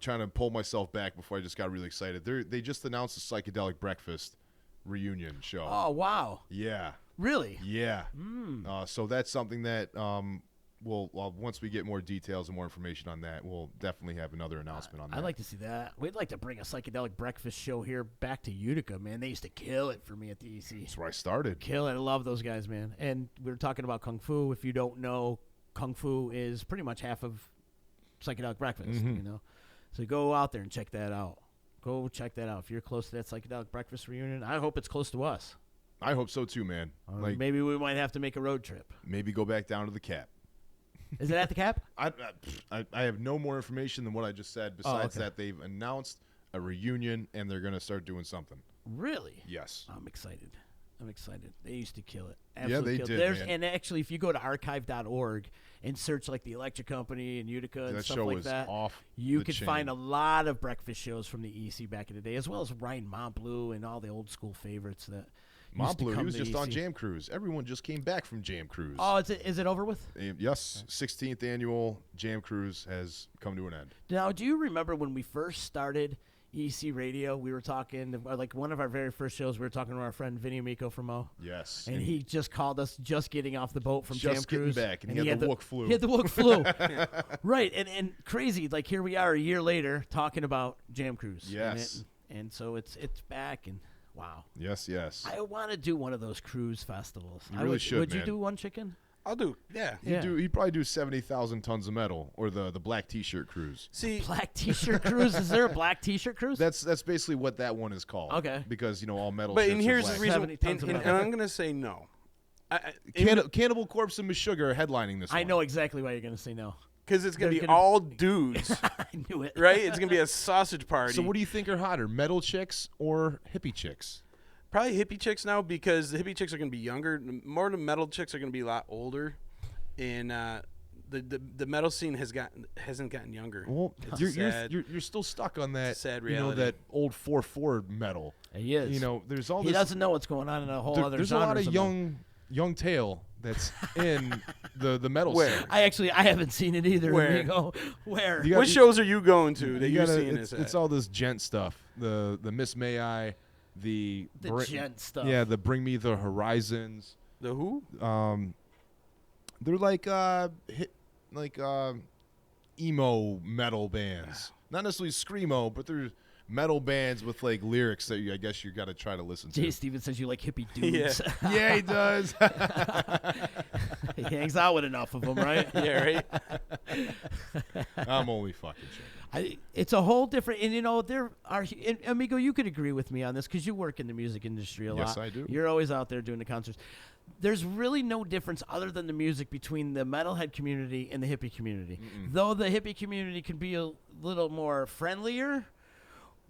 trying to pull myself back before I just got really excited. They just announced the Psychedelic Breakfast reunion show. Oh wow! Yeah, Really? yeah. So that's something that once we get more details and more information on that, we'll definitely have another announcement on that. I'd like to see that. We'd like to bring a Psychedelic Breakfast show here back to Utica, man. They used to kill it for me at the EC. That's where I started. Kill it. I love those guys, man. And we were talking about Kung Fu. If you don't know, Kung Fu is pretty much half of Psychedelic Breakfast, So go out there and check that out. Go check that out. If you're close to that Psychedelic Breakfast reunion, I hope it's close to us. I hope so too, man. Like Maybe we might have to make a road trip. maybe go back down to the Cap. Is it at the Cap? I have no more information than what I just said. Besides okay. that, they've announced a reunion and they're going to start doing something. Really? Yes. I'm excited. They used to kill it. Yeah, Absolutely they kill it. did, There's, man. And actually, if you go to archive.org and search like the Electric Company and Utica and That stuff show like was that, off you the can chain. find a lot of breakfast shows from the EC back in the day, as well as Ryan Montbleu and all the old school favorites that used to Montbleu, he come was to just on EC. Jam Cruise. Everyone just came back from Jam Cruise. Oh, is it over with? Yes, 16th annual Jam Cruise has come to an end. Now, do you remember when we first started EC Radio? We were talking, like one of our very first shows, we were talking to our friend Vinny Amico from Mo. Yes. And he just called us just getting off the boat from Just Jam getting Cruise. back, and he had the Wook flu. He had the Wook flu. Right, and crazy, like here we are a year later talking about Jam Cruise. Yes. And so it's back, and wow. Yes, yes. I want to do one of those cruise festivals. You really should, Would you man. do one, Chicken? I'll do. Yeah. He'd probably do 70,000 tons of metal, or the black T-shirt cruise. See, Black T-shirt cruise. Is there a black T-shirt cruise? That's basically what that one is called. Okay. Because all metal. but shirts and are here's black. the reason. 70 tons of And metal. I'm gonna say no. Cannibal Corpse and Meshuggah are headlining this. I one. know exactly why you're going to say no. Because it's gonna They're be gonna- all dudes, I knew it. right? It's gonna be a sausage party. So what do you think are hotter, metal chicks or hippie chicks? Probably hippie chicks now, because the hippie chicks are gonna be younger. More of the metal chicks are gonna be a lot older, and the metal scene hasn't gotten younger. Well, It's sad. you're still stuck on that. Sad You reality. know, that old 4/4 metal. He is. You know, there's all He this. doesn't know what's going on in a whole other There's a lot genres of them. young tail that's in the metal Where? scene. I haven't seen it either. Where? Amigo. Where? You got- What shows are you going to that You you're gotta- seeing it's, this it's at? all this gent stuff. The Miss May I, the gent stuff. Yeah, the Bring Me the Horizons. The who? They're like emo metal bands. Not necessarily screamo, but they're metal bands with like lyrics that I guess you got to try to listen to. Jay Steven says you like hippie dudes. Yeah, he does. He hangs out with enough of them, right? Yeah, right. I'm only fucking joking. It's a whole different, and there are, and Amigo, you could agree with me on this because you work in the music industry a lot. Yes, I do. You're always out there doing the concerts. There's really no difference other than the music between the metalhead community and the hippie community. Though the hippie community can be a little more friendlier,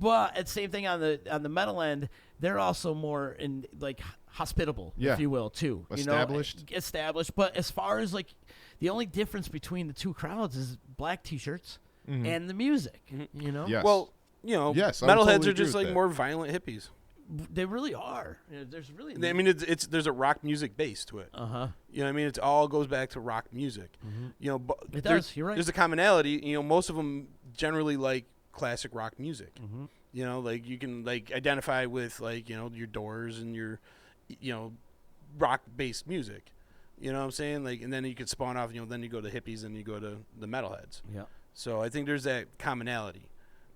but at the same thing on the metal end, they're also more in like hospitable, Yeah. if you will, too. Established. Established. But as far as like the only difference between the two crowds is black T-shirts and the music. You know, Yes. Well, Yes, I would metalheads totally are agree just with like that. more violent hippies. they really are. There's really. I mean, it's there's a rock music base to it. You know what I mean? It all goes back to rock music. You know, but It there's- does, you're right. There's a commonality. You know, most of them generally like classic rock music. You know, like you can like identify with like, you know, your Doors and your, you know, rock-based music. You know what I'm saying? Like, and then you could spawn off. You know, then you go to hippies and you go to the metalheads. Yeah. So I think there's that commonality.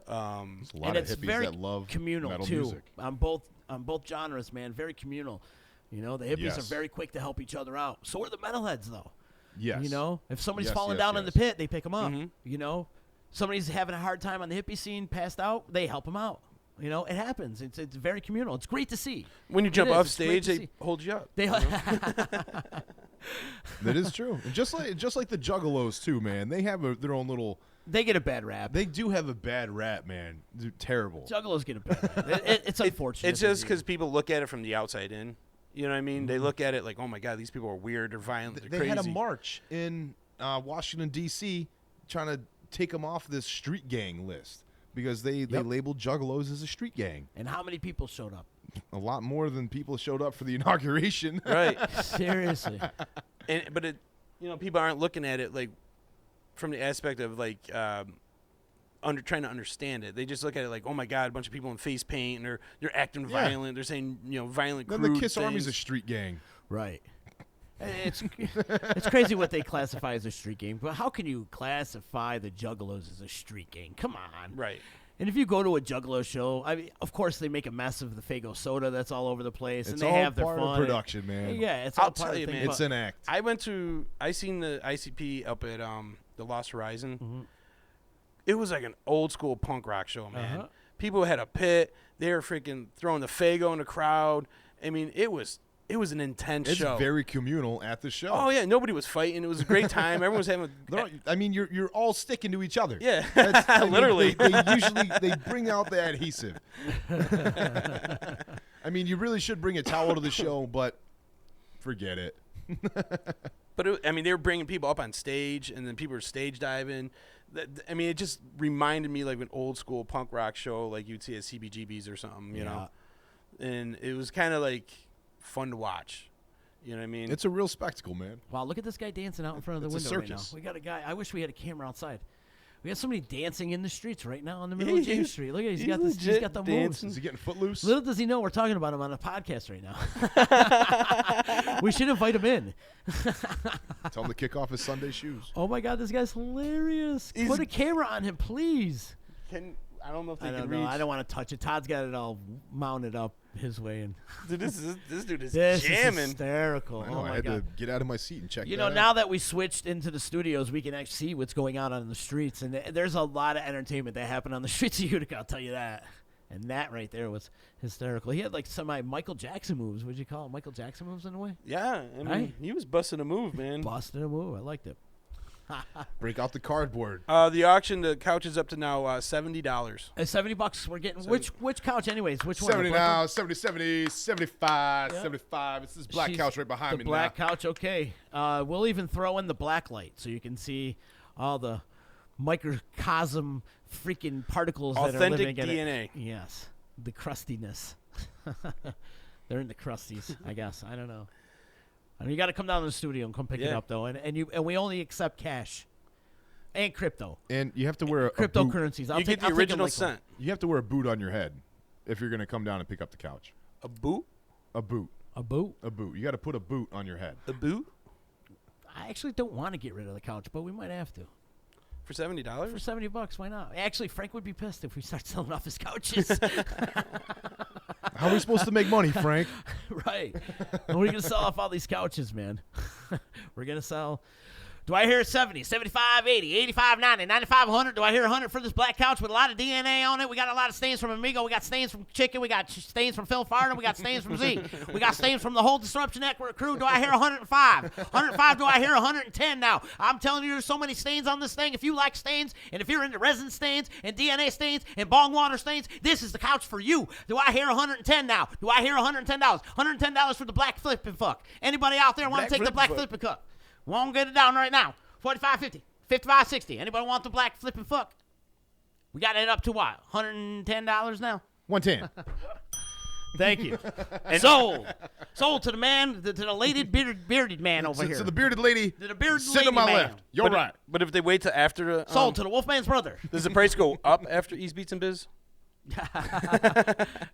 There's a lot And of it's hippies very that love communal metal too. music. On both genres, man. Very communal. You know, the hippies Yes. are very quick to help each other out. So are the metalheads, though. Yes. You know, if somebody's Yes, falling yes, down in the yes. pit, they pick them up. You know, somebody's having a hard time on the hippie scene, passed out, they help them out. You know, it happens. It's very communal. It's great to see. When you It jump is. off It's great stage, to they see. hold you up. They That is true. And just like the Juggalos too, man. They have their own little. they get a bad rap. They do have a bad rap, man. They're terrible. Juggalos get a bad rap. It's unfortunate. It's just because people look at it from the outside in. You know what I mean? They look at it like, oh my God, these people are weird or violent. They're They crazy. had a march in Washington D.C. trying to take them off this street gang list because they labeled Juggalos as a street gang. And how many people showed up? A lot more than people showed up for the inauguration. Right. Seriously. But it, you know, people aren't looking at it like from the aspect of like trying to understand it. They just look at it like, oh my God, a bunch of people in face paint and they're acting violent. They're saying, you know, violent. Then crude the Kiss Army's a things. street gang. Right. It's crazy what they classify as a street gang, but how can you classify the Juggalos as a street gang? Come on. Right. And if you go to a Juggalo show, I mean, of course they make a mess of the Faygo soda that's all over the place, It's and they all have their part fun. of production, man. Yeah, it's I'll all part tell of you, the thing. man. It's an act. I seen the ICP up at the Lost Horizon. It was like an old school punk rock show, man. People had a pit. They were freaking throwing the Faygo in the crowd. I mean, it was an intense It's show. very communal at the show. Oh yeah, nobody was fighting. It was a great time. Everyone was having. I mean, you're all sticking to each other. Yeah, I mean, literally. they usually bring out the adhesive. I mean, you really should bring a towel to the show, but forget it. But I mean, they were bringing people up on stage, and then people were stage diving. I mean, it just reminded me like an old school punk rock show, like you'd see at CBGB's or something, you know. And it was kind of like fun to watch. You know what I mean? It's a real spectacle, man. Wow, look at this guy dancing out in front of the It's a window right now. circus. We got a guy. I wish we had a camera outside. We got somebody dancing in the streets right now in the middle of James Street. Look at he's got this. He's legit got the dancing. moves. Is he getting footloose? Little does he know we're talking about him on a podcast right now. We should invite him in. Tell him to kick off his Sunday shoes. Oh my God, this guy's hilarious. Put a camera on him, please. I don't know if they I can don't reach. know. I don't want to touch it. Todd's got it all mounted up his way, and Dude, this dude is this is jamming. hysterical. I know, Oh I my had god! to get out of my seat and check You that know, out. now that we switched into the studios, we can actually see what's going on the streets, and there's a lot of entertainment that happened on the streets of Utica. I'll tell you that. And that right there was hysterical. He had like semi Michael Jackson moves. Would you call it Michael Jackson moves in a way? Yeah, I mean, Right? he was busting a move, man. Busted a move. I liked it. Break out the cardboard. The auction, the couch is up to now $70. At $70, we're getting which couch, anyways? Which one? 70 The black now, one? 70, 70, 75, Yeah. 75. It's this black She's couch right behind the me black now. couch. Okay. We'll even throw in the black light so you can see all the microcosm freaking particles that are Authentic living in it. DNA. Yes, the crustiness. They're in the crusties, I guess. I don't know. And you got to come down to the studio and come pick it Yeah. up though, and we only accept cash and crypto, And you have to wear a boot. cryptocurrencies. I'll You take get the I'll take 'em original like one. scent. You have to wear a boot on your head if you're going to come down and pick up the couch. A boot? A boot. A boot. A boot. You got to put a boot on your head. A boot? I actually don't want to get rid of the couch, but we might have to. For $70? For $70, why not? Actually, Frank would be pissed if we start selling off his couches. How are we supposed to make money, Frank? Right. And we're going to sell off all these couches, man. We're going to sell. Do I hear 70, 75, 80, 85, 90, 95, 100? Do I hear 100 for this black couch with a lot of DNA on it? We got a lot of stains from Amigo. We got stains from Chicken. We got stains from Phil Farnham. We got stains from Z. We got stains from the whole Disruption Network crew. Do I hear 105? 105, do I hear 110 now? I'm telling you, there's so many stains on this thing. If you like stains, and if you're into resin stains, and DNA stains, and bong water stains, this is the couch for you. Do I hear 110 now? Do I hear $110? $110 for the black flipping fuck. Anybody out there want to Black take the black flippin' flipping fuck? Won't get it down right now. 45.50, 55.60. Anybody want the black flipping fuck? We got it up to what? $110 now. 110. Thank you. Sold. Sold to the man, to the lady bearded man over here. So the bearded lady To the bearded sit on my lady man. left. You're right. But if they wait till after the... Sold to the Wolfman's brother. Does the price go up after East Beats and Biz?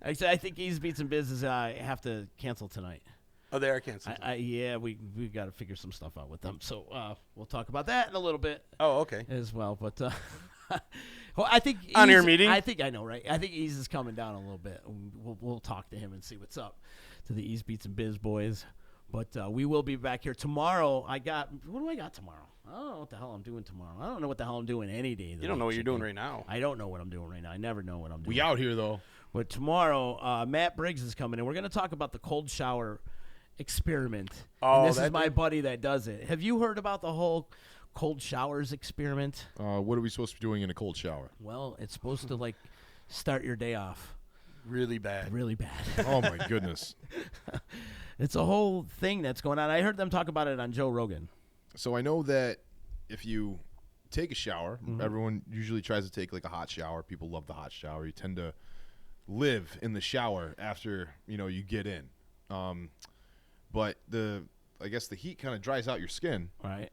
I think Ease Beats and Biz is have to cancel tonight. Oh, they are canceled. Yeah, we got to figure some stuff out with them. So we'll talk about that in a little bit Oh, okay. as well. But well, I think On your Ease- meeting? I think I know, right? I think Ease is coming down a little bit. We'll talk to him and see what's up to the Ease Beats and Biz boys. But we will be back here tomorrow. What do I got tomorrow? I don't know what the hell I'm doing tomorrow. I don't know what the hell I'm doing any day. You don't know what you're doing right now. I don't know what I'm doing right now. I never know what I'm doing. We out here, though. But tomorrow, Matt Briggs is coming in. We're going to talk about the cold shower experiment. Oh, and this is that my dude? buddy that does it. Have you heard about the whole cold showers experiment? What are we supposed to be doing in a cold shower? Well, it's supposed to like start your day off Really bad. really bad. Oh, my goodness. It's a whole thing that's going on. I heard them talk about it on Joe Rogan. So I know that if you take a shower, everyone usually tries to take like a hot shower. People love the hot shower. You tend to live in the shower after, you get in. But I guess the heat kind of dries out your skin. Right.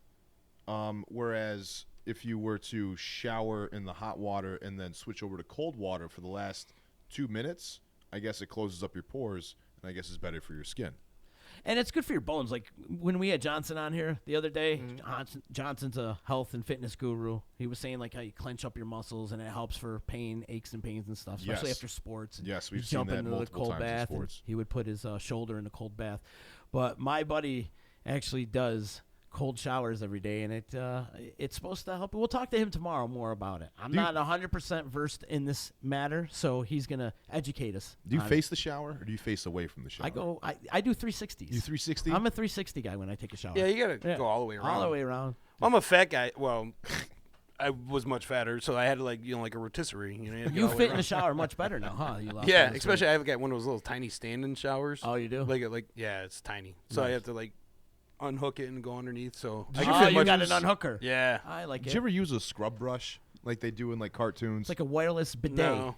Whereas if you were to shower in the hot water and then switch over to cold water for the last 2 minutes, I guess it closes up your pores, and I guess it's better for your skin. And it's good for your bones. Like when we had Johnson on here the other day, Johnson's a health and fitness guru. He was saying like how you clench up your muscles and it helps for pain, aches and pains and stuff, especially Yes. after sports. Yes, we've You seen jump that into the multiple cold times in bath. And sports. he would put his shoulder in the cold bath. But my buddy actually does cold showers every day, and it's supposed to help. We'll talk to him tomorrow more about it. I'm not 100% versed in this matter, so he's going to educate us. Do you on face the shower or do you face away from the shower? I do 360s. You 360? I'm a 360 guy when I take a shower. Yeah, you got to go all the way around. All the way around. I'm a fat guy. Well, I was much fatter, so I had like a rotisserie. You had to get You all the way fit in the around. shower much better now, huh? You lost all Yeah, this especially weight. I have got one of those little tiny stand-in showers. Oh, you do? Yeah, it's tiny. So I Nice. have to like unhook it and go underneath. So Did I you can Oh, fit you much got as- an unhooker. Yeah. I like Did it. you ever use a scrub brush like they do in like cartoons? It's like a wireless bidet.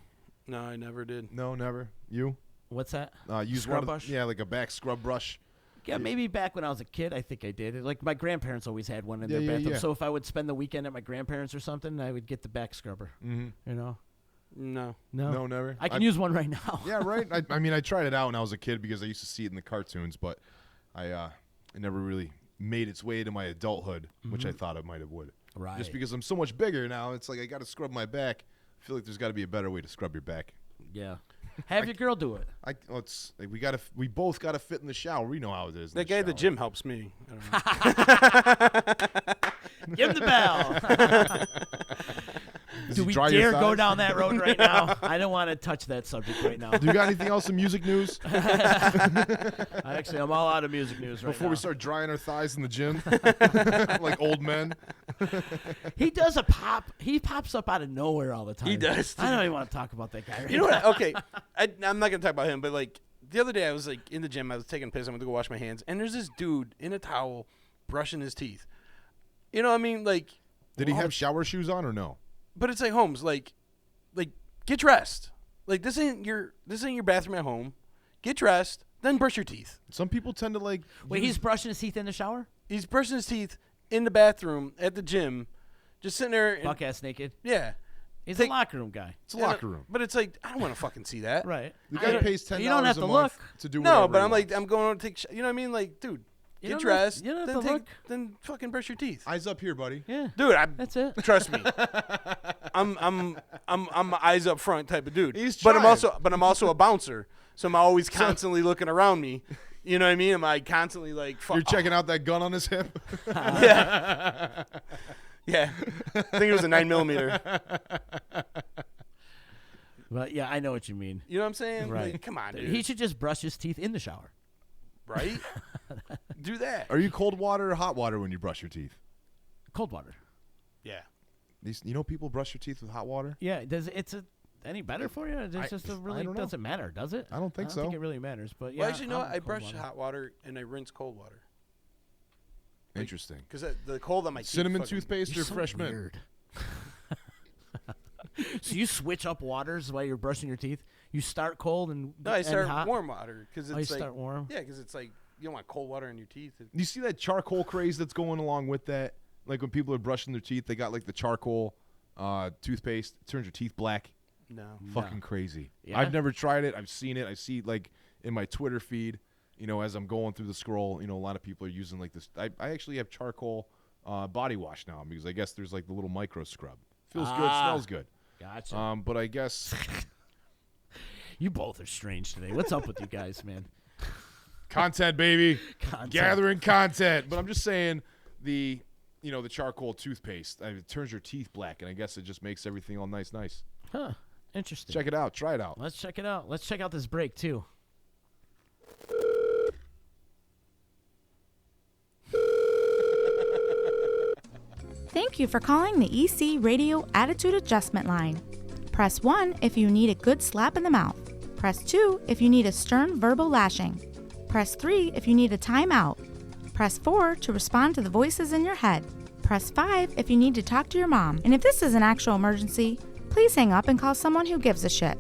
No, I never did. No, never. You? What's that? Use Scrub one of brush? Yeah, like a back scrub brush. Yeah, maybe back when I was a kid, I think I did. Like my grandparents always had one in their Yeah, yeah, bathroom. yeah. So if I would spend the weekend at my grandparents or something, I would get the back scrubber. Mm-hmm. You know? No. No, never. I can use one right now. Yeah, right. I mean, I tried it out when I was a kid because I used to see it in the cartoons, but it never really made its way to my adulthood, which I thought it might have would. Right. Just because I'm so much bigger now, it's like I got to scrub my back feel like there's got to be a better way to scrub your back. Yeah. Have your girl do it. We both got to fit in the shower. We know how it is. That guy at the gym helps me. Give him the bell. Do we dare go down that road right now? I don't want to touch that subject right now. Do you got anything else in music news? Actually, I'm all out of music news right Before now. we start drying our thighs in the gym, like old men. He does a pop. He pops up out of nowhere all the time. He does. I don't even want to talk about that guy right You know now. what? Okay, I'm not gonna talk about him, but like the other day I was like in the gym. I was taking a piss. I went to go wash my hands, and there's this dude in a towel brushing his teeth. You know what I mean? Like, Did he have shower shoes on or no? but it's like Holmes, like get dressed. Like this ain't your bathroom at home. Get dressed, then brush your teeth. Some people tend to like. Wait, he's brushing his teeth in the shower? He's brushing his teeth in the bathroom at the gym, just sitting there. And, Buck ass naked. yeah, He's Take- a locker room guy. It's a locker room. but it's like I don't want to fucking see that. Right. The guy pays $10 You don't have a to month look. to do No, whatever but he I'm like wants. I'm going to take. You know what I mean? Like, dude, You get don't dressed. have- you don't then have to look. Then fucking brush your teeth. Eyes up here, buddy. Yeah. Dude, That's it. trust me. I'm eyes up front type of dude. He's but I'm trying. also a bouncer, so I'm always constantly looking around me. You know what I mean? Am I constantly like? You're checking out that gun on his hip. Yeah. Yeah. I think it was a 9mm. But yeah, I know what you mean. You know what I'm saying? Right. Like, come on, dude. He should just brush his teeth in the shower. Right? Do that. Are you cold water or hot water when you brush your teeth? Cold water. Yeah. You know people brush their teeth with hot water? Yeah. Does it's any better for you? It's just a really don't know. doesn't matter, does it? I don't think I don't so. think it really matters. But yeah. Well, actually, no. I'm I cold brush water. hot water and I rinse cold water Interesting. because the cold on my teeth. Cinnamon fucking- toothpaste You're or so fresh mint? weird. So you switch up waters while you're brushing your teeth. You start cold and No, I and start hot? warm water because it's Oh, you like start warm. yeah, because it's like you don't want cold water in your teeth. You see that charcoal craze that's going along with that? Like when people are brushing their teeth, they got like the charcoal toothpaste. It turns your teeth black. No. Fucking crazy. Yeah? I've never tried it. I've seen it. I see like in my Twitter feed, you know, as I'm going through the scroll, you know, a lot of people are using like this. I actually have charcoal body wash now because I guess there's like the little micro scrub. Feels good, smells good. Gotcha. But I guess You both are strange today. What's up with you guys, man? content, baby. Content. Gathering content. But I'm just saying the charcoal toothpaste, it turns your teeth black, and I guess it just makes everything all nice. Huh. Interesting. Check it out. Try it out. Let's check it out. Let's check out this break too. Thank you for calling the EC Radio Attitude Adjustment Line. Press 1 if you need a good slap in the mouth. Press 2 if you need a stern verbal lashing. Press 3 if you need a timeout. Press 4 to respond to the voices in your head. Press 5 if you need to talk to your mom. And if this is an actual emergency, please hang up and call someone who gives a shit.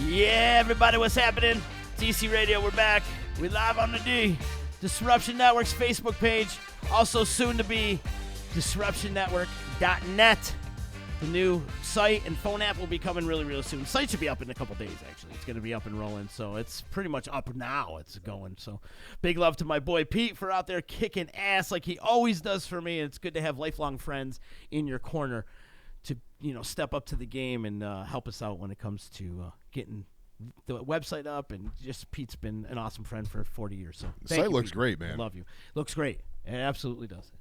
Yeah, everybody, what's happening? DC Radio, we're back. We live on the D. Disruption Network's Facebook page. Also soon to be disruptionnetwork.net. The new site and phone app will be coming really, really soon. The site should be up in a couple days, actually. It's going to be up and rolling, so it's pretty much up now. It's going. So big love to my boy Pete for out there kicking ass like he always does for me. And it's good to have lifelong friends in your corner to, step up to the game and help us out when it comes to getting the website up. And just Pete's been an awesome friend for 40 years. So The site looks great, man. I love you. Looks great. It absolutely does.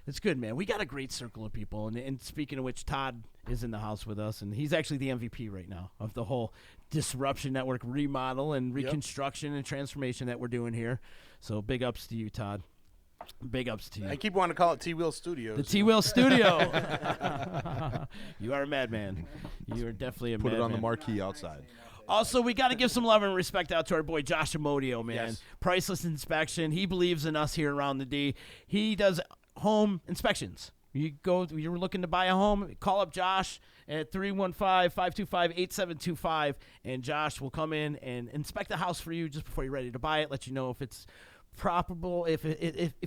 It's good, man. We got a great circle of people. And speaking of which, Todd is in the house with us, and he's actually the MVP right now of the whole Disruption Network remodel and reconstruction and transformation that we're doing here. So big ups to you, Todd. Big ups to you. I keep wanting to call it T-Wheel Studios. The T-Wheel Studio. You are a madman. You are definitely a madman. Put it on the marquee outside. Also, we got to give some love and respect out to our boy Josh Amodio, man. Yes. Priceless Inspection. He believes in us here around the D. He does home inspections. You're looking to buy a home, call up Josh at 315-525-8725, and Josh will come in and inspect the house for you just before you're ready to buy it, let you know if it's properable, if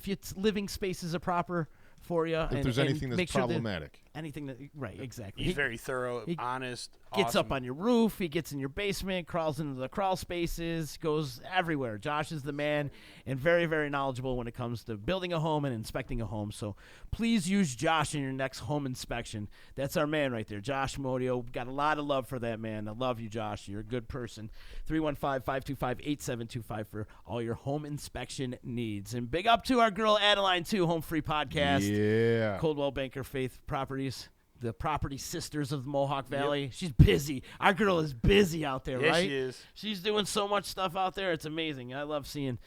its living spaces are proper for you. If there's anything that's problematic. Anything that, right, exactly. He's very thorough, honest, Gets awesome. up on your roof. He gets in your basement, crawls into the crawl spaces, goes everywhere. Josh is the man and very, very knowledgeable when it comes to building a home and inspecting a home. So please use Josh in your next home inspection. That's our man right there, Josh Modio. Got a lot of love for that man. I love you, Josh. You're a good person. 315-525-8725 for all your home inspection needs. And big up to our girl Adeline, too, Home Free Podcast. Yeah. Coldwell Banker Faith Properties. The property sisters of the Mohawk Valley. She's busy. Our girl is busy out there, Yeah, right? she is. She's doing so much stuff out there. It's amazing. I love seeing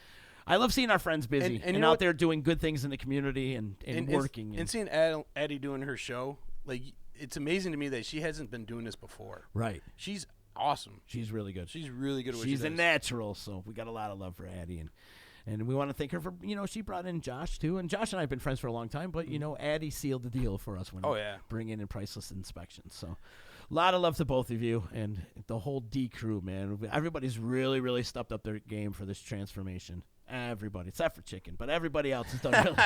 our friends busy And you and know out what? there doing good things in the community and working. And seeing Addie doing her show, like, it's amazing to me that she hasn't been doing this before. Right. She's awesome. She's really good. She's really good at what She's she a does. natural, so we got a lot of love for Addie. And we want to thank her for, she brought in Josh, too. And Josh and I have been friends for a long time, but, Addie sealed the deal for us when bringing in Priceless Inspections. So a lot of love to both of you and the whole D crew, man. Everybody's really, really stepped up their game for this transformation. Everybody, except for Chicken, but everybody else has done really.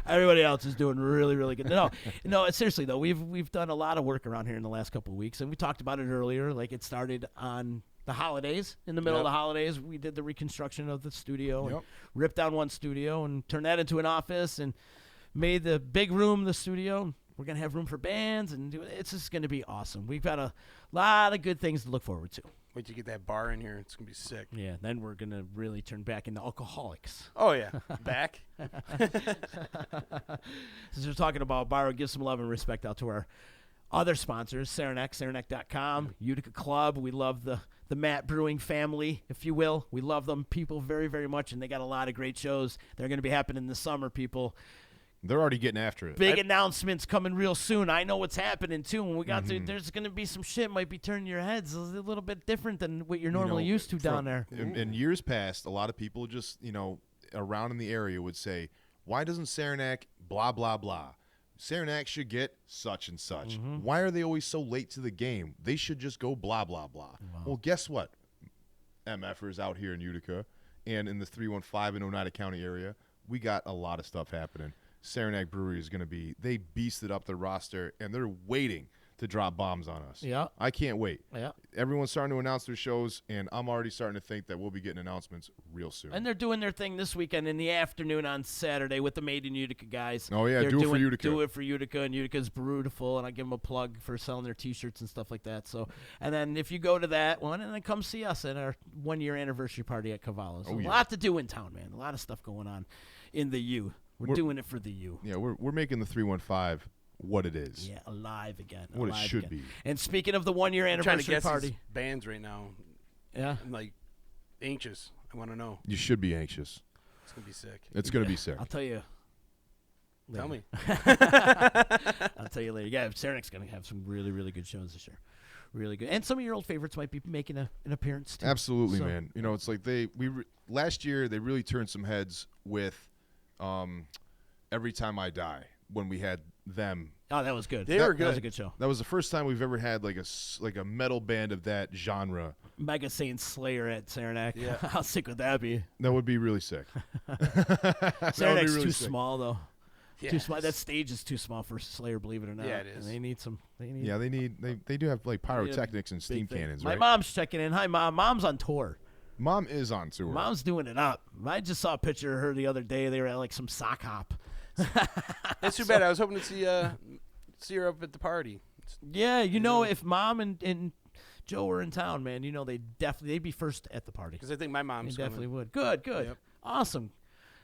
Everybody else is doing really, really good. No, seriously though, we've done a lot of work around here in the last couple of weeks, and we talked about it earlier. Like, it started on the holidays. In the middle of the holidays, we did the reconstruction of the studio and ripped down one studio and turned that into an office and made the big room the studio. We're gonna have room for bands, and it's just gonna be awesome. We've got a lot of good things to look forward to. Wait till you get that bar in here. It's going to be sick. Yeah, then we're going to really turn back into alcoholics. Oh, yeah. Back. Since we're talking about bar, give some love and respect out to our other sponsors, Saranac, Saranac.com, Utica Club. We love the Matt Brewing family, if you will. We love them people very, very much, and they got a lot of great shows. They're going to be happening this summer, people. They're already getting after it. Big announcements coming real soon. I know what's happening, too. When we got to, there's going to be some shit might be turning your heads a little bit different than what you're normally used to down there. In years past, a lot of people just, around in the area would say, why doesn't Saranac blah, blah, blah? Saranac should get such and such. Why are they always so late to the game? They should just go blah, blah, blah. Wow. Well, guess what? MFers out here in Utica and in the 315 and Oneida County area, we got a lot of stuff happening. Saranac Brewery is going to be, they beasted up their roster, and they're waiting to drop bombs on us. Yeah. I can't wait. Yeah. Everyone's starting to announce their shows, and I'm already starting to think that we'll be getting announcements real soon. And they're doing their thing this weekend in the afternoon on Saturday with the Made in Utica guys. Oh, yeah, They're do it for Utica. Do it for Utica, and Utica's beautiful, and I give them a plug for selling their T-shirts and stuff like that. So, and then if you go to that one, and then come see us at our 1-year anniversary party at Cavallo's. A lot to do in town, man. A lot of stuff going on in the U. We're doing it for the U. Yeah, we're making the 315 what it is. Yeah, alive again. What alive it should again. be. And speaking of the 1-year I'm trying to anniversary guess party. these bands right now. Yeah. I'm, like, anxious. I want to know. You should be anxious. It's going to be sick. It's going to be sick. I'll tell you. Later. Tell me. I'll tell you later. Yeah, Saranac's going to have some really, really good shows this year. Really good. And some of your old favorites might be making an appearance, too. Absolutely, man. It's like last year they really turned some heads with Every Time I Die when we had them Oh, that was good. They were That was good. a good show. That was the first time we've ever had like a metal band of that genre. Mega Saint Slayer at Saranac. Yeah. How sick would that be? That would be really sick. Saranac's really too sick. small, though. Yeah. Too small. That stage is too small for Slayer, believe it or not. Yeah, it is. And they need some. Yeah, they do have like pyrotechnics and steam big thing. cannons, My right? mom's checking in. Hi, Mom. Mom's on tour. Mom is on tour. Mom's doing it up. I just saw a picture of her the other day. They were at like some sock hop. It's too bad. I was hoping to see her up at the party. Yeah, if Mom and Joe were in town, man, they'd be first at the party. Because I think my They mom's definitely coming. would. Good. Yep. Awesome.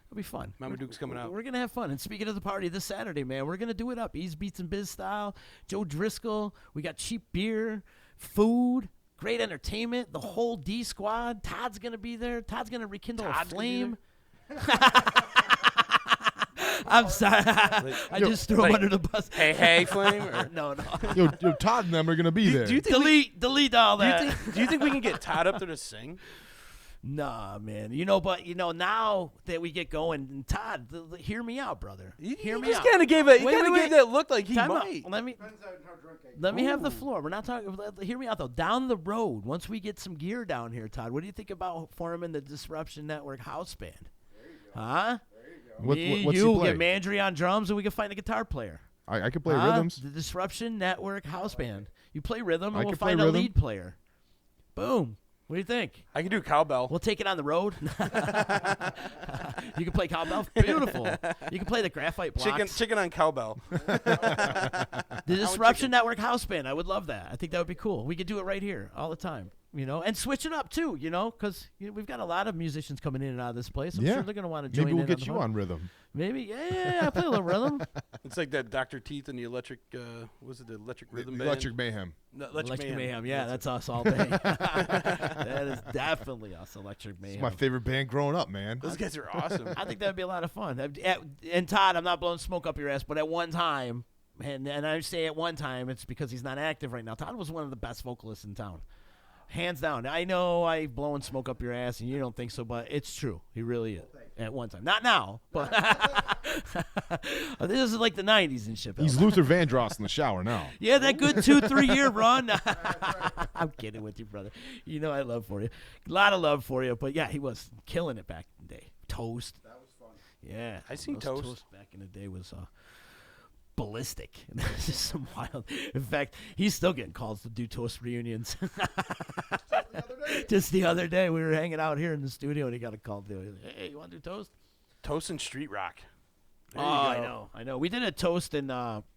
It'll be fun. Mama Duke's coming out. We're going to have fun. And speaking of the party this Saturday, man, we're going to do it up. Ease Beats and Biz style. Joe Driscoll. We got cheap beer, food, great entertainment. The whole D squad. Todd's going to be there. Todd's going to rekindle a flame. I'm sorry. I just threw him under the bus. Hey, Flame. Or, No. Yo, Todd and them are gonna be there. do you think Delete all that. do you think we can get Todd up there to sing? Nah, man. But now that we get going, and Todd, hear me out, brother. Hear me just out. kind of gave Wait, gave that look like he Time out. might. Let me have the floor. We're not talking. Hear me out though. Down the road, once we get some gear down here, Todd, what do you think about forming the Disruption Network house band? There you go. Huh? What's You he play? get Mandry on drums, and we can find a guitar player. I could play Huh? rhythms. The Disruption Network house band. You play rhythm, I and we'll can play find a rhythm. lead player. Boom. What do you think? I can do cowbell. We'll take it on the road. You can play cowbell. Beautiful. You can play the graphite blocks. Chicken on cowbell. The Disruption Network house band. I would love that. I think that would be cool. We could do it right here all the time, and switch it up too, because we've got a lot of musicians coming in and out of this place. I'm Yeah. sure they're going to want to join Maybe we'll in get the you fun. on rhythm. Maybe, yeah, I play a little rhythm. It's like that Dr. Teeth and the electric. Was it the electric rhythm band? Electric Mayhem. No, Electric Mayhem. Yeah, that's us all day. That is definitely us, Electric Mayhem. It's my favorite band growing up, man. Those guys are awesome. I think that would be a lot of fun. And Todd, I'm not blowing smoke up your ass, but at one time, and I say at one time, it's because he's not active right now. Todd was one of the best vocalists in town. Hands down. I know I'm blowing smoke up your ass, and you don't think so, but it's true. He really is. At one time. Not now, but this is like the 90s and shit. He's Luther Vandross in the shower now. Yeah, that good 2-3 year run. I'm kidding with you, brother. I love for you. A lot of love for you, but yeah, he was killing it back in the day. Toast. That was fun. Yeah. I seen those Toast. back in the day was ballistic. This is some wild. In fact, he's still getting calls to do Toast reunions. Just the other day, we were hanging out here in the studio, and he got a call. Hey, you want to do Toast? Toast and Street Rock. There Oh, you go. I know. We did a Toast and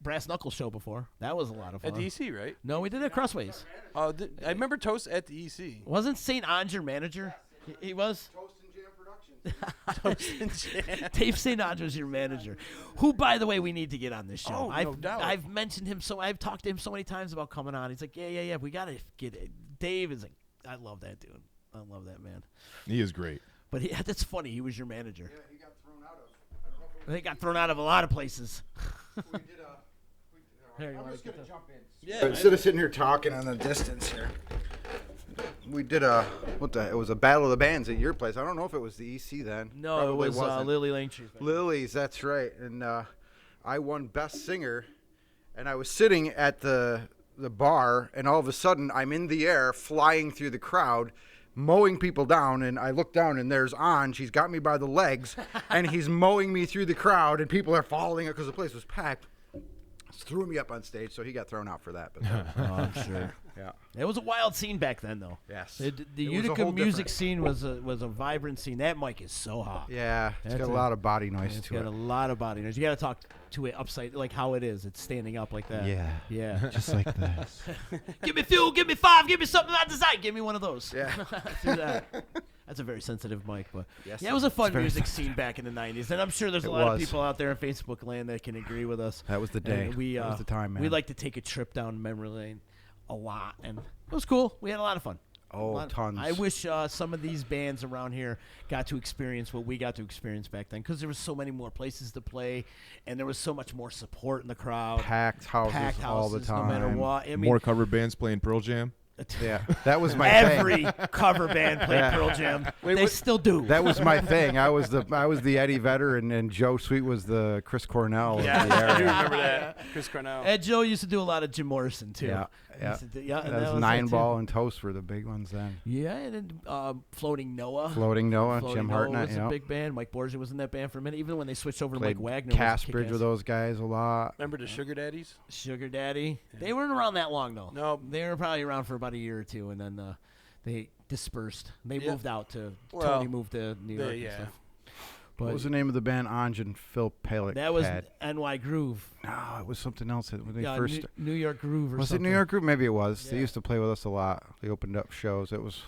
Brass Knuckle show before. That was a lot of fun. At the EC, right? No, we did it at Crossways. Oh, I remember Toast at the EC. Wasn't St. Ange your manager? He was? Toast and Jam. Dave St. Ange was your manager. Who, by the way, we need to get on this show. Oh, no doubt. I've mentioned him I've talked to him so many times about coming on. He's like, yeah. We got to get it. Dave is like, I love that dude. I love that man. He is great. But that's funny. He was your manager. Yeah, he got thrown out of. I don't know if it was. They got thrown out of a lot of places. We did Here, you I'm wanna just get gonna jump in. Yeah, Instead of sitting here talking on the distance here, we did it was a battle of the bands at your place. I don't know if it was the EC then. No, Probably it was wasn't. Lily Langtree's. Lily's, that's right. And I won Best Singer, and I was sitting at the bar, and all of a sudden I'm in the air, flying through the crowd, mowing people down, and I look down, and there's Ange. He's got me by the legs, and he's mowing me through the crowd, and people are following it because the place was packed. Threw me up on stage, so he got thrown out for that. But Oh, I'm sure. yeah. It was a wild scene back then, though. Yes. The It was a Utica whole music different- scene was a vibrant scene. That mic is so hot. Yeah, it's That's got a lot of body noise It's to got it. a lot of body noise. You got to talk to it upside, like how it is. It's standing up like that. Yeah. Yeah. Just like this. Give me fuel. Give me 5. Give me something I desire. Give me one of those. Yeah. Do that. That's a very sensitive mic, but Yes, yeah, it was a fun very music scene back in the 90s, and I'm sure there's a It lot of was. people out there in Facebook land that can agree with us. That was the day. And we, That was the time, man. We like to take a trip down memory lane a lot, and it was cool. We had a lot of fun. Oh, tons. I wish some of these bands around here got to experience what we got to experience back then, because there was so many more places to play, and there was so much more support in the crowd. Packed houses, Packed all the houses, time. no matter what. I mean, More cover bands playing Pearl Jam. Yeah, that was my thing. Every cover band played Pearl Jam. They still do. That was my thing. I was the Eddie Vedder, and Joe Sweet was the Chris Cornell. Yeah, of the I era. do remember that. Chris Cornell. And Joe used to do a lot of Jim Morrison too. Yeah, He yeah. used to do- and That that was was Nine that, too. Ball and Toast were the big ones then. Yeah, and then Floating Noah. Floating Noah, Floating Jim Noah Hartnett, was a big band. Mike Borgia was in that band for a minute. Even when they switched over to Played Mike Wagner. was Castbridge kick-ass. with those guys a lot. Remember the Sugar Daddies? Sugar Daddy. They weren't around that long though. No. They were probably around for about a year or two, and then they dispersed. They Yeah. moved out to Well, Tony moved to New York and yeah. stuff. What But was the name of the band? Anj and Phil Palick that was had? NY Groove. No, it was something else. When they Yeah, first New York Groove or was something. it New York Group? Maybe it was. They Yeah. used to play with us a lot. They opened up shows. That was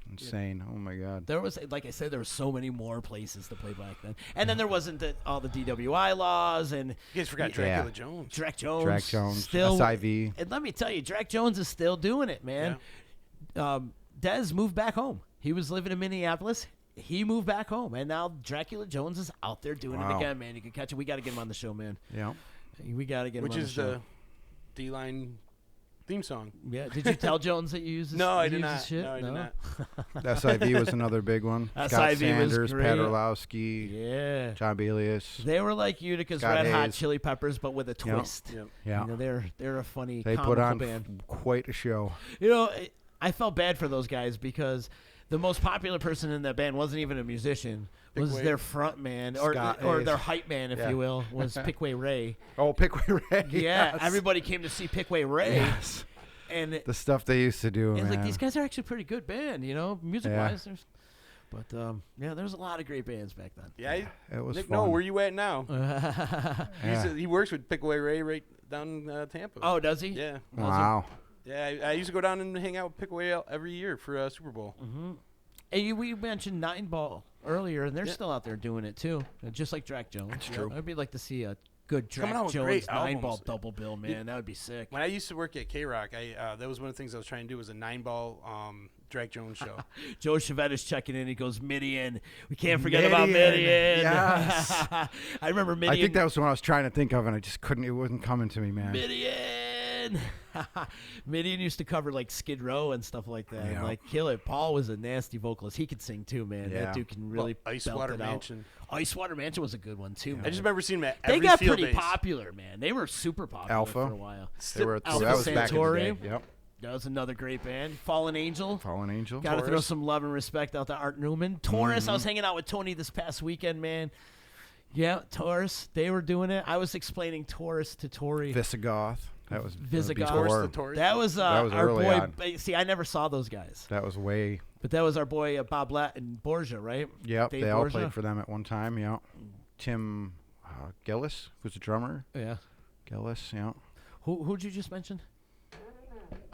insane. Oh my god. There was, like I said, there were so many more places to play back then. And then there wasn't all the DWI laws and You guys forgot Yeah. Dracula Jones. Drac Jones. Drac Jones, Still, SIV. And let me tell you, Drac Jones is still doing it, man. Dez moved back home. He was living in Minneapolis. He moved back home, and now Dracula Jones is out there doing it Wow. again, man. You can catch him. We got to get him on the show, man. Yeah. We got to get him Which on is the show. the D-Line theme song. Yeah. Did you tell Jones that you use his No, I you did use his not. Shit? No, I did not. SIV was another big one. Scott SIV was Sanders, Pat great. Orlowski, Yeah. John Belius. They were like Utica's Scott Red Hot Hayes. Chili Peppers, but with a twist. Yep. Yeah. You know, they're a funny They comical put on band. quite a show. You know, I felt bad for those guys because the most popular person in that band wasn't even a musician. Was Pickway. their front man or Scott their Hayes. hype man, if Yeah. you will, was Pickway Ray. Oh, Pickway Ray. Yeah, yes. everybody came to see Pickway Ray, Yes. and The stuff they used to do, it's man. like these guys are actually a pretty good band, you know, music-wise. But yeah, there's a lot of great bands back then. Yeah, It was Nick, fun. no, where you at now? Yeah. He works with Pickway Ray right down Tampa. Oh, does he? Yeah. Wow. Yeah, I used to go down and hang out with Pickway every year for Super Bowl. And we mentioned Nine Ball earlier, and they're Yeah. still out there doing it too, just like Drac Jones. That's true. I'd be like to see a good Coming Drac out with Jones great Nine Ball albums. double bill, man. That would be sick. When I used to work at K-Rock, that was one of the things I was trying to do was a 9-ball Drake Jones show. Joe Chiavetti's checking in. He goes, Midian. We can't forget about Midian. Yes. I remember Midian. I think that was the one I was trying to think of, and I just couldn't. It wasn't coming to me, man. Midian. Midian used to cover like Skid Row and stuff like that. Yeah. And, like kill it. Paul was a nasty vocalist. He could sing too, man. Yeah. That dude can really Well, Ice belt Water it out. Mansion. Ice Water Mansion was a good one too. I Man. just remember seeing them at They every got field pretty days. popular, man. They were super popular Alpha. for a while. They were, Alpha that was back in the day. Centauri. Yep. That was another great band. Fallen Angel. Fallen Angel. Got to throw Taurus. some love and respect out to Art Newman. Taurus, I was hanging out with Tony this past weekend, man. Yeah, Taurus, they were doing it. I was explaining Taurus to Tori. Visigoth. That was Visigoth. before. Taurus. That was That was our early boy. on. See, I never saw those guys, That was way. but that was our boy Bob Lett and Borgia, right? Yep. Dave They all Borgia? played for them at one time. Yeah. Tim Gillis, who's the drummer. Yeah. Gillis. Yeah. Who'd you just mention?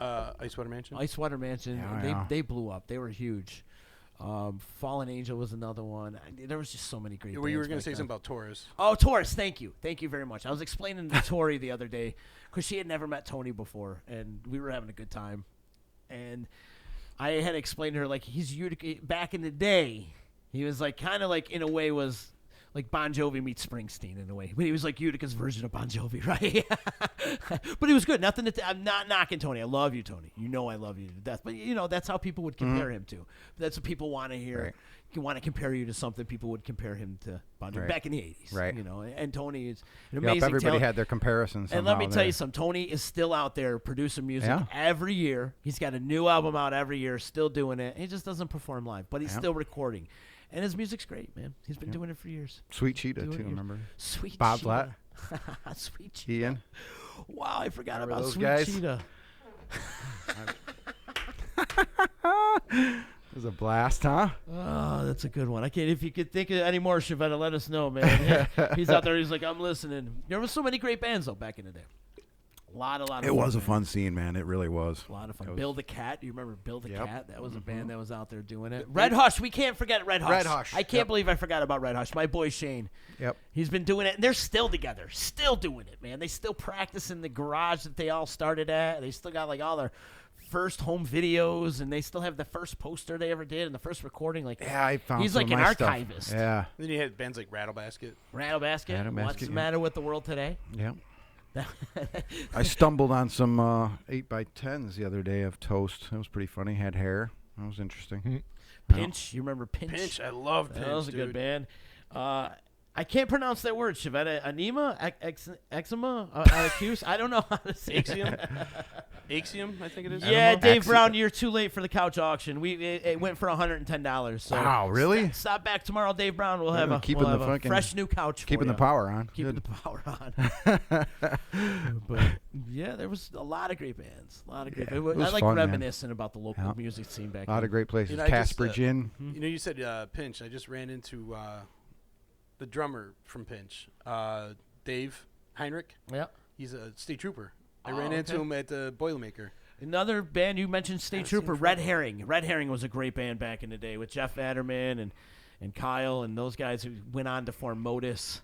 Ice Water Mansion. Ice Water Mansion. Yeah, they yeah. they blew up. They were huge. Fallen Angel was another one. There was just so many great. Well, you were bands going to back say then. something about Taurus. Oh, Taurus, thank you. Thank you very much. I was explaining to Tori the other day because she had never met Tony before, and we were having a good time. And I had explained to her, like, he's Utica. Back in the day, he was, like, kind of like, in a way, was like Bon Jovi meets Springsteen in a way. But he was like Utica's version of Bon Jovi, right? But he was good. Nothing to I'm not knocking Tony. I love you, Tony. You know I love you to death. But, you know, that's how people would compare him to. That's what people want to hear. Right. You want to compare you to something, people would compare him to Bon Jovi Right. back in the 80s. Right. You know, and Tony is an Yep. amazing Everybody talent. had their comparisons. And let me somehow tell there. you something. Tony is still out there producing music Yeah. every year. He's got a new album out every year, still doing it. He just doesn't perform live, but he's Yeah. still recording. And his music's great, man. He's been doing it for years. Sweet Cheetah Doing too. it. Remember? Sweet Bob Cheetah. Sweet Cheetah. Ian. Wow, I forgot Remember about those Sweet guys? Cheetah. It was a blast, huh? Oh, that's a good one. I can't. If you could think of any more, Chevetta, let us know, man. He's out there. He's like, I'm listening. There were so many great bands though back in the day. A lot of. It was a bands. fun scene, man. It really was. A lot of fun. It was- Bill the Cat. You remember Bill the Yep. Cat? That was a band that was out there doing it. Red Hush. We can't forget Red Hush. Red Hush, I can't yep. believe I forgot about Red Hush. My boy Shane. Yep. He's been doing it, and they're still together. Still doing it, man. They still practice in the garage that they all started at. They still got like all their first home videos, and they still have the first poster they ever did and the first recording. Like, Yeah, I found. he's some like of an my stuff. archivist. Yeah. Then you had bands like Rattlebasket. Rattlebasket. Rattlebasket, What's the yeah. matter with the world today? Yep. I stumbled on some 8x10s the other day of toast. It was pretty funny. Had hair. That was interesting. Pinch. You remember Pinch? Pinch. I love Pinch. That was a good dude. band. I can't pronounce that word. Shavetta, anema, eczema, accuse. I don't know how to say Axiom? Axiom, I think it is. Yeah, Dave Brown, you're too late for the couch auction. It went for $110. So Wow, really? Stop back tomorrow, Dave Brown. We'll have a fucking- fresh new couch. Keeping for the you. power on. Keeping Good. the power on. But yeah, there was a lot of great bands. A lot of great. Yeah, it bands. was I like fun, man. reminiscing about the local Yeah. music scene back A lot then. of great places. You know, I just, Casper Gin. You know, you said Pinch. I just ran into the drummer from Pinch, Dave Heinrich. Yeah. He's a state trooper. I Oh, ran into okay. him at the Boilermaker. Another band you mentioned, State Haven't seen Trooper, for a Red while. Herring. Red Herring was a great band back in the day with Jeff Adderman and Kyle and those guys who went on to form Modus.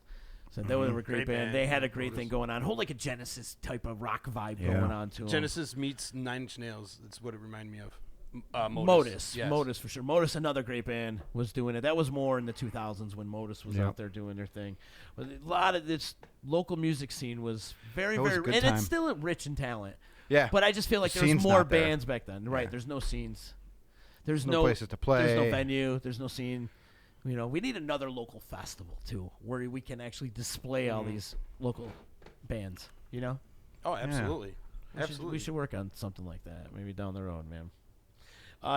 So they were a great Great band. band. They had a great Modus. thing going on. Whole like a Genesis type of rock vibe Yeah. going on to 'em. Genesis meets Nine Inch Nails. That's what it reminded me of. Modus. Yes. Modus for sure. Modus, another great band, was doing it. That was more in the 2000s when Modus was Yep. out there doing their thing. But a lot of this local music scene was very, That was very, a good and time. it's still rich in talent. Yeah. But I just feel like The there was scene's more not there. bands back then. Right. Yeah. There's no scenes. There's no places to play. There's no venue. There's no scene. You know, we need another local festival too, where we can actually display all these local bands. You know, Oh, absolutely. we should work on something like that maybe down the road, man.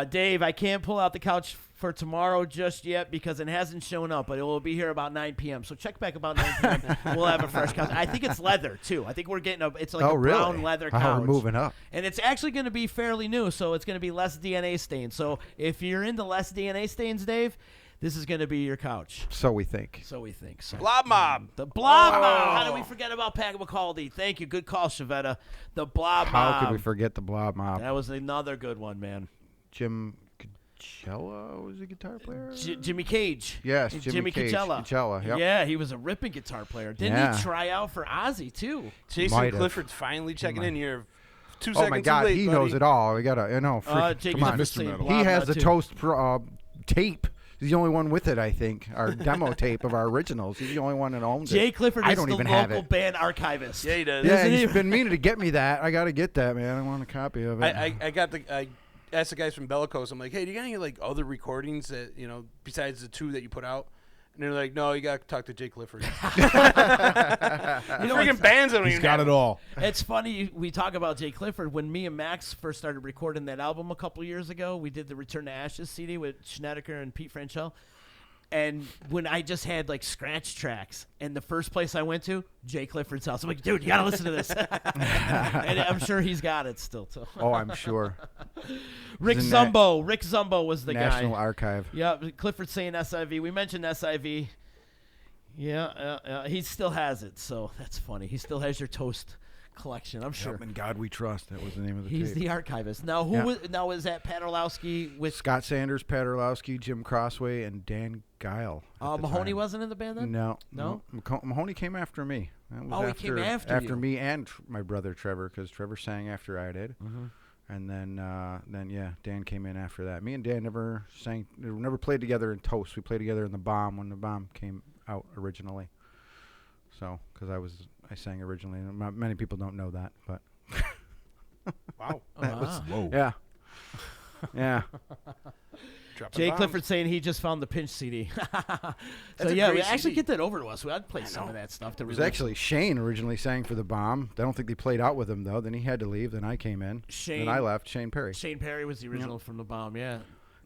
Dave, I can't pull out the couch for tomorrow just yet because it hasn't shown up, but it will be here about 9 p.m. So check back about 9 p.m. We'll have a fresh couch. I think it's leather too. I think we're getting it's like a brown really? leather Oh, couch. we're moving up. And it's actually going to be fairly new, so it's going to be less DNA stains. So if you're into less DNA stains, Dave, this is going to be your couch. So we think. So we think. So. Blob Mob. The Blob Mob. How did we forget about Pat McCaldy? Thank you. Good call, Shavetta. The Blob Mob. How could we forget the Blob Mob? That was another good one, man. Jim Coachella was a guitar player? Jimmy Cage. Yes, Jimmy Jimmy Cage. Coachella. Coachella, yep. Yeah, he was a ripping guitar player. Didn't Yeah. he try out for Ozzy, too? Jason Might have. Clifford's finally checking in here. 2 Oh seconds my too God, late, he buddy. knows it all. We gotta, Jake come on. Clifford's saying Mr. Metal. Blob He has Mob, the too. Toast tape. He's the only one with it, I think. Our demo tape of our originals. He's the only one that owns it. Jay Clifford I is don't the even have local it. band archivist. Yeah, he does. Yeah, Isn't he's he? been meaning to get me that. I gotta get that, man. I want a copy of it. I asked the guys from Bellicose. I'm like, hey, do you got any like other recordings that besides the 2 that you put out? And they're like, no, you got to talk to Jay Clifford. Freaking bands don't He's even got have it all. It's funny we talk about Jay Clifford. When me and Max first started recording that album a couple years ago, we did the Return to Ashes CD with Schnedeker and Pete Franchel. And when I just had like scratch tracks, and the first place I went to, Jay Clifford's house. I'm like, dude, you gotta listen to this. And I'm sure he's got it still too. Oh, I'm sure. Rick He's in that Zumbo. Rick Zumbo was the National guy. Archive. Yeah, Clifford saying SIV. We mentioned SIV. Yeah, he still has it, so that's funny. He still has your Toast collection, I'm sure. Yep, in God We Trust. That was the name of the He's tape. the archivist. Now, is that Pat Orlowski with Scott Sanders, Pat Orlowski, Jim Crossway, and Dan Guile. at the Mahoney time. wasn't in the band then? No. No? Mahoney came after me. That was Oh, he came after you. me and my brother Trevor, because Trevor sang after I did. Mm-hmm. And then Dan came in after that. Me and Dan never played together in Toast. We played together in the Bomb when the Bomb came out originally. So, because I sang originally. Many people don't know that, but Wow. Whoa. yeah, yeah. Dropping Jay bombs. Clifford saying he just found the Pinch CD. So That's a yeah, great we actually CD. get that over to us. I'd play some of that stuff. To It was actually Shane originally sang for the Bomb. I don't think they played out with him though. Then he had to leave. Then I came in. Shane- Then I left. Shane Perry. Shane Perry was the original from the Bomb, yeah.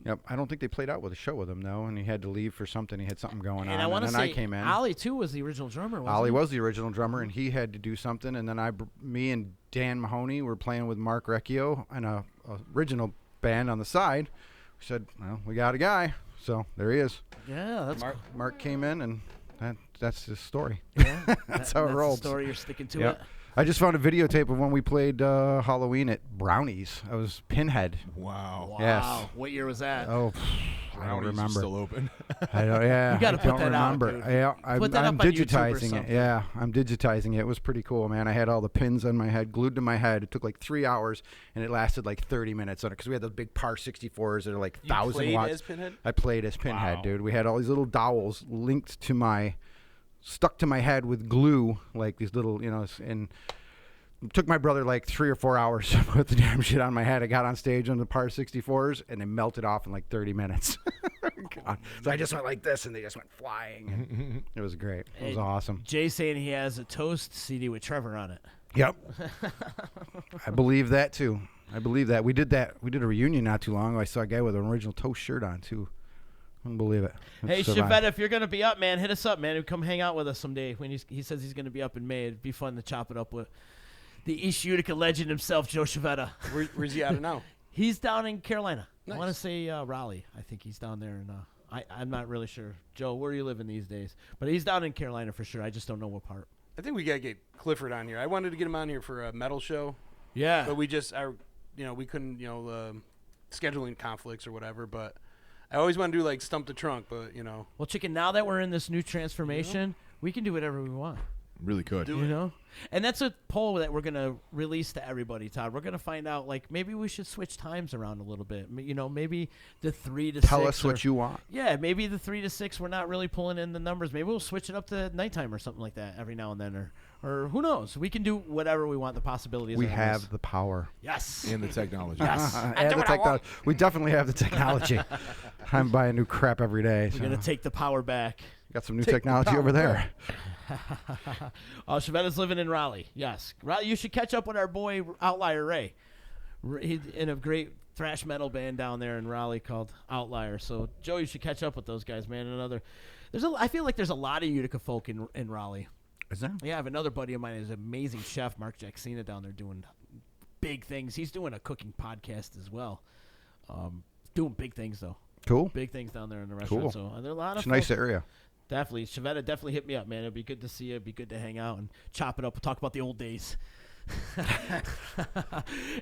Yep. I don't think they played out with a show with him though, and he had to leave for something. He had something going And on. I want to then say I came in. Ollie too was the original drummer. Wasn't Ollie he? was the original drummer, and he had to do something. And then me and Dan Mahoney were playing with Mark Recchio and a original band on the side. We said, "Well, we got a guy." So there he is. Yeah, that's Mark came in, and that's his story. yeah, That's how it that's rolled. The story you're sticking to Yep. it. I just found a videotape of when we played Halloween at Brownies. I was Pinhead. Wow. Wow. Yes. What year was that? Oh, I don't Brownies are remember. Still open. I don't. Yeah, You gotta I put don't that out, remember. dude. Yeah, I'm Put that up on YouTube or digitizing it. something. Yeah, I'm digitizing it. It was pretty cool, man. I had all the pins on my head glued to my head. It took like 3 hours, and it lasted like 30 minutes on it because we had those big Par 64s that are like You 1,000 played watts. as Pinhead? I played as Pinhead, Wow. dude. We had all these little dowels linked to my stuck to my head with glue, like these little, and it took my brother like 3 or 4 hours to put the damn shit on my head. I got on stage on the Par 64s, and they melted off in like 30 minutes. God. So I just went like this, and they just went flying. And it was great. It was awesome. Jay's saying he has a Toast CD with Trevor on it. Yep. I believe that, too. I believe that. We did a reunion not too long ago. I saw a guy with an original Toast shirt on, too. Couldn't believe it. Hey, Chevette, if you're going to be up, man, hit us up, man. Come hang out with us someday. When he says he's going to be up in May, it'd be fun to chop it up with the East Utica legend himself, Joe Chevette. Where's he out of now? He's down in Carolina. Nice. I want to say Raleigh. I think he's down there. And I'm not really sure. Joe, where are you living these days? But he's down in Carolina for sure. I just don't know what part. I think we got to get Clifford on here. I wanted to get him on here for a metal show. Yeah. But we couldn't, scheduling conflicts or whatever. But I always want to do like Stump the Trunk, but, Well, Chicken, now that we're in this new transformation, we can do whatever we want. Really could. You know? And that's a poll that we're going to release to everybody, Todd. We're going to find out, like, maybe we should switch times around a little bit. Maybe the 3 to 6. Tell us what you want. Yeah, maybe the 3 to 6, we're not really pulling in the numbers. Maybe we'll switch it up to nighttime or something like that every now and then. Or who knows? We can do whatever we want. The possibilities We are have endless. the power. Yes. And the technology. Yes. And the technology. We definitely have the technology. I'm buying new crap every day. We're going to take the power back. Got some new technology over there. Chevette's living in Raleigh. Yes. Raleigh, you should catch up with our boy Outlier Ray. He's in a great thrash metal band down there in Raleigh called Outlier. So, Joe, you should catch up with those guys, man. I feel like there's a lot of Utica folk in Raleigh. Is there? Yeah, I have another buddy of mine who's an amazing chef, Mark Jacksina, down there doing big things. He's doing a cooking podcast as well. Doing big things, though. Cool. Big things down there in the restaurant. Cool. So, there are a lot of It's a nice folk. area. Definitely. Chevette, definitely hit me up, man. It'd be good to see you. It'd be good to hang out and chop it up. We'll talk about the old days.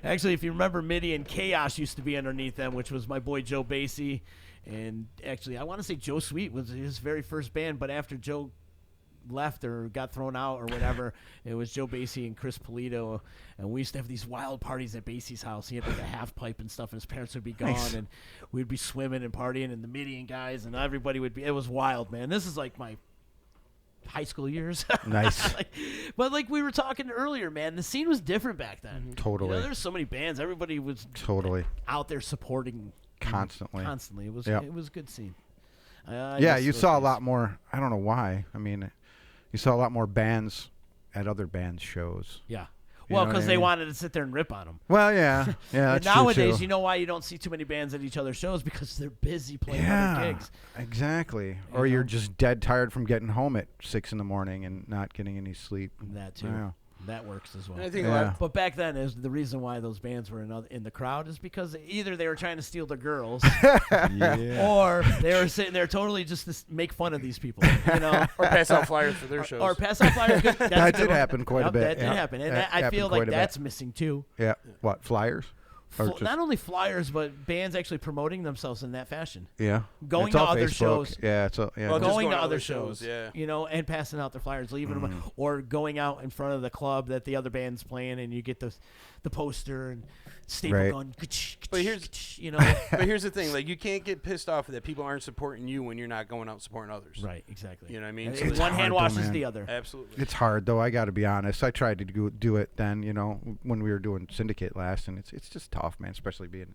Actually, if you remember, Midi and Chaos used to be underneath them, which was my boy Joe Basie. And actually, I want to say Joe Sweet was his very first band, but after Joe left or got thrown out or whatever, it was Joe Basie and Chris Polito, and we used to have these wild parties at Basie's house. He had like a half pipe and stuff, and his parents would be gone, and we'd be swimming and partying, and the Midian guys and everybody would be. It was wild, man. This is like my high school years. Nice. But like we were talking earlier, man, the scene was different back then. Totally. There's so many bands. Everybody was Totally. out there supporting Constantly. Constantly. It was Yep. It was a good scene. Yeah, you saw a lot more. I don't know why. I mean, you saw a lot more bands at other bands' shows. Yeah. You Well, know what because I they mean? wanted to sit there and rip on them. Well, yeah. Yeah, And that's nowadays, true, you know why you don't see too many bands at each other's shows? Because they're busy playing yeah, other gigs. exactly. You Or you're know? just dead tired from getting home at 6 in the morning and not getting any sleep. That too. Yeah. That works as well. And I think Yeah. But back then, is the reason why those bands were in the crowd is because either they were trying to steal the girls, Yeah. or they were sitting there totally just to make fun of these people, you know, or pass out flyers for their shows. or pass out flyers. That's a That good did one. happen quite a Yep, bit. That did Yeah. happen, and That I feel happened like quite a bit. that's missing too. Yeah. What, flyers? Or just- Not only flyers, but bands actually promoting themselves in that fashion. yeah. Going It's to all other Facebook. shows. Yeah, it's all, yeah. Well, just Going to going other shows, yeah. you know, and passing out their flyers, leaving them, or going out in front of the club that the other band's playing, and you get the poster and staple Right. gun. But here's- you know, But here's the thing: like, you can't get pissed off that people aren't supporting you when you're not going out supporting others. right? Exactly. You know what I mean? And So It's one hard hand though, washes man. the other. Absolutely. It's hard though. I got to be honest. I tried to do it then, when we were doing Syndicate last, and it's just tough, man. Especially being,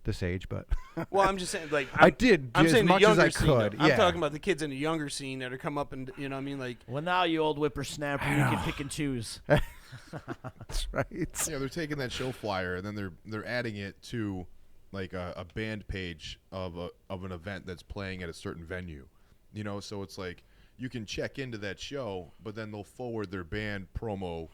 this age. But Well, I'm just saying, like, I did I'm as saying much the as younger I scene, though. could. I'm Yeah. talking about the kids in the younger scene that are come up and you know what I mean, like. Well, now you old whippersnapper, you can pick and choose. That's right. Yeah, they're taking that show flyer and then they're adding it to like a band page of an event that's playing at a certain venue. So it's like you can check into that show, but then they'll forward their band promo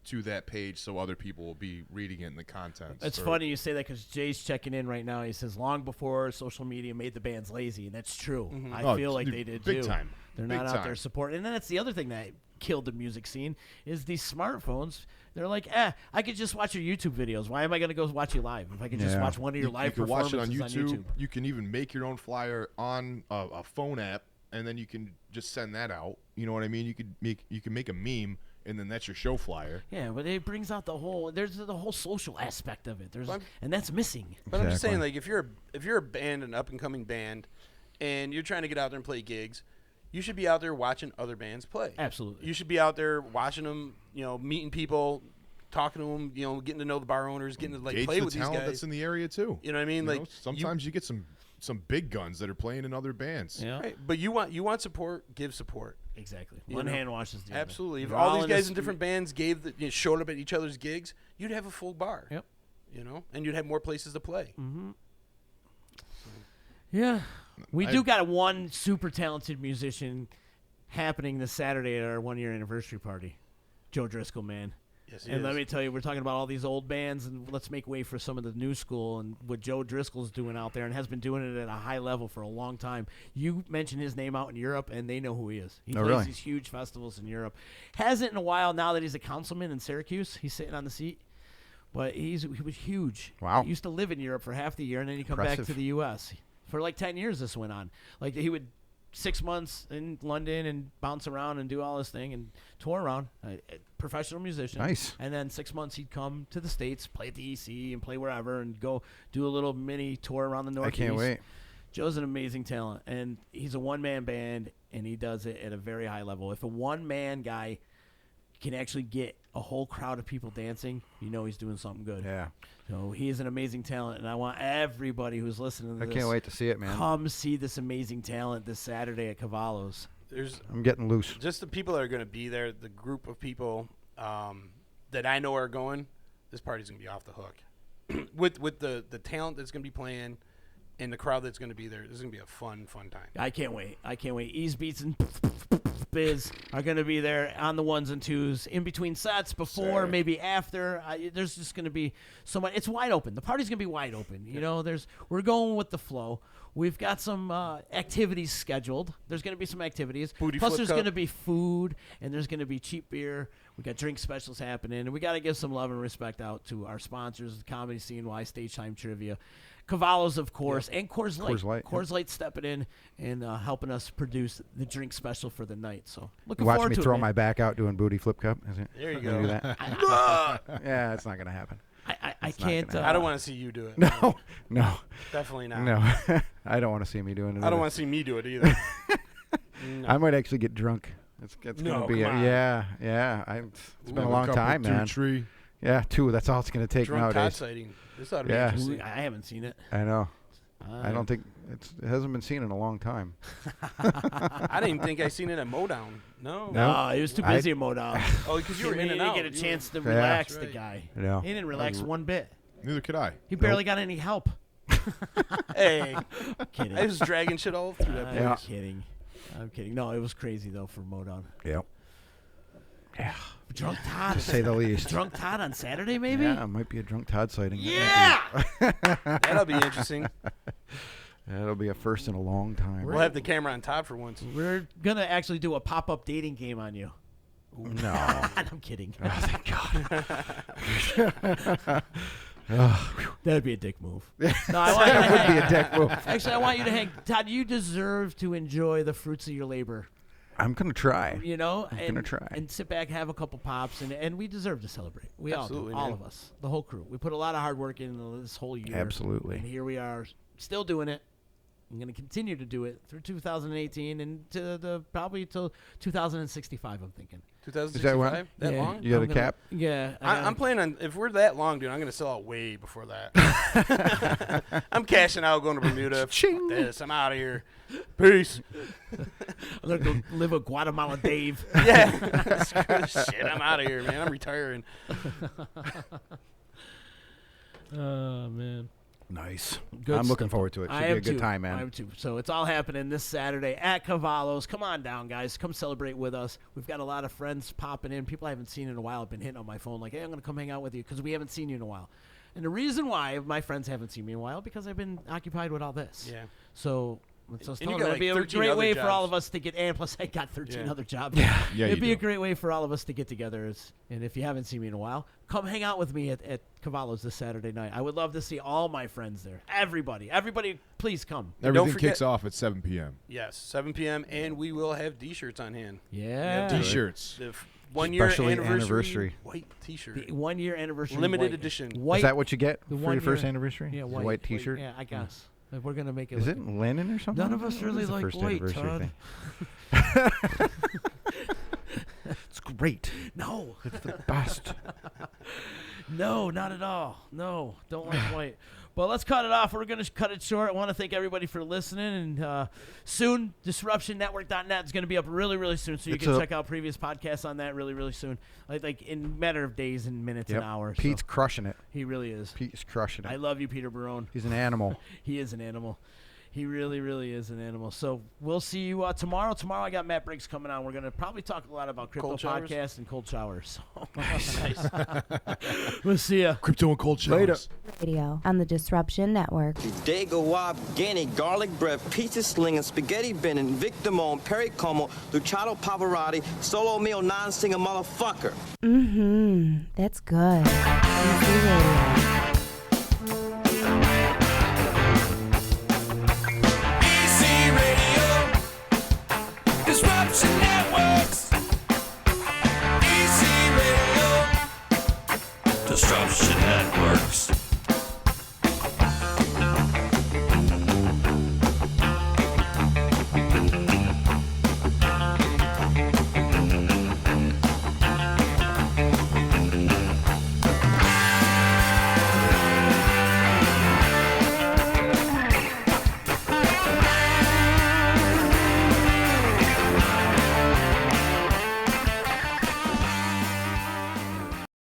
to that page so other people will be reading it in the contents. It's funny you say that because Jay's checking in right now. He says long before social media made the bands lazy, and that's true. I Oh, feel like dude, they did big too. time. They're Big not out there time. supporting. And then that's the other thing that killed the music scene is these smartphones. They're like, I could just watch your YouTube videos. Why am I going to go watch you live if I can just Yeah. watch one of your live you can watch performances it on YouTube. on YouTube? You can even make your own flyer on a phone app, and then you can just send that out. You know what I mean? You can make a meme, and then that's your show flyer. Yeah, but it brings out the whole social aspect of it. Well, And that's missing. But I'm just saying, Exactly. like, if you're a band, an up and coming band, and you're trying to get out there and play gigs, you should be out there watching other bands play. Absolutely. You should be out there watching them, meeting people, talking to them, getting to know the bar owners, getting to Gauge play the with these talent guys. that's in the area too. You know what I mean? Sometimes you get some big guns that are playing in other bands. Yeah. Right, but you want support, give support. Exactly. You One know? hand washes the other. Absolutely. If We're all these in this- guys in different bands showed up at each other's gigs, you'd have a full bar. Yep. And you'd have more places to play. Yeah. We do got one super talented musician happening this Saturday at our 1-year anniversary party. Joe Driscoll, man. Yes, he And is. let me tell you, we're talking about all these old bands, and let's make way for some of the new school and what Joe Driscoll's doing out there and has been doing it at a high level for a long time. You mention his name out in Europe, and they know who he is. He plays really? these huge festivals in Europe. Hasn't in a while now that he's a councilman in Syracuse. He's sitting on the seat. But he was huge. Wow. He used to live in Europe for half the year, and then he'd come back to Impressive. the U.S. For like 10 years this went on. Like he would 6 months in London and bounce around and do all this thing and tour around. Professional musician. Nice. And then 6 months he'd come to the States, play at the EC and play wherever and go do a little mini tour around the I Northeast. can't wait. Joe's an amazing talent, and he's a one-man band, and he does it at a very high level. If a one-man guy can actually get a whole crowd of people dancing, he's doing something good. Yeah. So he is an amazing talent, and I want everybody who's listening to I this, can't wait to see it, man. come see this amazing talent this Saturday at Cavallo's. I'm getting loose. Just the people that are going to be there, the group of people that I know are going, this party's going to be off the hook. with the talent that's going to be playing and the crowd that's going to be there, this is going to be a fun time. I can't wait. Ease Beats and Biz are going to be there on the ones and twos, in between sets, before, maybe after. There's just going to be so much. It's wide open. The party's going to be wide open. We're going with the flow. We've got some activities scheduled. There's going to be some activities. Booty Plus, flip there's cup. going to be food, and there's going to be cheap beer. We got drink specials happening, and we got to give some love and respect out to our sponsors, the Comedy CNY, Stage Time Trivia, Cavallo's, of course, and Coors Light. Coors Light, Coors Light stepping in and helping us produce the drink special for the night. So looking Watch forward me to throw it, my man. back out doing booty flip cup. Is it? There you Gonna go. Do that? Yeah, it's not going to happen. I not can't. gonna I don't want to see you do it. No. Definitely not. No. I don't want to see me doing it. I don't want to see me do it either. No. I might actually get drunk. It's No, going to be come on. yeah. It's been a long time, man. Tree. Yeah, 2. That's all it's going to take Drunk cod nowadays. sighting. This ought to be Yeah. interesting. I haven't seen it. I know. I don't think it hasn't been seen in a long time. I didn't even think I seen it at Modown. No. No. He was too busy in Modown. Oh, because you were He in and didn't out. get a You chance to were- relax. That's The guy. No. He didn't relax one bit. Neither could I. He barely got any help. Hey, Kidding. I was dragging shit all through that place. I'm kidding. I'm kidding. No, it was crazy though for Modown. Yep. Yeah. Drunk Todd. To say the least. Drunk Todd on Saturday, maybe. Yeah, it might be a drunk Todd sighting. Yeah! That'll be interesting. That'll be a first in a long time. We'll have the camera on top for once. We're gonna actually do a pop-up dating game on you. No. I'm kidding. Oh, thank God. That'd be a dick move. That would be a dick move. Actually, I want you to hang. Todd, you deserve to enjoy the fruits of your labor. I'm going to try. I'm gonna try. And sit back, have a couple pops, and we deserve to celebrate. We Absolutely, all do. All man. of us. The whole crew. We put a lot of hard work into this whole year. Absolutely. And here we are, still doing it. I'm going to continue to do it through 2018 and to probably till 2065, I'm thinking. 2065? That Yeah. long? You got I'm a gonna- cap? Yeah. I'm planning on, if we're that long, dude, I'm going to sell out way before that. I'm cashing out, going to Bermuda. Fuck Ching. this. I'm out of here. Peace. I'm going to go live with Guatemala Dave. Yeah. Screw this shit. I'm out of here, man. I'm retiring. Oh, man. Nice. Good I'm looking stuff. forward to it. Should I be am a good too. time, I man. am too. So it's all happening this Saturday at Cavallo's. Come on down, guys. Come celebrate with us. We've got a lot of friends popping in. People I haven't seen in a while have been hitting on my phone like, hey, I'm going to come hang out with you because we haven't seen you in a while. And the reason why my friends haven't seen me in a while because I've been occupied with all this. Yeah. So it's And you got, it'd like, be a 13 great other way for all jobs. of us to get, and plus I got 13 Yeah. other jobs. Yeah, It'd you be a do. great way for all of us to get together. And if you haven't seen me in a while, come hang out with me at Cavallo's this Saturday night. I would love to see all my friends there. Everybody, please come. Everything forget- kicks off at 7 p.m. Yes, 7 p.m. And we will have D-shirts on hand. Yeah. T-shirts. The 1 year Especially anniversary anniversary. white T-shirt. The 1 year anniversary. Limited white. edition. White. Is that what you get the for 1 your first year- anniversary? Yeah, Is a white. white T-shirt? Yeah, I guess. We're going to make it. Is look it linen or something? None of us What really is the like first white, anniversary Todd. thing? It's great. No. It's the best. No, not at all. No, don't like white. But let's cut it off. We're going to cut it short. I want to thank everybody for listening. And soon, DisruptionNetwork.net is going to be up really, really soon. So you can check out previous podcasts on that really, really soon. Like in a matter of days and minutes and hours. Pete's crushing it. He really is. Pete's crushing it. I love you, Peter Barone. He's an animal. He is an animal. He really, really is an animal. So we'll see you tomorrow. Tomorrow I got Matt Briggs coming on. We're going to probably talk a lot about crypto podcasts and cold showers. So we'll see you. Crypto and cold showers. Later. Radio on the Disruption Network. Dago Wab, Guinea, garlic bread, pizza slinging, spaghetti bending, Victimone, Perry Como, Luciano Pavarotti, solo meal, non-singer motherfucker. That's good. EC Radio.